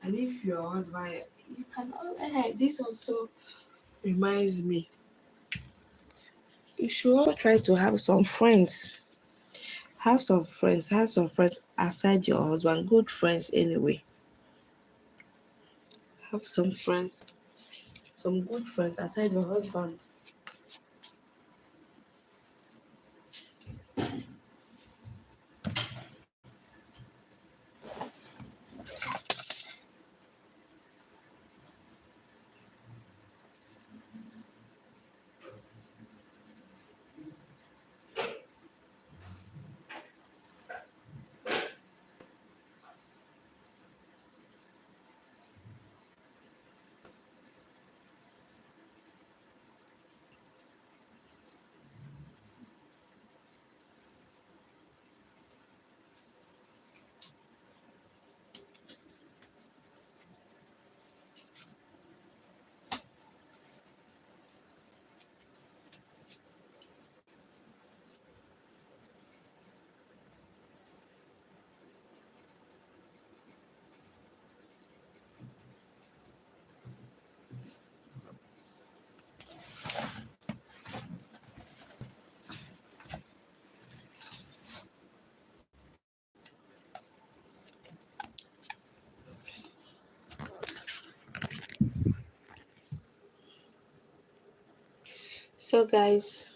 S1: And if your husband, you can. This also reminds me, you should also try to have some friends. Have some friends aside your husband, good friends anyway. Have some good friends aside your husband. So guys,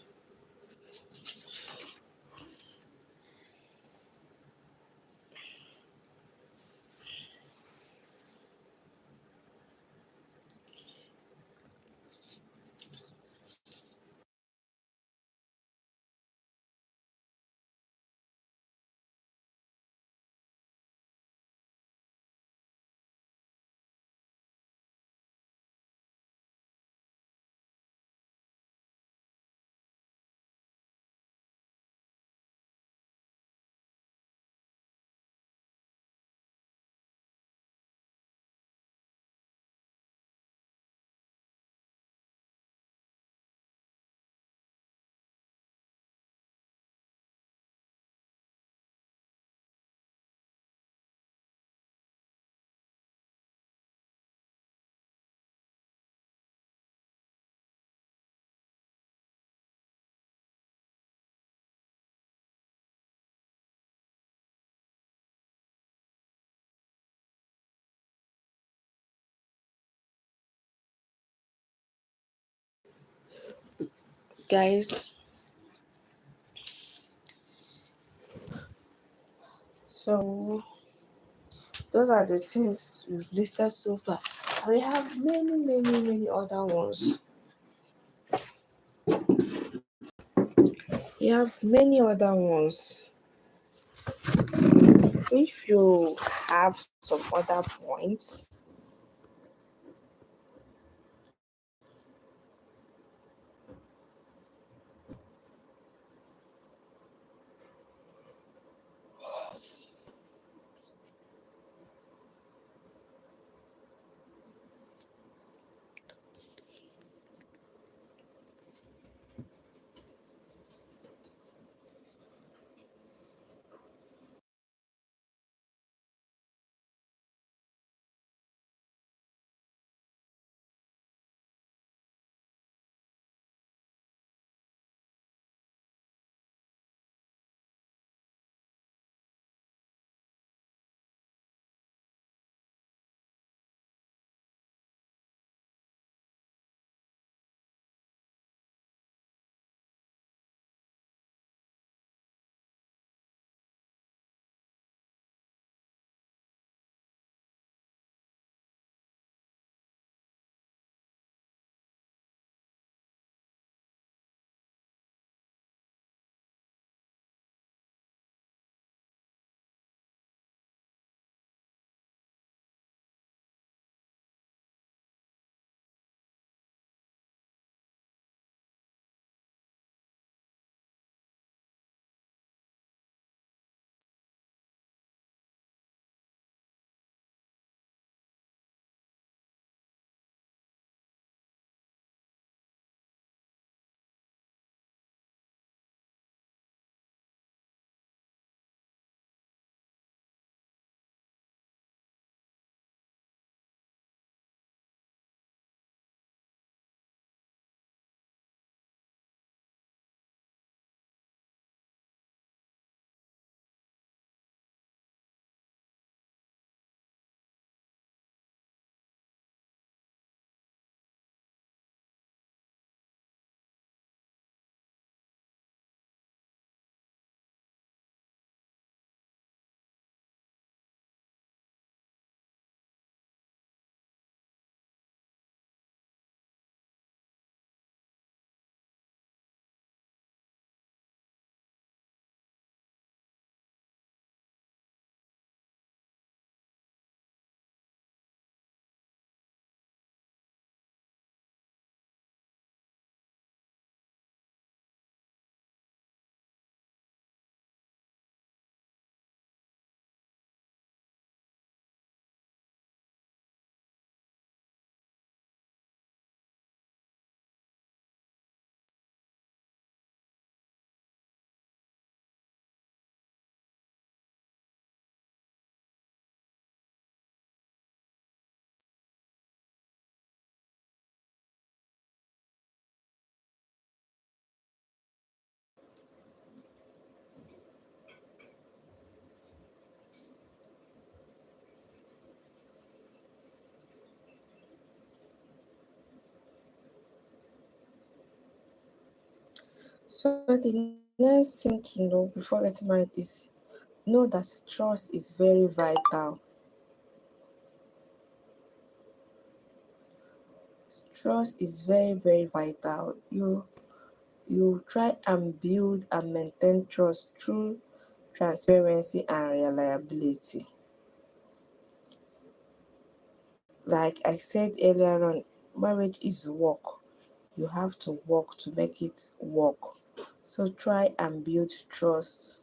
S1: guys, so those are the things we've listed so far. We have many other ones. We have many other ones. If you have some other points, So the next thing to know before getting married is know that trust is very vital. Trust is very, very vital. You try and build and maintain trust through transparency and reliability. Like I said earlier on, marriage is work. You have to work to make it work. So try and build trust.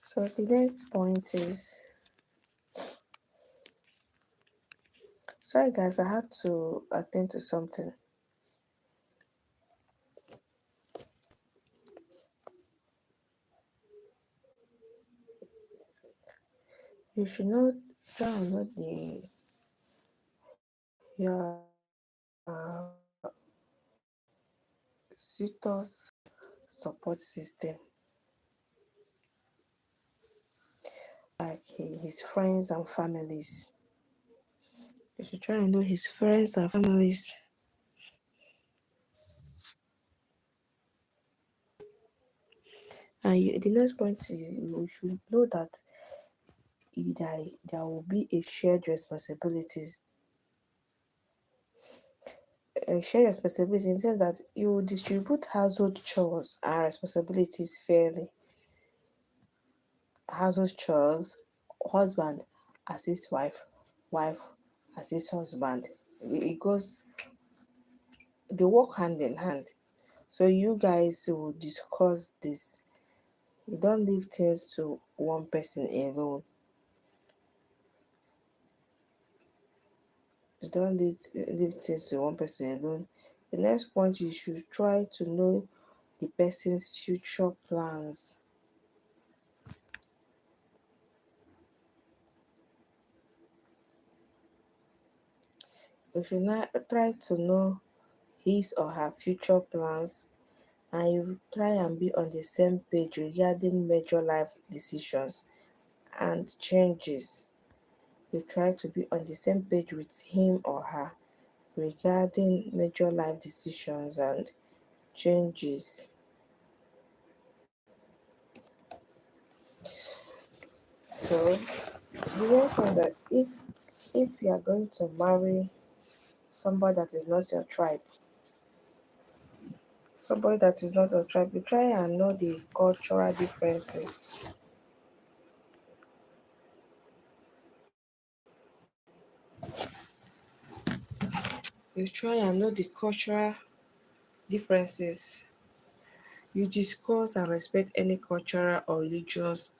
S1: So the next point is, sorry guys, I had to attend to something. You should not try and know your suitor's support system, like his friends and families. You should try and know his friends and families. And the next point is, you should know that there will be a shared responsibilities. A shared responsibility in the sense that you will distribute household chores and responsibilities fairly. Household chores, husband assist wife, wife assist husband. It goes, they work hand in hand. So you guys will discuss this. You don't leave things to one person alone. You don't leave things to one person alone. The next point, you should try to know the person's future plans. You should not try to know his or her future plans, and you try and be on the same page regarding major life decisions and changes. You try to be on the same page with him or her regarding major life decisions and changes. So the next one, that if you are going to marry somebody that is not your tribe, you try and know the cultural differences. You try and know the cultural differences. You discuss and respect any cultural or religious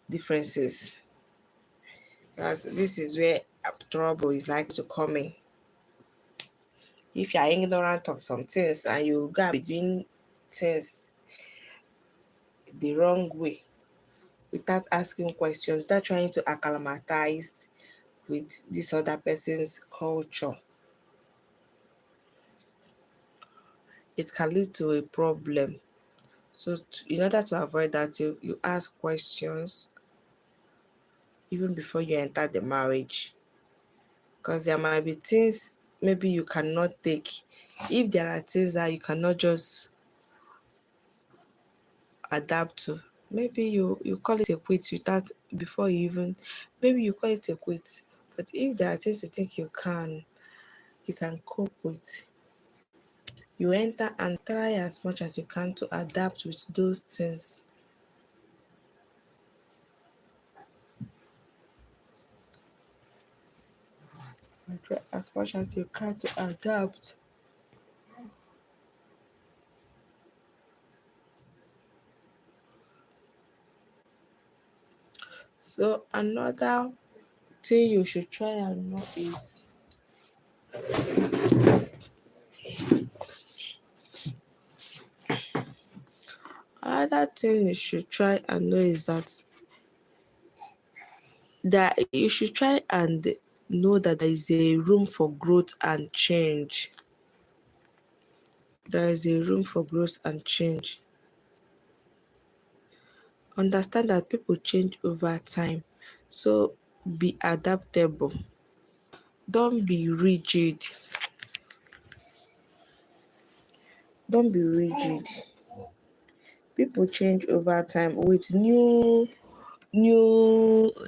S1: differences, because this is where trouble is likely to come in. If you are ignorant of some things and you go and be doing things the wrong way without asking questions, without trying to acclimatize with this other person's culture, it can lead to a problem. So in order to avoid that, you ask questions even before you enter the marriage, because there might be things maybe you cannot take. If there are things that you cannot just adapt to, maybe you call it a quit without, before you even, maybe you call it a quit. But if there are things you think you can cope with, you enter and try as much as you can to adapt with those things. Try as much as you can to adapt. So another thing you should try and know is, another thing you should try and know is that you should try and know that there is a room for growth and change. There is a room for growth and change. Understand that people change over time. So be adaptable. Don't be rigid. Don't be rigid. People change over time with new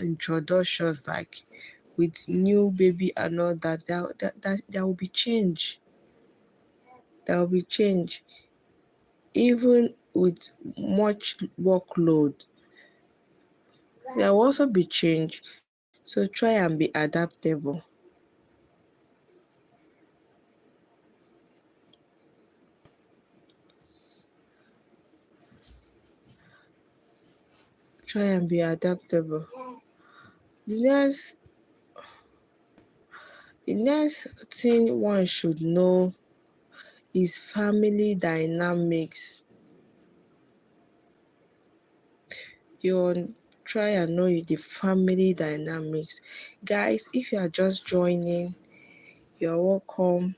S1: introductions, like with new baby and all that. There will be change. There will be change. Even with much workload, there will also be change. So try and be adaptable. Try and be adaptable. The next thing one should know is family dynamics. You try and know the family dynamics. Guys, if you are just joining, you're welcome.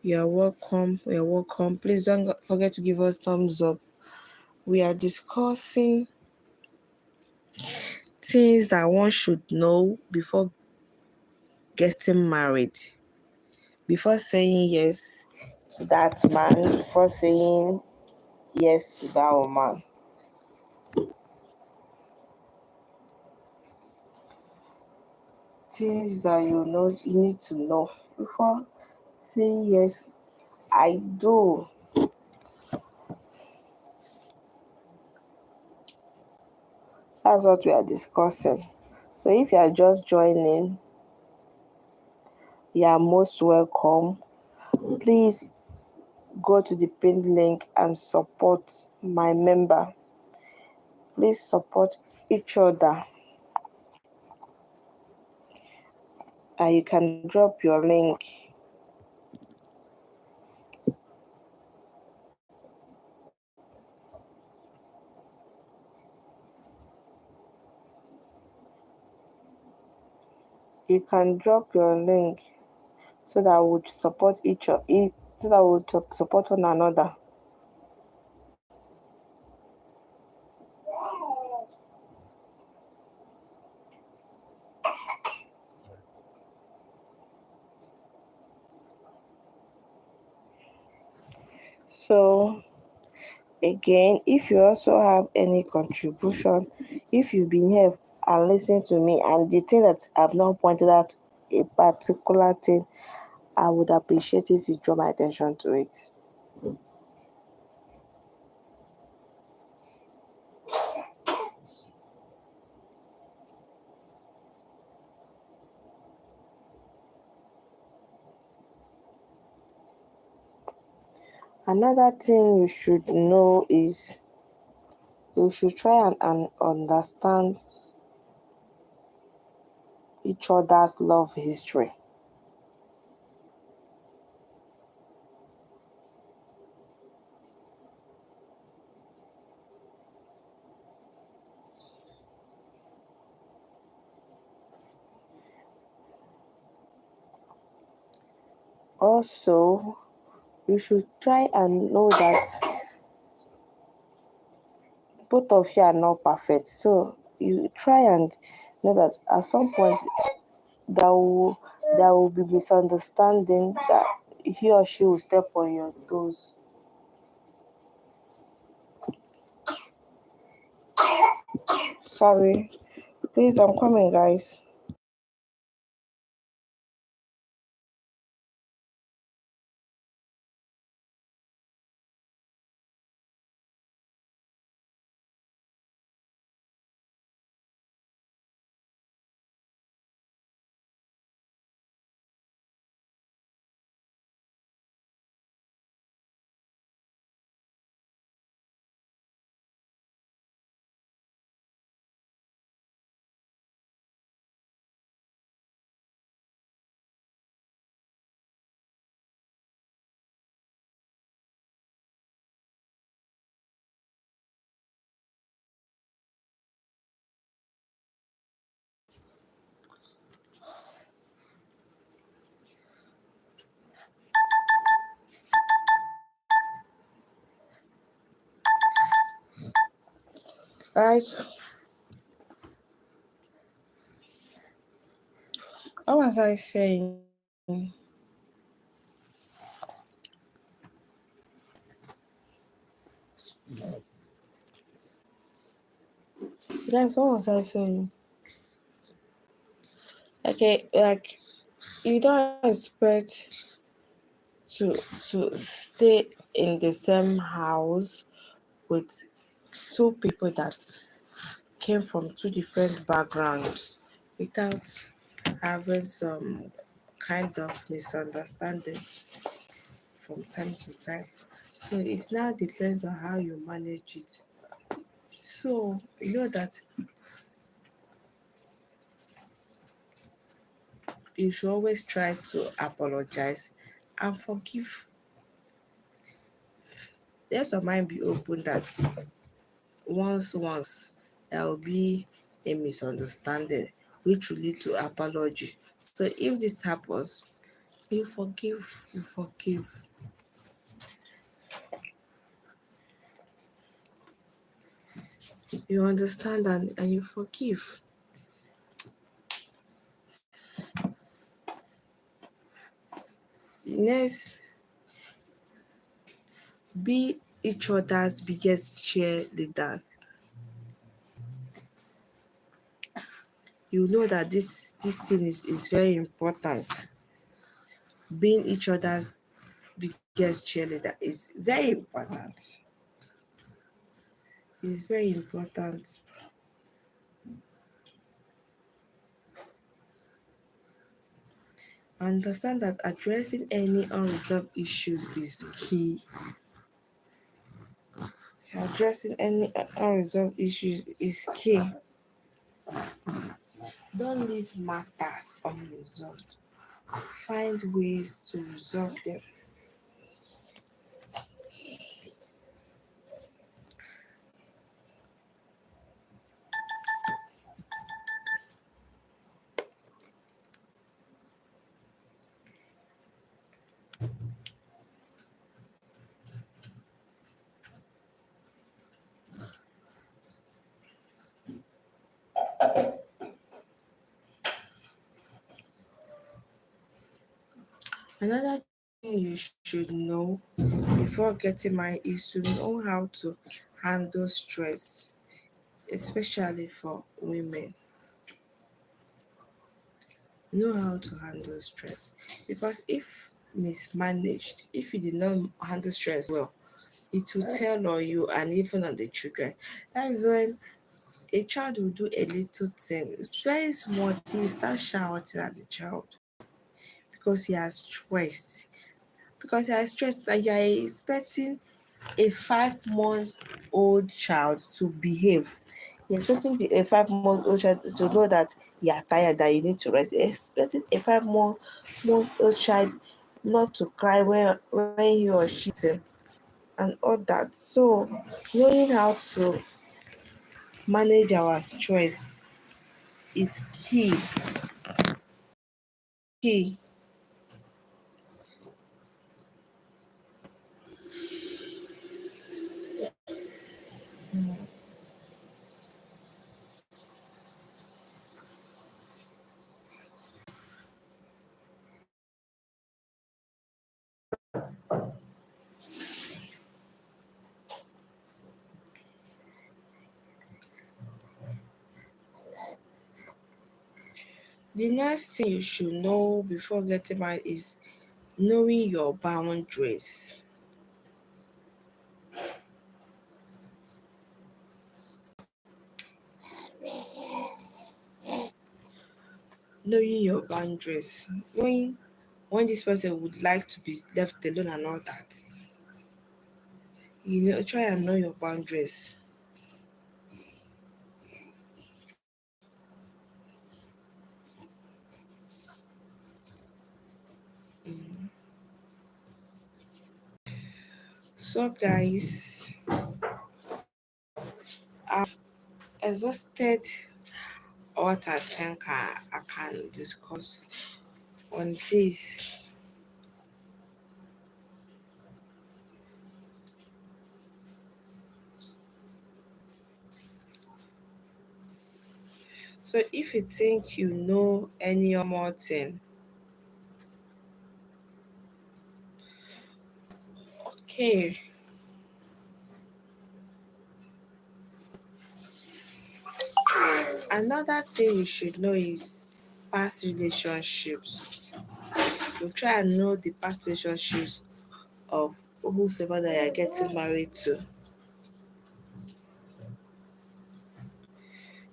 S1: You're welcome. You're welcome. Please don't forget to give us thumbs up. We are discussing things that one should know before getting married, before saying yes to that man, before saying yes to that woman. Things that you need to know before saying yes, I do. That's what we are discussing. So if you are just joining, you are most welcome. Please go to the pinned link and support my member. Please support each other. And you can drop your link. You can drop your link so that we would support each other, so that we would support one another. So again, if you also have any contribution, if you've been here and listening to me and the thing that I've not pointed out a particular thing, I would appreciate if you draw my attention to it. Another thing you should know is you should try and understand each other's love history. Also, you should try and know that both of you are not perfect. So you try and know that at some point there will be misunderstanding, that he or she will step on your toes. Sorry. Please, I'm coming, guys. Like, what was I saying? Guys, what was I saying? Okay, like, you don't expect to stay in the same house with two people that came from two different backgrounds without having some kind of misunderstanding from time to time. So it now depends on how you manage it. So you know that you should always try to apologize and forgive. Let your mind be open that once there will be a misunderstanding which will lead to apology. So if this happens, you forgive. You understand and you forgive. Next, be each other's biggest cheerleaders. You know that this thing is very important. Being each other's biggest cheerleader is very important. It's very important. Understand that addressing any unresolved issues is key. Addressing any unresolved issues is key. Don't leave matters unresolved. Find ways to resolve them. Another thing you should know before getting married is to know how to handle stress, especially for women. Know how to handle stress because if mismanaged, if you did not handle stress well, it will tell on you and even on the children. That is when a child will do a little thing, very small thing, you start shouting at the child because you are stressed. Because you are stressed that you are expecting a 5 month old child to behave. You're expecting a 5 month old child to know that you are tired, that you need to rest. You're expecting a 5 month old child not to cry when he or she and all that. So knowing how to manage our stress is key. Key. The next thing you should know before getting married is knowing your boundaries. Knowing your boundaries. Knowing when this person would like to be left alone and all that. You know, try and know your boundaries. Mm. So guys, I've exhausted what I think I can discuss on this. So if you think you know any more thing, okay. Another thing you should know is past relationships. You try and know the past relationships of whosoever that you're getting married to.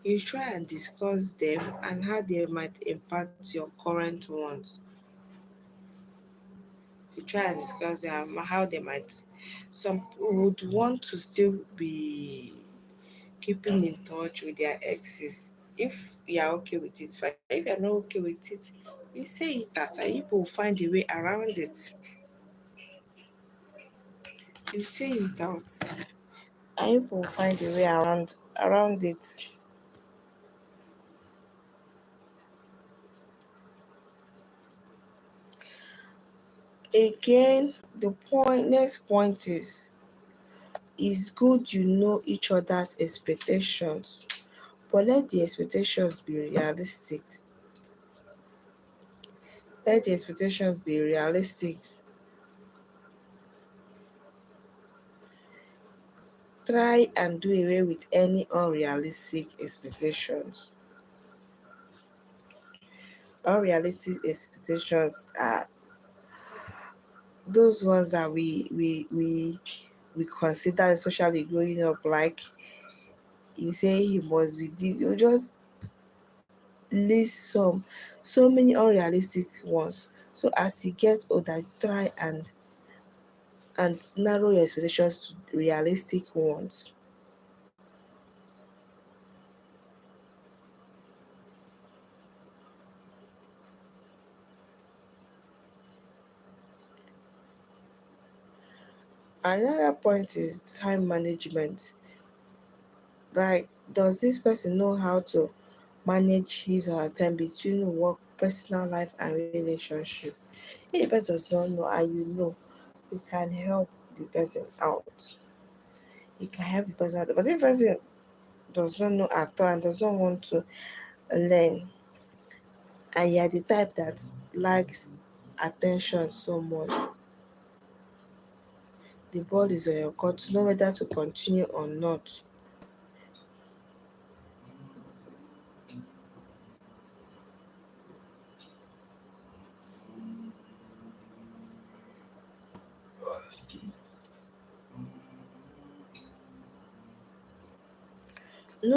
S1: You try and discuss them and how they might impact your current ones. You try and discuss them how they might. Some would want to still be keeping in touch with their exes. If you are okay with it, fine. If you're not okay with it, you say it out and people will find a way around it. You say it out and people will find a way around it. Again, the next point is it's good you know each other's expectations, but let the expectations be realistic. Let the expectations be realistic. Try and do away with any unrealistic expectations. Unrealistic expectations are those ones that we consider, especially growing up. Like you say he must be this, you just list so many unrealistic ones. So as you get older, try and narrow your expectations to realistic ones. Another point is time management. Like, does this person know how to manage his or her time between work, personal life, and relationship? If the person does not know and you know, you can help the person out. You can help the person out. But if the person does not know at all and does not want to learn, and you're the type that likes attention so much, the ball is on your court to know whether to continue or not. No,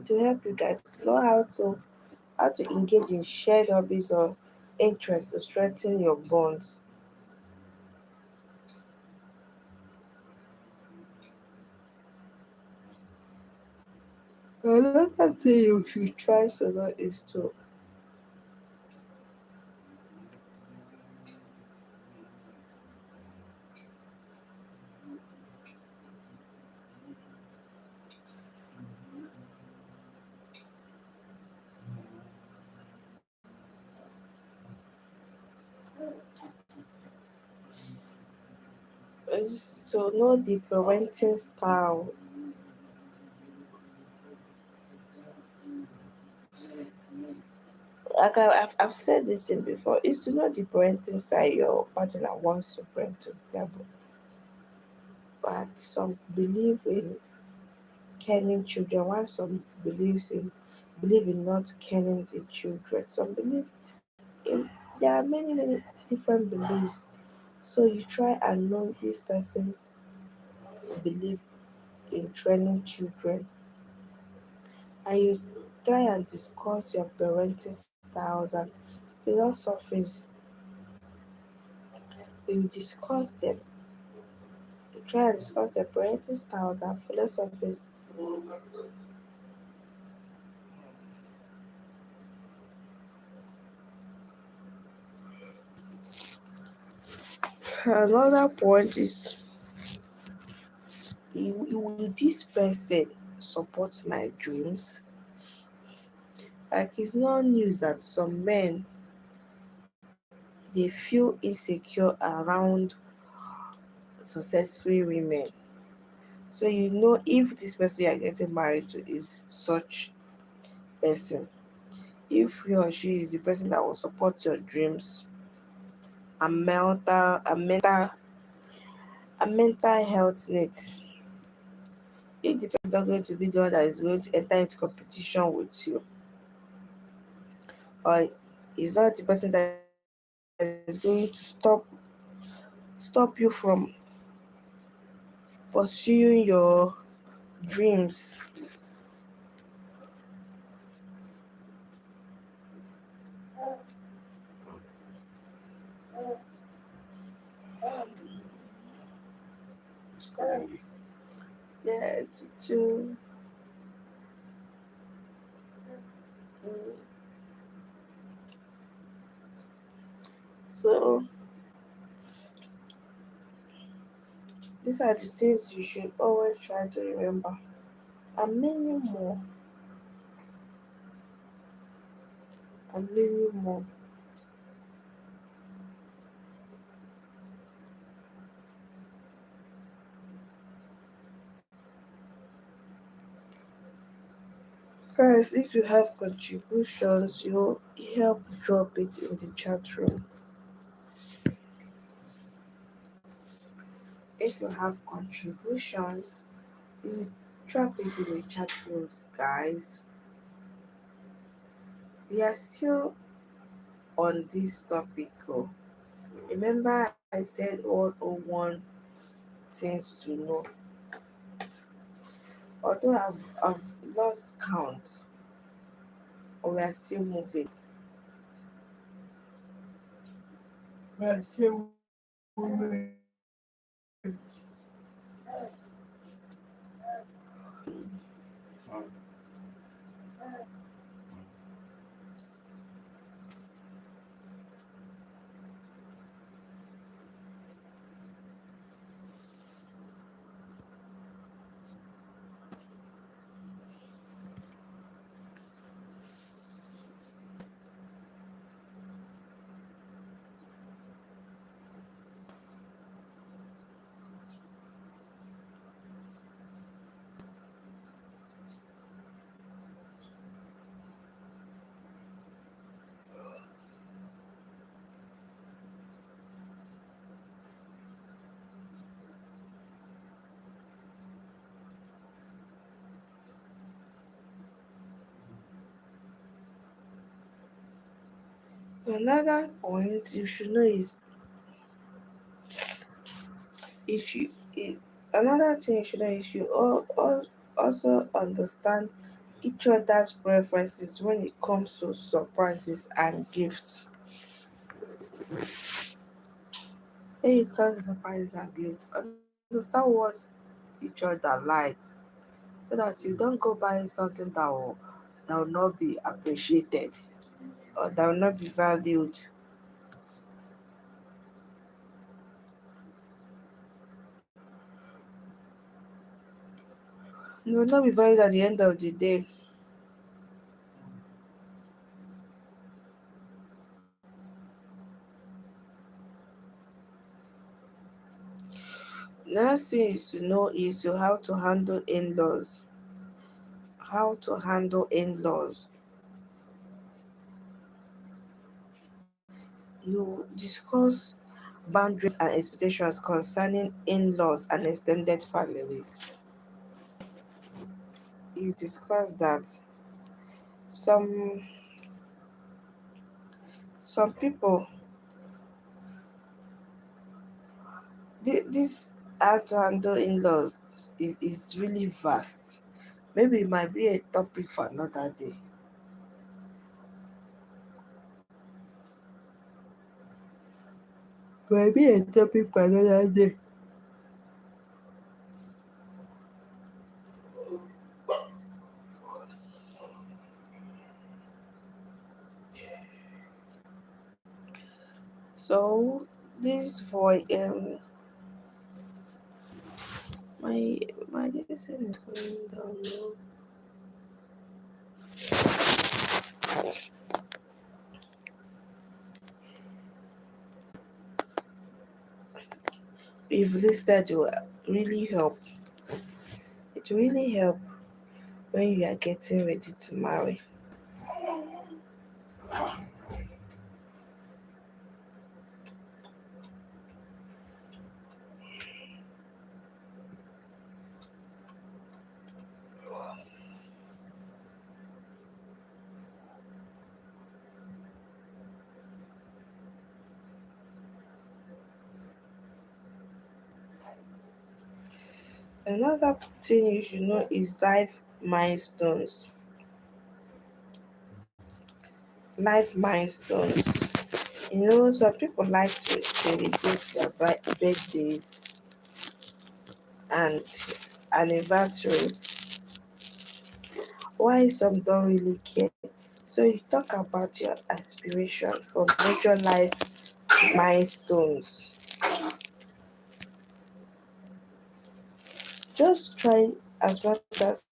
S1: to help you guys know how to engage in shared hobbies or interests to strengthen your bonds. Another thing you should try so that is to know the parenting style. Like I've said this thing before, is to know the parenting style your partner wants to bring to the table. Like some believe in caning children, while some believe in not caning the children. Some believe in there are many different beliefs. So you try and know this person's belief in training children, and you try and discuss your parenting styles and philosophies. You discuss them. You try and discuss their parenting styles and philosophies. Another point is, will this person support my dreams? Like, it's not news that some men they feel insecure around successful women. So you know if this person you are getting married to is such person, if he or she is the person that will support your dreams and mental health needs. If the person is not going to be the one that is going to enter into competition with you, or is not the person that is going to stop you from pursuing your dreams. Yes, true. Mm. So these are the things you should always try to remember, and many more, and many more. Guys, if you have contributions, you help drop it in the chat room. If you have contributions, you drop it in the chat rooms, guys. We are still on this topic. Oh. Remember, I said 101 things to know. Although I've lost count, but we are still moving. We are still moving. Another point you should know is if you it, another thing you should know is you also understand each other's preferences when it comes to surprises and gifts. When it comes to surprises and gifts, understand what each other like, so that you don't go buying something that will not be appreciated or that will not be valued. It will not be valued at the end of the day. Next thing is to know is to how to handle in-laws. How to handle in-laws. You discuss boundaries and expectations concerning in-laws and extended families. You discuss that some some people this how to handle in-laws is really vast. Maybe it might be a topic for another day. Might be a topic for another day. So this for my this thing is going down now. We've listed will really help. It really help when you are getting ready to marry. Another thing you should know is life milestones. Life milestones. You know, some people like to celebrate their birthdays and anniversaries. Why some don't really care? So you talk about your aspiration for major life milestones. Just try as much as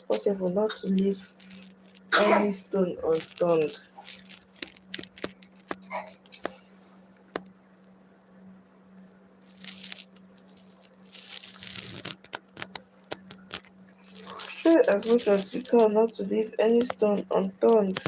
S1: possible not to leave any stone unturned. Try as much as you can not to leave any stone unturned.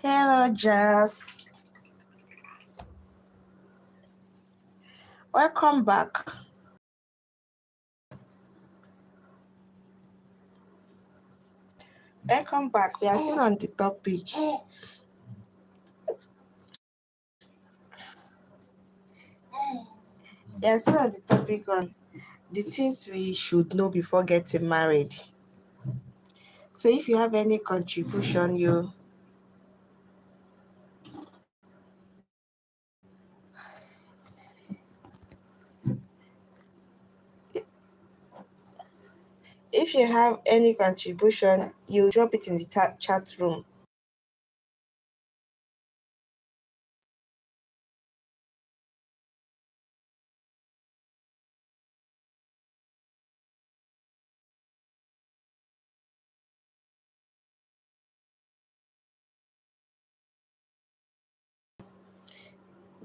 S1: Hello, Jazz. Welcome back. Welcome back. We are still on the topic. We are still on the topic on the things we should know before getting married. So if you have any contribution, you drop it in the chat room.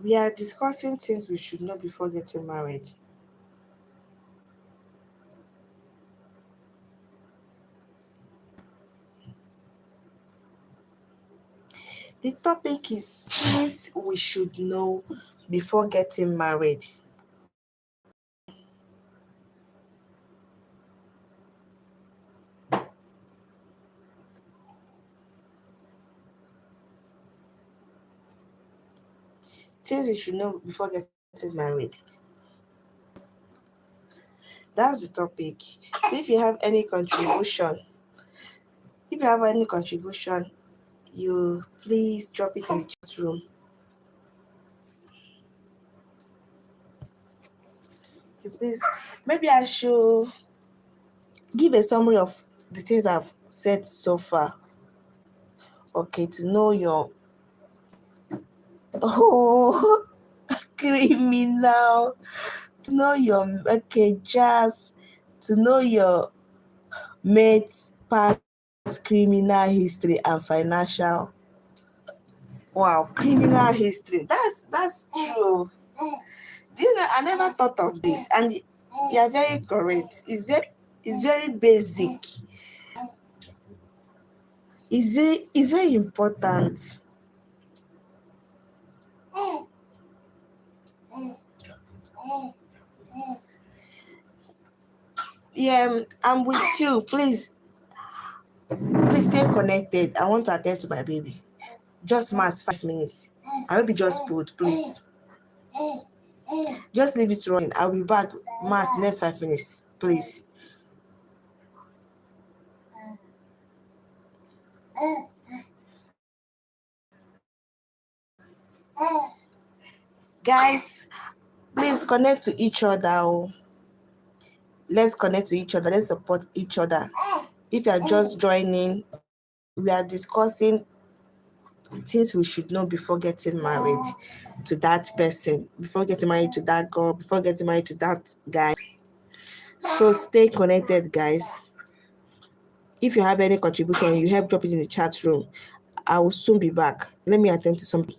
S1: We are discussing things we should know before getting married. The topic is things we should know before getting married. Things we should know before getting married. That's the topic. So if you have any contribution, you please drop it in the chat room. You please, maybe I should give a summary of the things I've said so far. Okay, to know your criminal, to know your Jazz, to know your mate's past criminal history and financial. Wow, criminal history. That's true. Do you know? I never thought of this, and you are very correct. It's very basic. It's very important. Yeah, I'm with you. Please stay connected. I want to attend to my baby. Just mass 5 minutes. I will be just bold, please. Just leave it running. I'll be back mass next 5 minutes, please. Guys, please connect to each other. Oh. Let's connect to each other. Let's support each other. If you are just joining, we are discussing things we should know before getting married to that person, before getting married to that girl, before getting married to that guy. So stay connected, guys. If you have any contribution, you help drop it in the chat room. I will soon be back. Let me attend to something.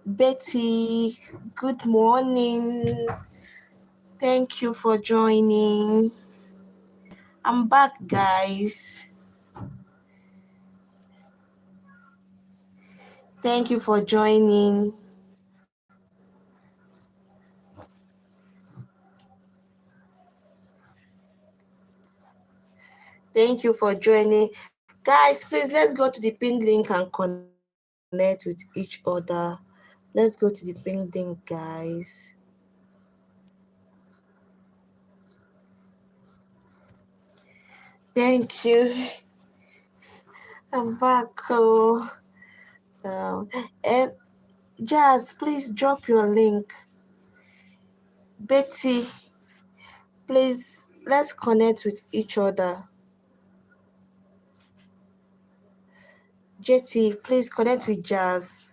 S1: Betty, good morning. Thank you for joining. I'm back, guys. Thank you for joining. Thank you for joining. Guys, please let's go to the pinned link and connect with each other. Let's go to the pinned link, guys. Thank you. I'm back. And Jazz, please drop your link. Betty, please let's connect with each other. JT, please connect with Jazz.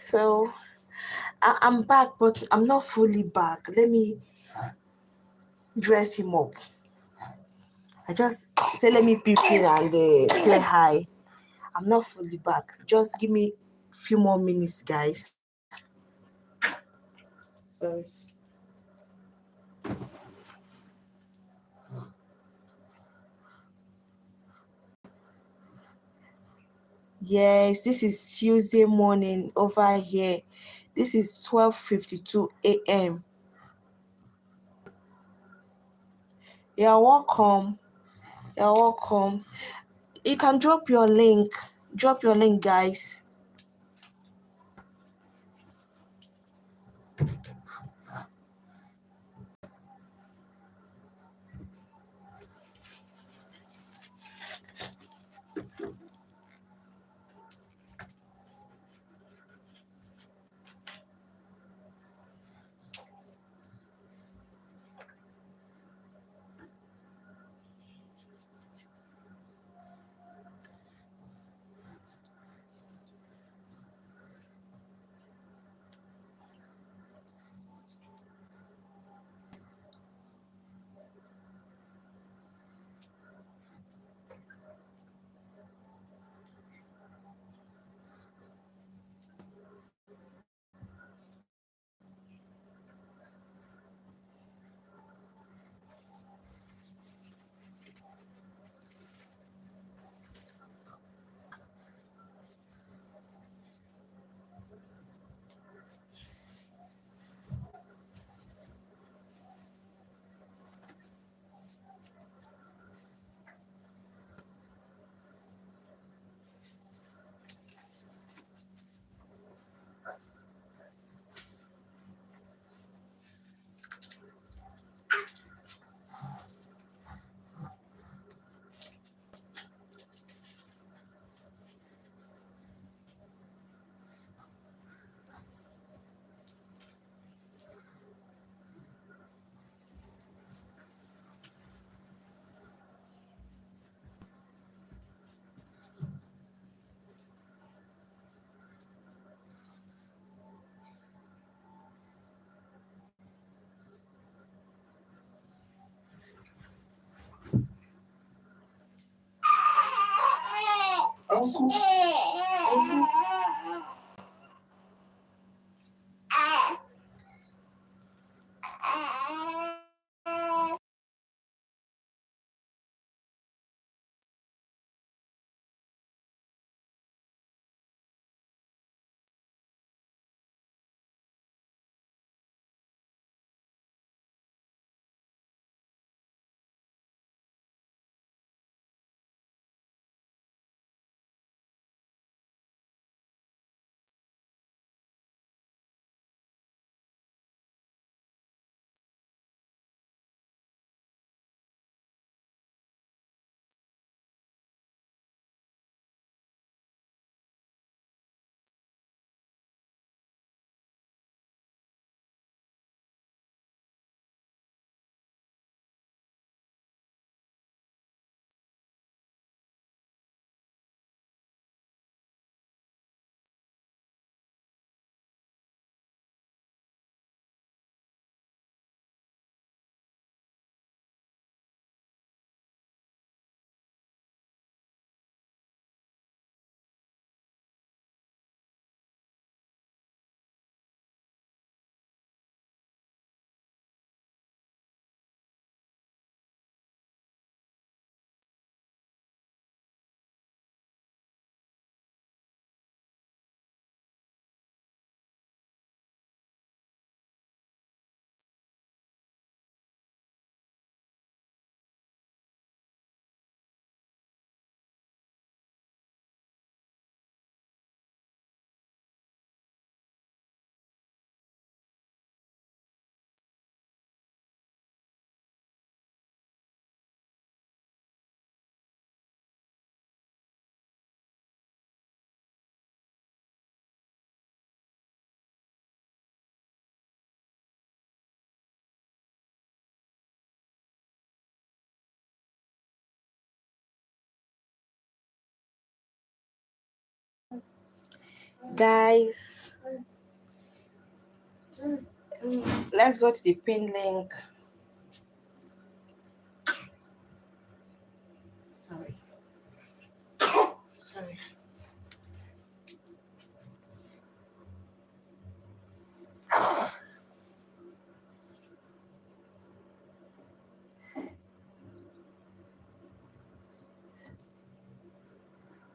S1: So I'm back, but I'm not fully back. Let me dress him up. I just say let me peep in and say hi. I'm not fully back. Just give me a few more minutes, guys. Sorry. Yes, this is Tuesday morning over here. This is 12:52 a.m. You're welcome. You're welcome. You can drop your link. Drop your link, guys. Uncle. Guys, let's go to the pin link. Sorry. Sorry.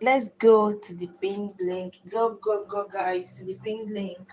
S1: Let's go to the pin link. Go, go, go, guys, to the pin link.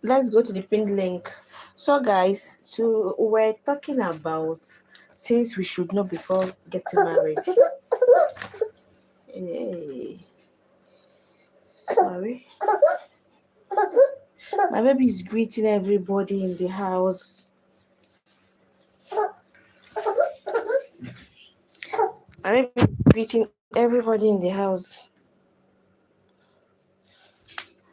S1: Let's go to the pinned link. So guys, we're talking about things we should know before getting married. Hey, sorry, my baby is greeting everybody in the house. My baby is greeting everybody in the house.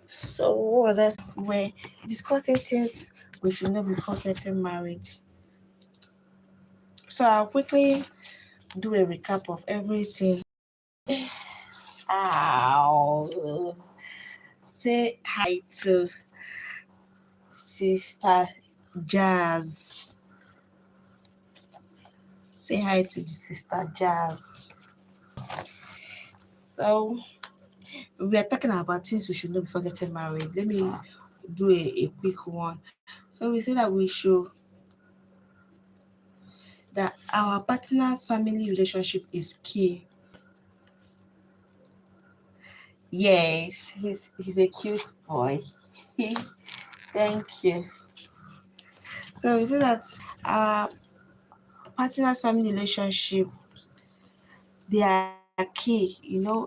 S1: So what was I saying? We're discussing things we should know before getting married. So I'll quickly do a recap of everything. Ow. Say hi to Sister Jazz. Say hi to Sister Jazz. So we are talking about things we should know before getting married. Let me do a quick one. So we say that that our partner's family relationship is key. Yes, he's a cute boy. Thank you. So we say that our partner's family relationship, they are key.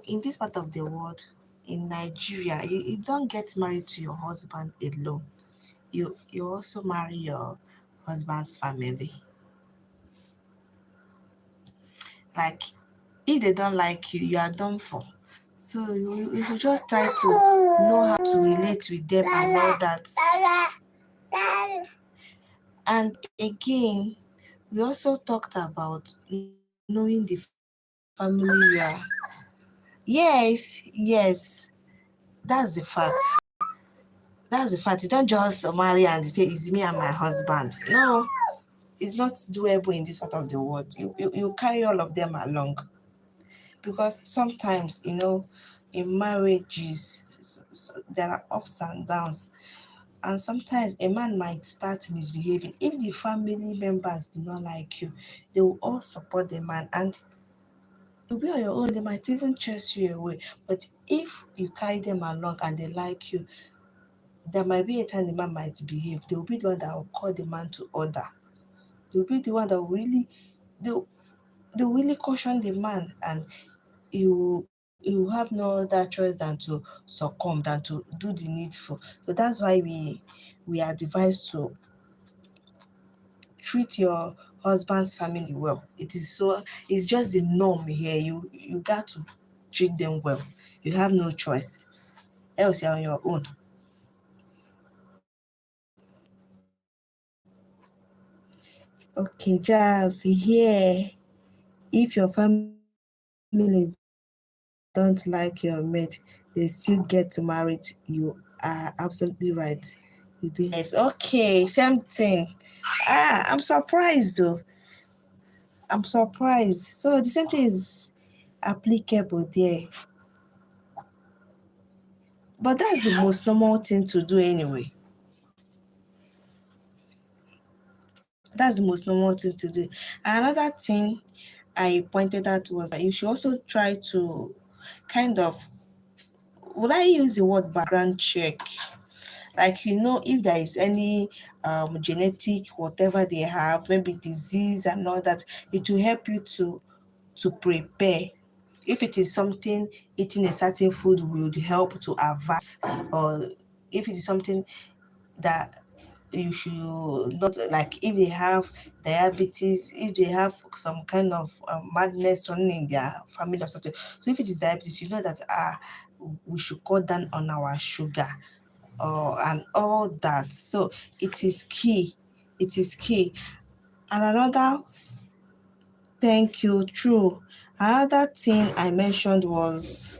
S1: In this part of the world, in Nigeria, you don't get married to your husband alone. You also marry your husband's family. Like, if they don't like you, you are done for. So you should just try to know how to relate with them and all that. And again, we also talked about knowing the family you are. Yes, that's the fact. That's the fact. You don't just marry and say it's me and my husband. No, it's not doable in this part of the world. You carry all of them along, because sometimes in marriages there are ups and downs, and sometimes a man might start misbehaving. If the family members do not like you, they will all support the man, and you'll be on your own. They might even chase you away. But if you carry them along and they like you, there might be a time the man might behave. They will be the one that will call the man to order. They will be the one that will really, they will really caution the man, and you have no other choice than to succumb, than to do the needful. So that's why we are advised to treat your husband's family well. It's just the norm here. You got to treat them well. You have no choice, else you're on your own. Okay, Jazz, here. If your family don't like your mate, they still get married. You are absolutely right. You do. Yes, okay, same thing. I'm surprised though. I'm surprised. So the same thing is applicable there. But that's the most normal thing to do anyway. That's the most normal thing to do. Another thing I pointed out was that you should also try to kind of, would I use the word background check? Like, if there is any genetic whatever they have, maybe disease and all that, it will help you to prepare. If it is something, eating a certain food would help to avert, or if it is something that you should not, like if they have diabetes, if they have some kind of madness running in their family or something. So if it is diabetes, you know that we should cut down on our sugar, and all that. So it is key. It is key. And another, thank you, true. Another thing I mentioned was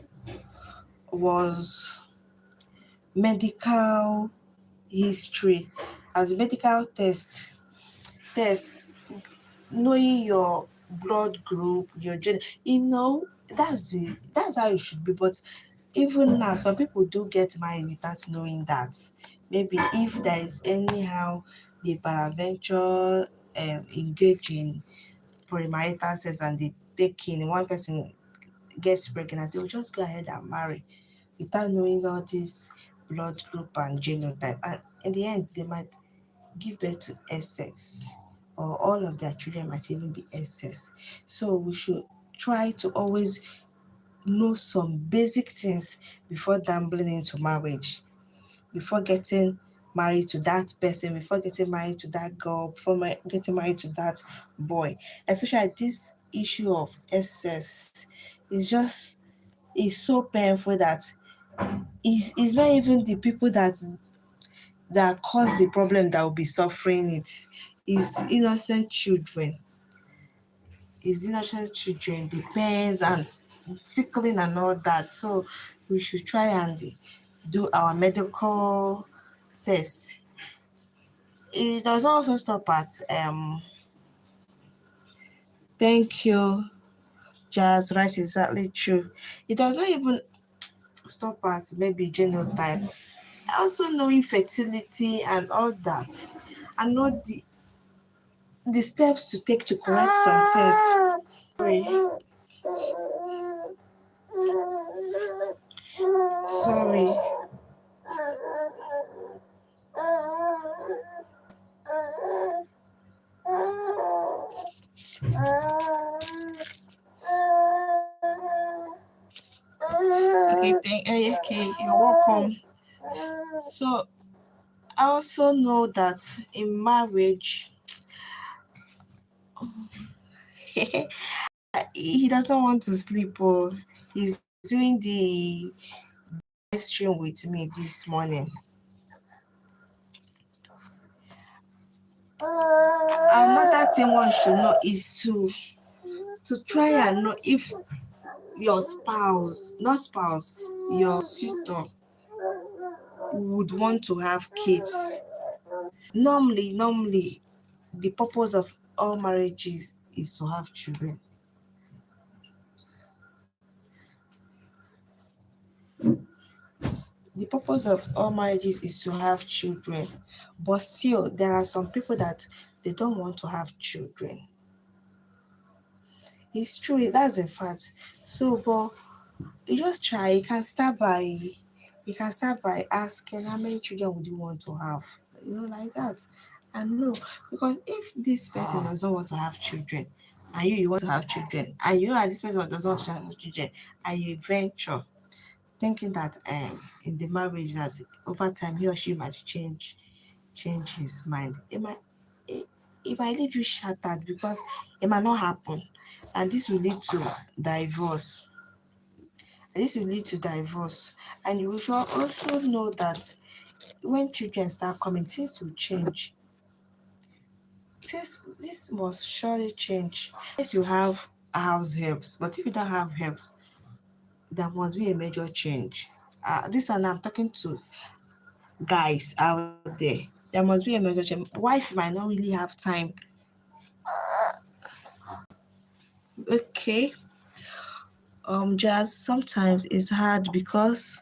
S1: medical history. As a medical test, knowing your blood group, your gene, that's it. That's how it should be. But even now, some people do get married without knowing that. Maybe if there is anyhow they peradventure engage in premarital sex and they take in one person gets pregnant, they will just go ahead and marry without knowing all this blood group and genotype. And in the end, they might give birth to SS, or all of their children might even be SS. So we should try to always know some basic things before dabbling into marriage, before getting married to that person, before getting married to that girl, before getting married to that boy. Especially this issue of SS is so painful that it's not even the people that cause the problem that will be suffering it. Is innocent children. Is innocent children, the parents and sickling and all that. So we should try and do our medical tests. It does also stop at thank you, Jazz, right, exactly true. It doesn't even stop at maybe genotype. Also knowing fertility and all that. And know the steps to take to correct some things. Sorry. Okay, you're welcome. So I also know that in marriage, he does not want to sleep. Or he's doing the live stream with me this morning. Another thing one should know is to try and know if your your suitor would want to have kids. Normally, the purpose of all marriages is to have children. The purpose of all marriages is to have children, but still there are some people that they don't want to have children. It's true, that's a fact. So, but you just try. You can start by asking how many children would you want to have, like that. And no, because if this person does not want to have children, and you want to have children, and you know that this person doesn't want to have children, and you venture thinking that in the marriage that over time he or she might change his mind. It might leave you shattered, because it might not happen, and this will lead to divorce. And you should also know that when children start coming, things will change. This must surely change. Yes, you have house helps, but if you don't have help, there must be a major change. This one I'm talking to guys out there. There must be a major change. Wife might not really have time. Okay. Just sometimes it's hard because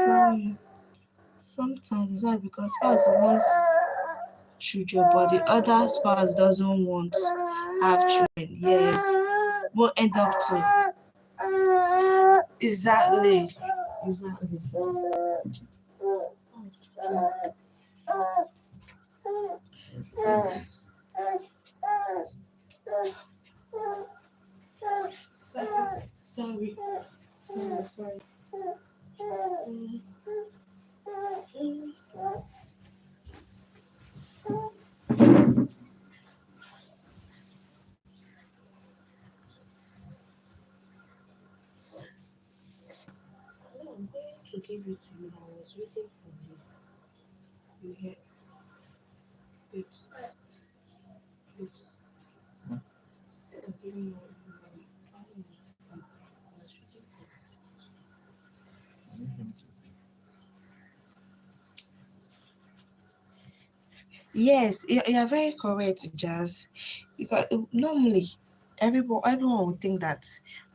S1: sorry. Sometimes it's hard because spouse wants children, but the other spouse doesn't want to have children. Yes, won't end up to Exactly. Exactly. Sorry. Sorry. Sorry. I'm going to give it to you. I was waiting for you. You hear? Babes. Babes. Instead of giving you money, I was waiting for you. Yes, you are very correct, Jazz. Because normally, everyone would think that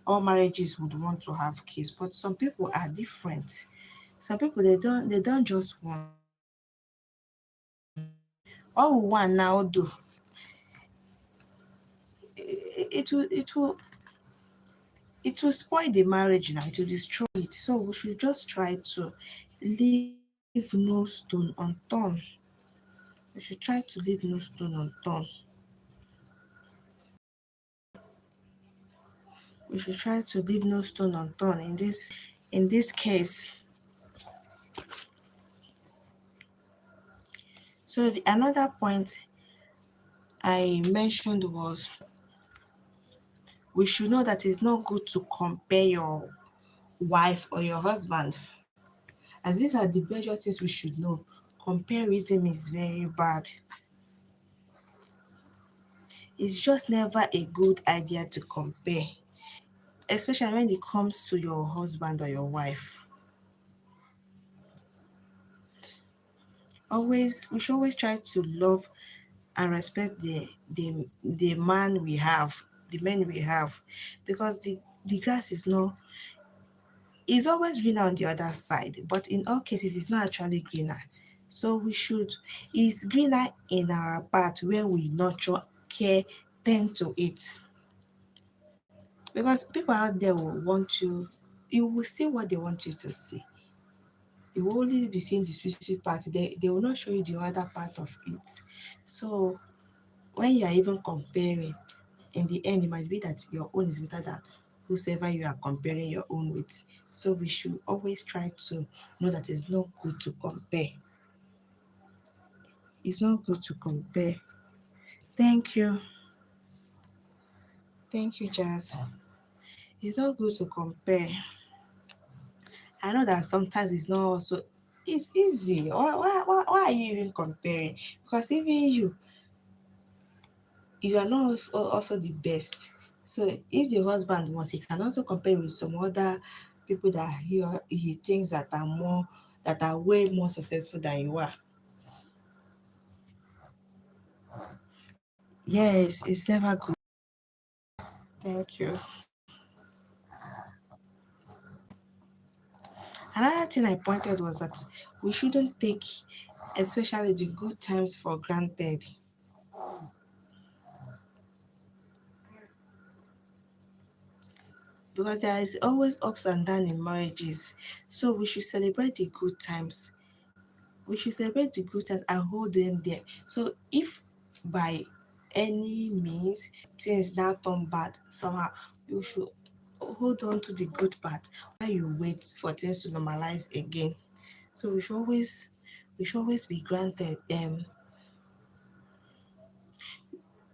S1: all marriages would want to have kids, but some people are different. Some people they don't just want. All we want now do, it will spoil the marriage now. It will destroy it. So we should just try to leave no stone unturned. We should try to leave no stone unturned. We should try to leave no stone unturned in this case. So another point I mentioned was we should know that it's not good to compare your wife or your husband, as these are the major things we should know. Comparison is very bad. It's just never a good idea to compare, especially when it comes to your husband or your wife. We should always try to love and respect the man we have, the men we have, because the grass is always greener on the other side, but in all cases it's not actually greener. So it's greener in our part where we nurture, care, tend to it. Because people out there will want you will see what they want you to see. You will only be seeing the sweet part. They will not show you the other part of it. So when you are even comparing, in the end, it might be that your own is better than whosoever you are comparing your own with. So we should always try to know that it's not good to compare. It's not good to compare. Thank you. Thank you, Jazz. It's not good to compare. I know that sometimes it's not also it's easy. Why are you even comparing? Because even you are not also the best. So if the husband wants, he can also compare with some other people that he thinks that are way more successful than you are. Yes, it's never good. Thank you. Another thing I pointed was that we shouldn't take especially the good times for granted, because there is always ups and downs in marriages. So we should celebrate the good times. We should celebrate the good times and hold them there. So if by any means things now turn bad somehow, you should hold on to the good part while you wait for things to normalize again. So we should always be granted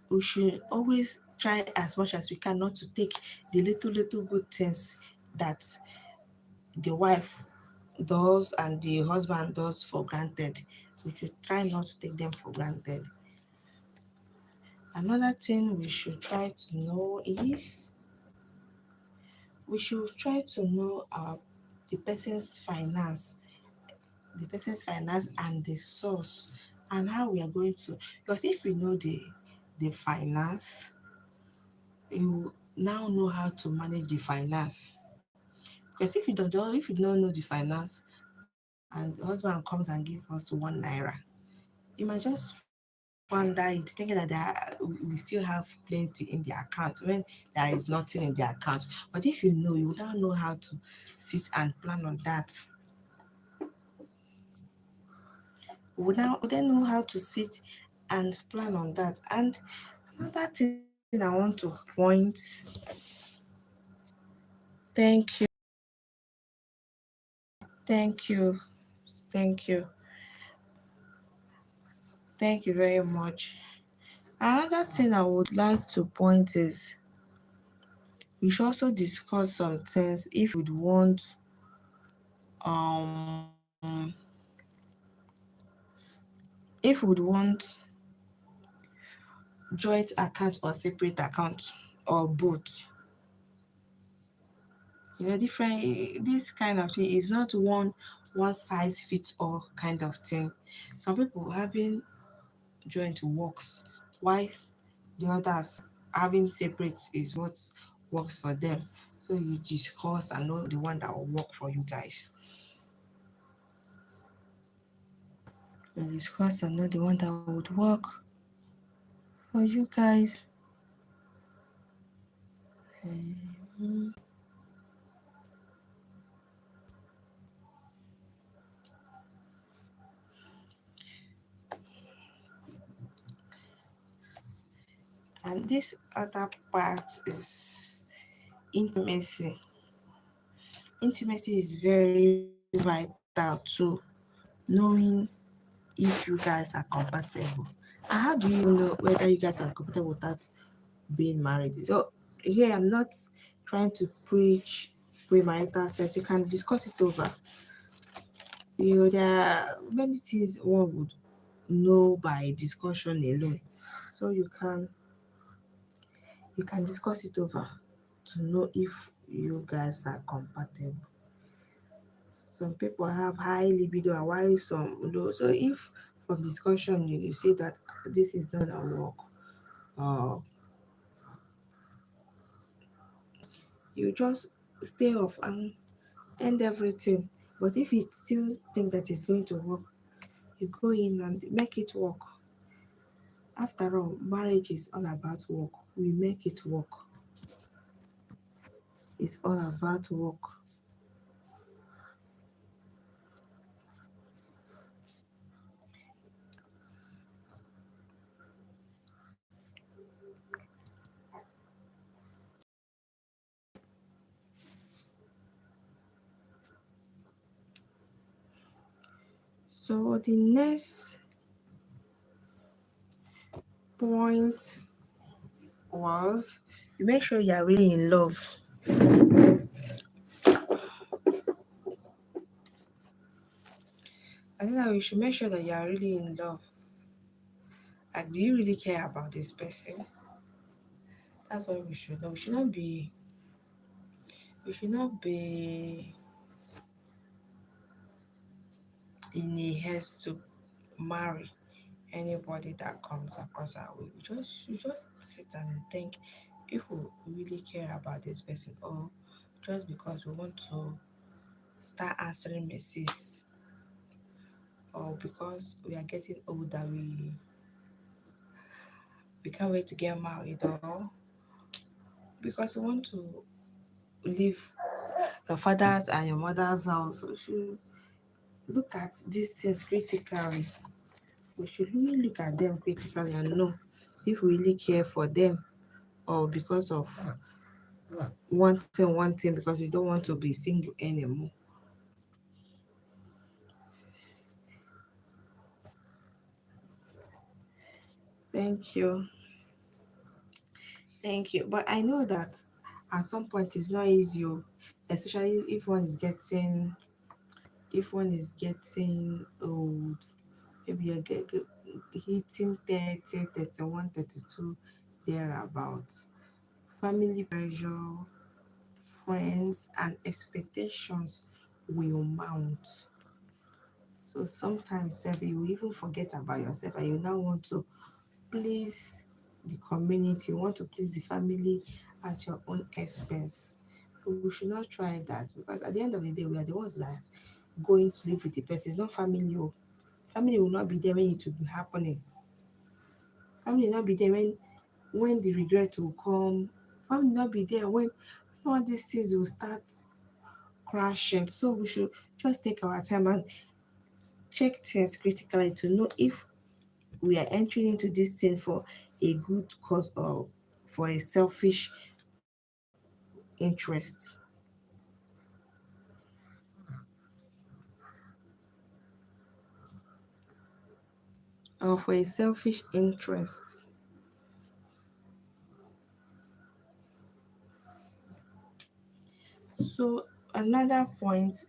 S1: we should always try as much as we can not to take the little good things that the wife does and the husband does for granted. We should try not to take them for granted. Another thing we should try to know is we should try to know the person's finance, and the source, and how we are going to. Because if we know the finance, you now know how to manage the finance. Because if you don't know the finance, and the husband comes and gives us 1 naira, you might just squander it, thinking that we still have plenty in their account when there is nothing in their account. But if you know, you will now know how to sit and plan on that. We then know how to sit and plan on that. And another thing I want to point, thank you, thank you, thank you, thank you very much. Another thing I would like to point is we should also discuss some things if we'd want um if we'd want joint account or separate account or both. Different, this kind of thing is not one size fits all kind of thing. Some people having joint works, while the others having separate is what works for them. So you discuss and know the one that will work for you guys. You discuss and know the one that would work for you guys. Mhm. And this other part is intimacy. Intimacy is very vital too, knowing if you guys are compatible. And how do you know whether you guys are compatible without being married? So here I'm not trying to preach premarital sex. You can discuss it over. There are many things one would know by discussion alone. So you can discuss it over to know if you guys are compatible. Some people have high libido and while some low. So if from discussion you see that this is not a work, uh, you just stay off and end everything. But if you still think that it's going to work, you go in and make it work. After all, marriage is all about work. We make it work. It's all about work. So the next point was you make sure you are really in love. I think that we should make sure that you are really in love. Like, do you really care about this person? That's what we should know. We should not be in a haste to marry anybody that comes across our way. We just sit and think if we really care about this person, or just because we want to start answering messages, or because we are getting older, we can't wait to get married, or because we want to live your father's and your mother's house. We should look at these things critically. We should really look at them critically and know if we really care for them, or because of one thing, because we don't want to be single anymore. Thank you. Thank you. But I know that at some point it's not easy, especially if one is getting old. Maybe you're hitting 30, 31, 32, thereabouts. Family pressure, friends, and expectations will mount. So sometimes you even forget about yourself and you now want to please the community, you want to please the family at your own expense. So we should not try that, because at the end of the day, we are the ones that going to live with the person. It's not family. Family will not be there when it will be happening. Family not be there when the regret will come. Family not be there when all these things will start crashing. So we should just take our time and check things critically to know if we are entering into this thing for a good cause or for a selfish interest. Or for a selfish interest. So another point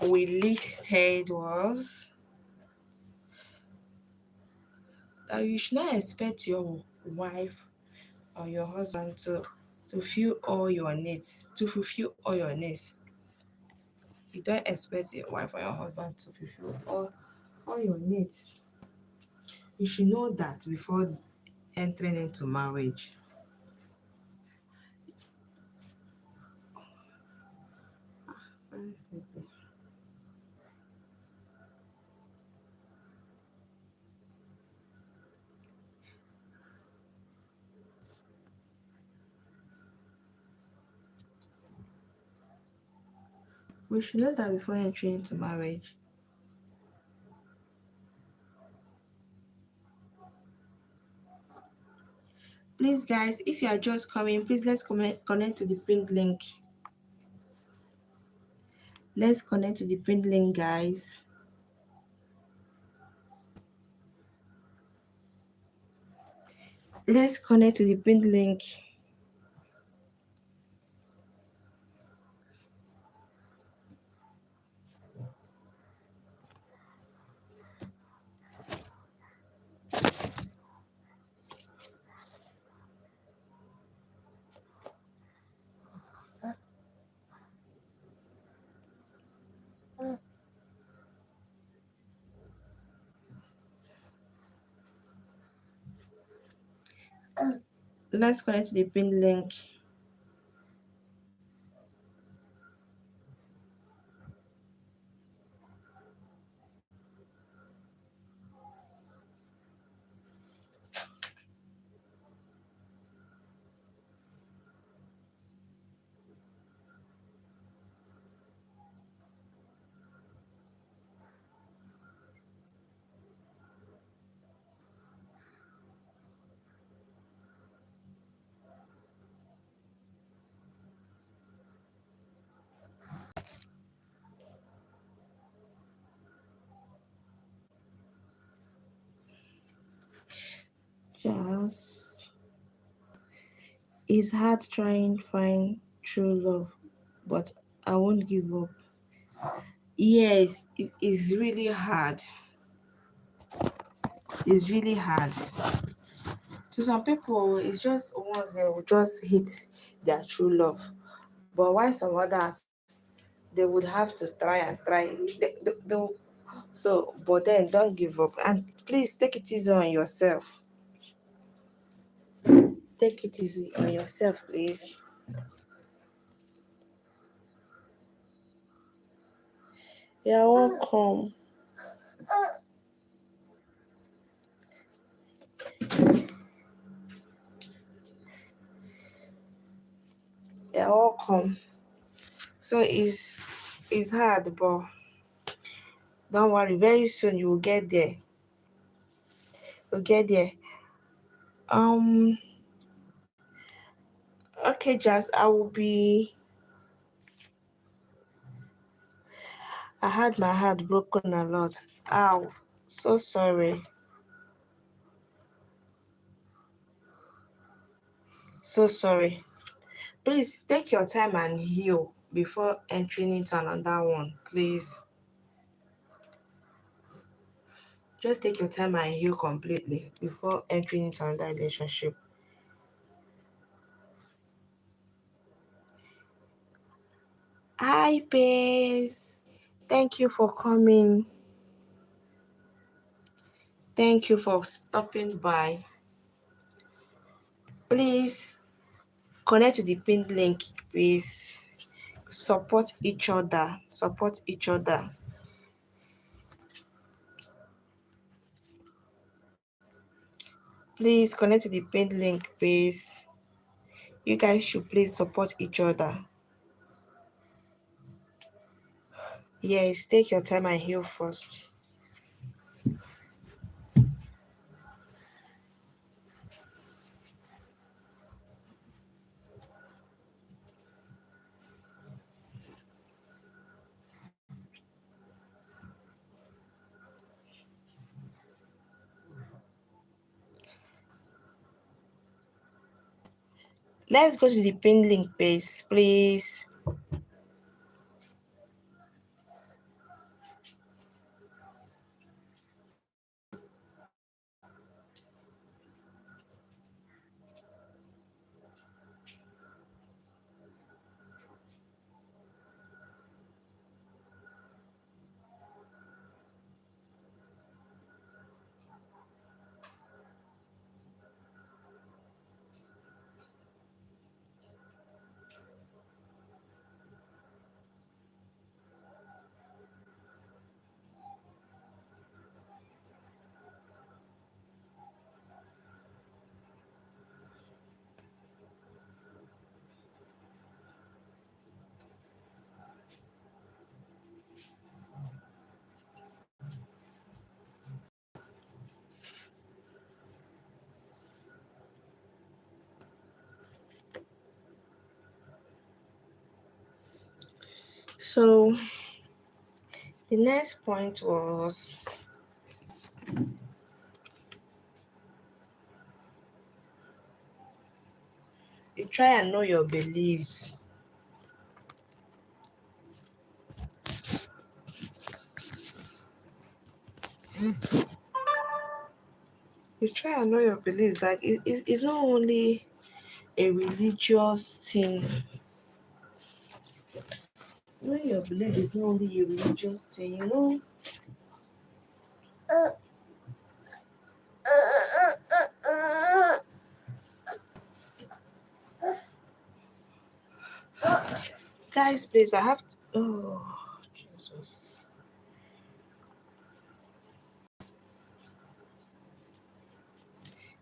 S1: we listed was that you should not expect your wife or your husband to fulfill all your needs, You don't expect your wife or your husband to fulfill all your needs. You should know that before entering into marriage. We should know that before entering into marriage. Please, guys, if you are just coming, please let's connect to the pinned link. Let's connect to the pinned link, guys. Let's connect to the pinned link. Let's connect to the pinned link. Just it's hard trying to find true love, but I won't give up. Yes, it's really hard. It's really hard. To some people, it's just once they will just hit their true love. But while some others, they would have to try and try. So, but then don't give up. And please take it easy on yourself. Take it easy on yourself, please. You're welcome. You're welcome. So it's hard, but don't worry. Very soon you will get there. You'll get there. Um. Okay, Jazz. I had my heart broken a lot. Ow. So sorry. So sorry. Please take your time and heal before entering into another one. Please. Just take your time and heal completely before entering into another relationship. Hi, Pace. Thank you for coming. Thank you for stopping by. Please connect to the pinned link, please. Support each other. Support each other. Please connect to the pinned link, please. You guys should please support each other. Yes, take your time and heal first. Let's go to the pinned link, please. So the next point was you try and know your beliefs. You try and know your beliefs. Like it's not only a religious thing. Knowing your belief is not only a religious thing, you know. Guys, please, I have to. Oh, Jesus.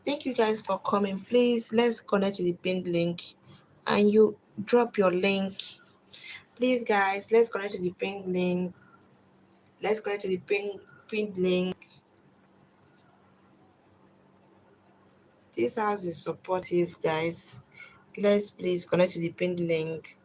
S1: Thank you guys for coming. Please, let's connect to the pinned link and you drop your link. Please, guys, let's connect to the pinned link. Let's connect to the pinned link. This house is supportive, guys. Let's please connect to the pinned link.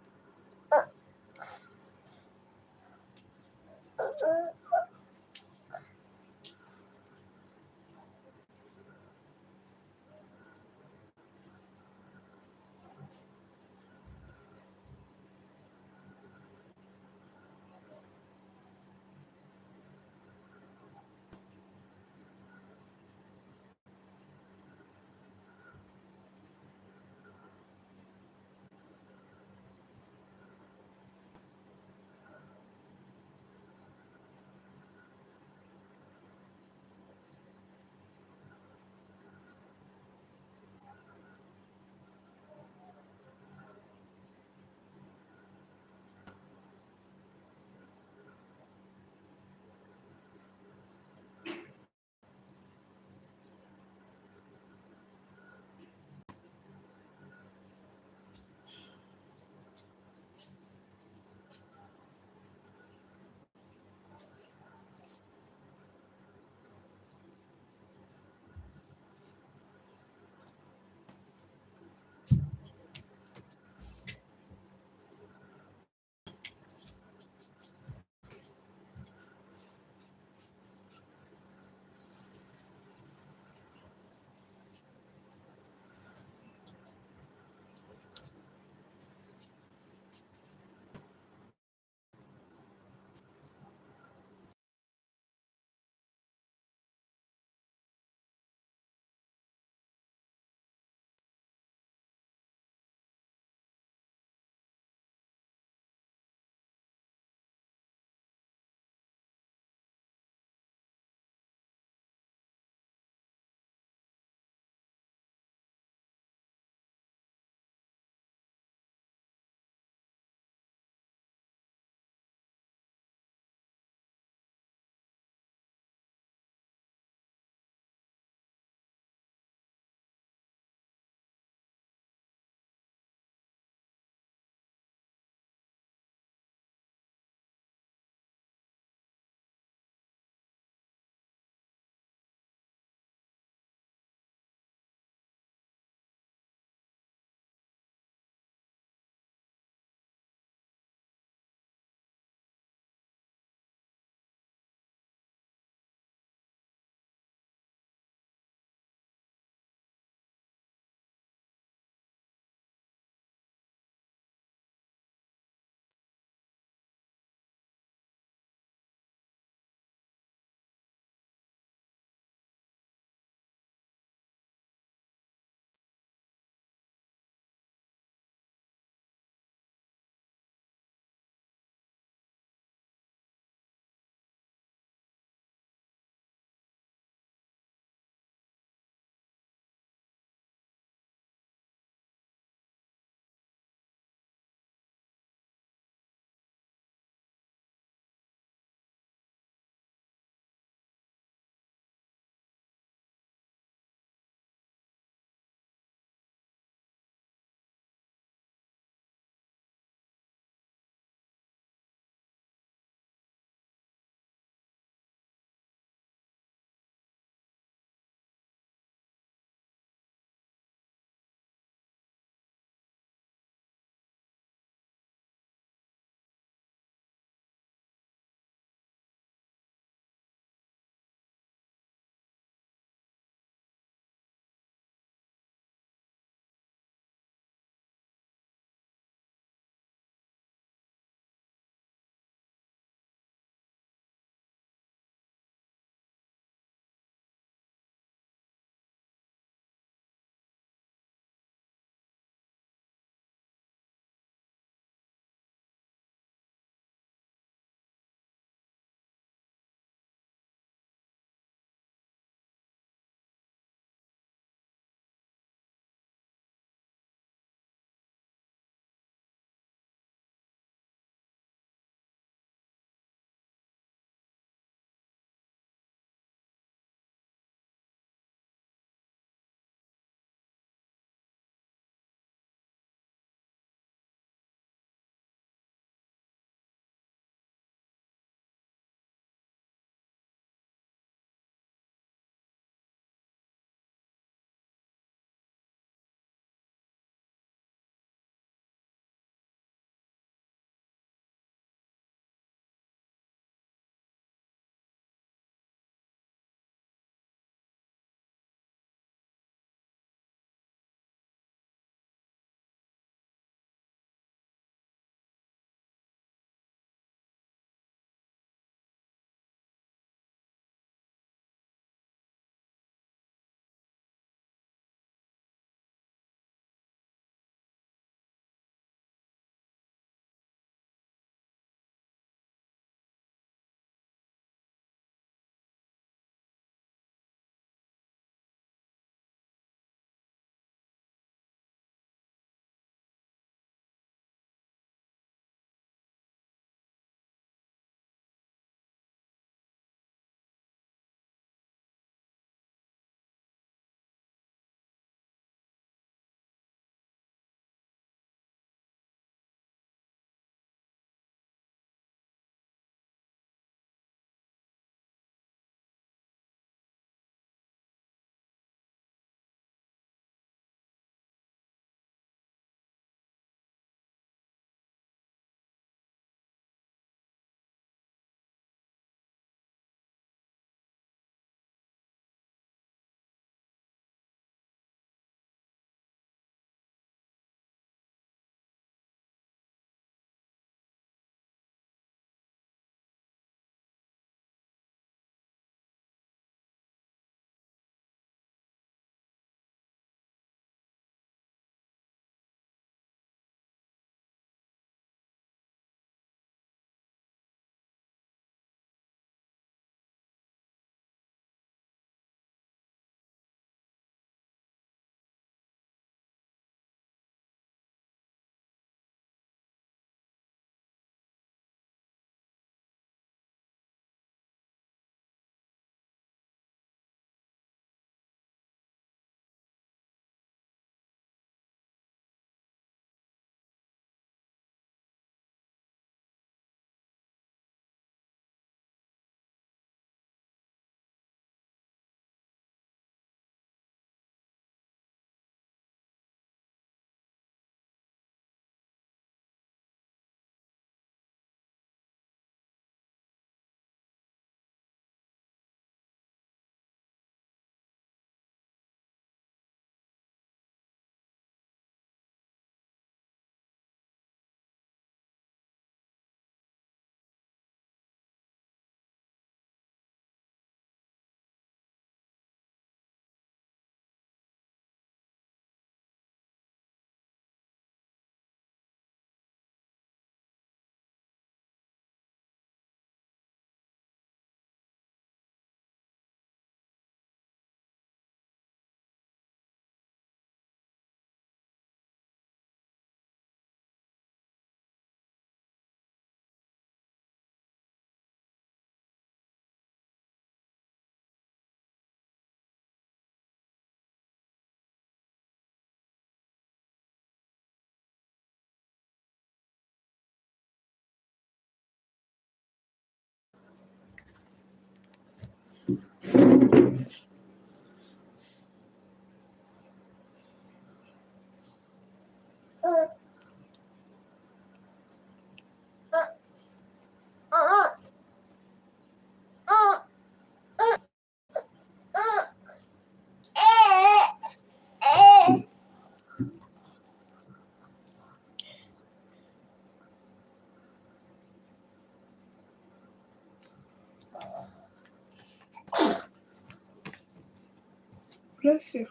S1: Bless you.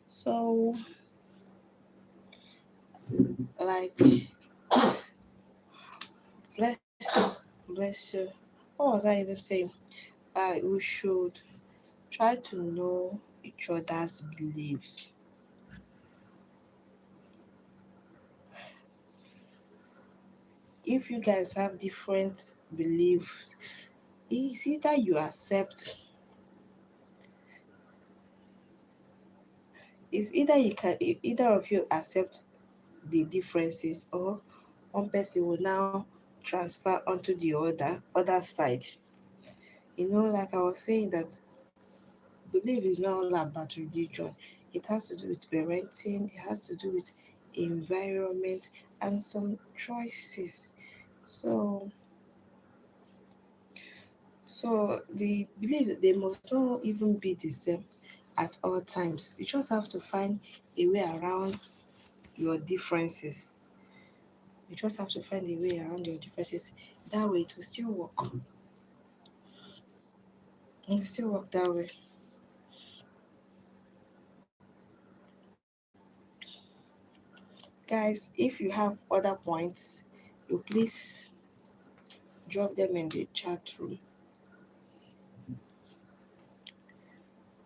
S1: So, like, bless you. What was I even saying? We should try to know each other's beliefs. If you guys have different beliefs, it's either you accept, it's either you can, either of you accept the differences, or one person will now transfer onto the other side. Like I was saying, that belief is not all about religion. It has to do with parenting, it has to do with environment and some choices. So the belief that they must not even be the same at all times. You just have to find a way around your differences. You just have to find a way around your differences. That way it will still work. It will still work that way. Guys, if you have other points, you please drop them in the chat room.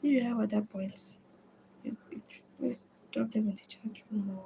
S1: If you have other points, please drop them in the chat room.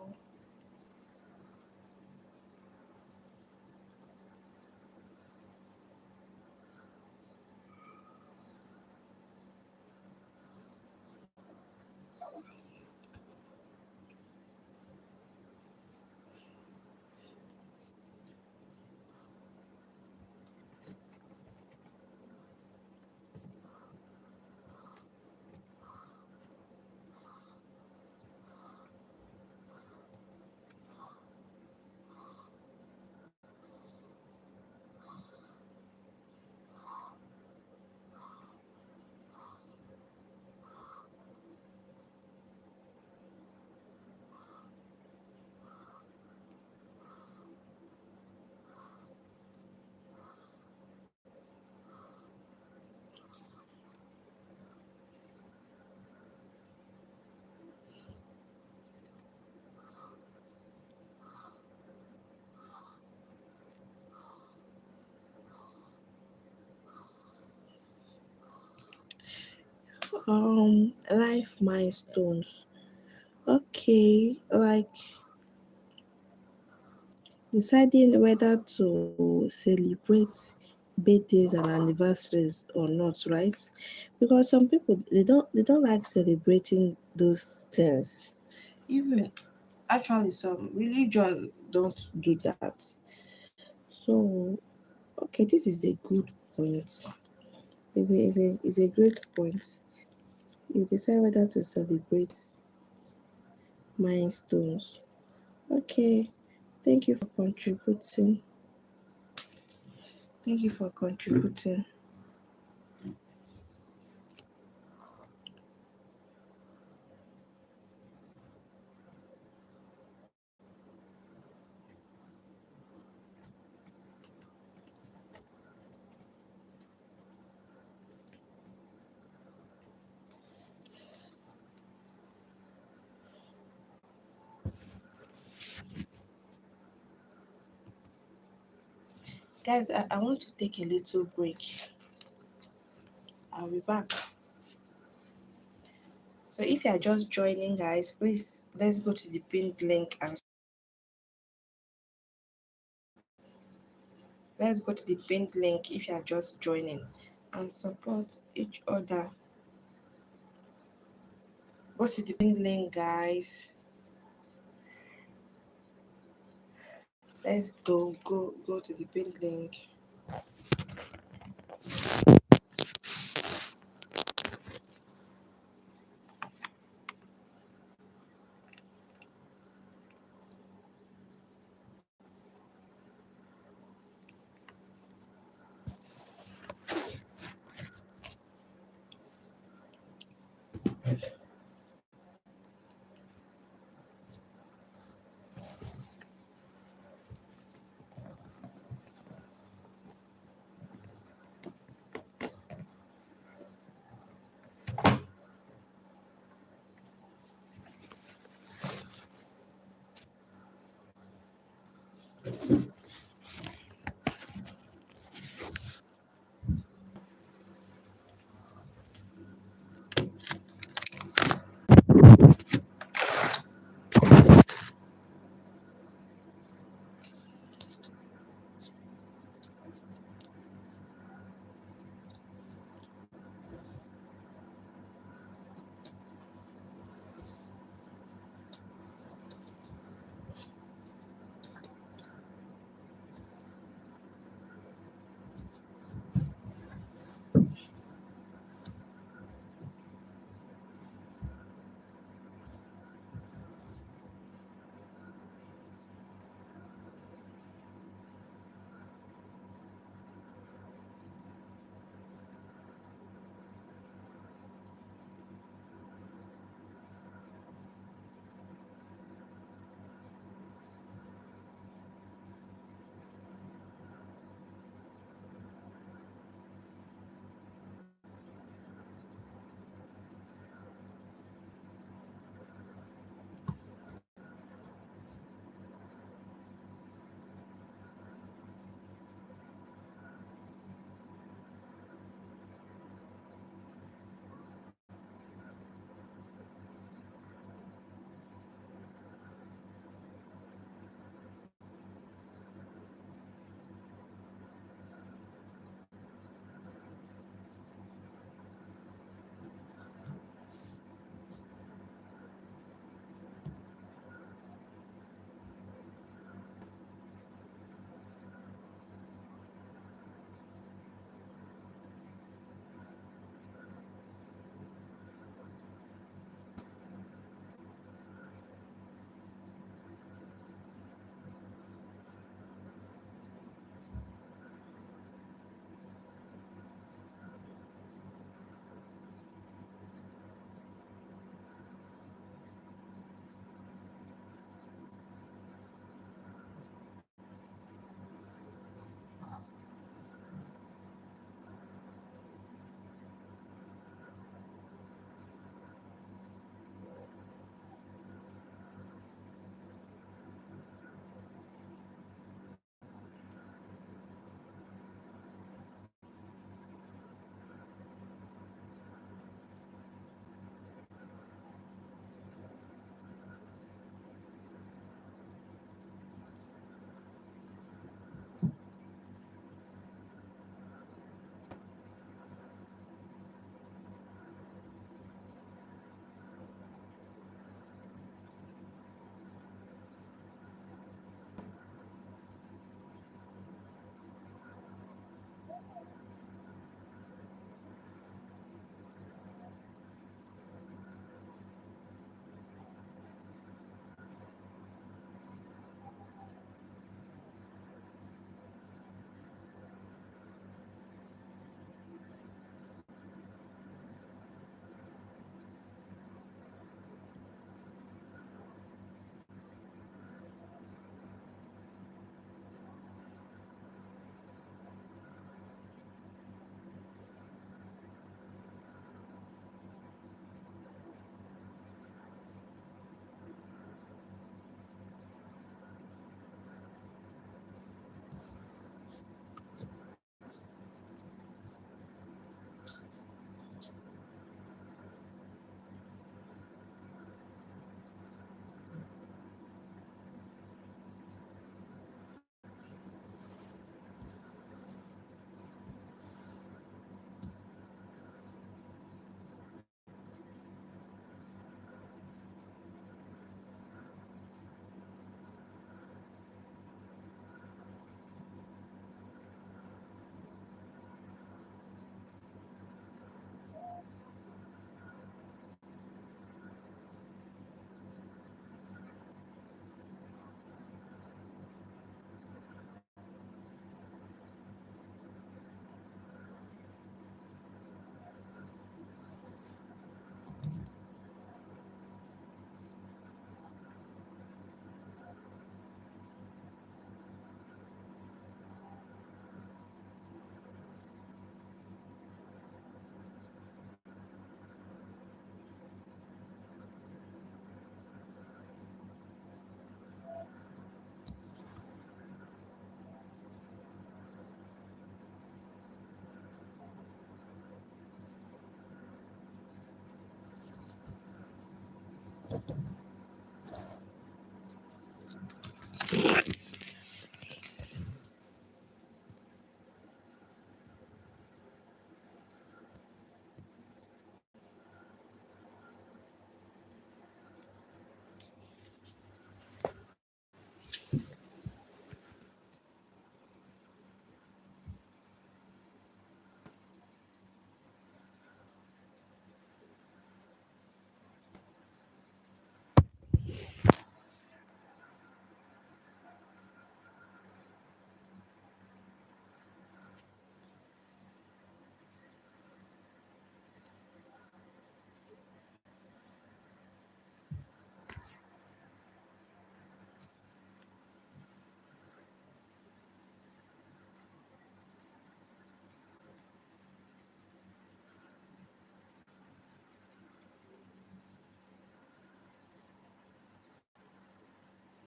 S1: Life milestones. Okay, like deciding whether to celebrate birthdays and anniversaries or not, right? Because some people, they don't like celebrating those things. Even actually some religion don't do that. So okay, this is a good point. Is a great point. You decide whether to celebrate milestones. Okay, thank you for contributing. Thank you for contributing. Guys, I want to take a little break. I'll be back. So if you are just joining, guys, please let's go to the pinned link and let's go to the pinned link if you are just joining and support each other. Go to the pinned link, guys. Let's go to the pinned link.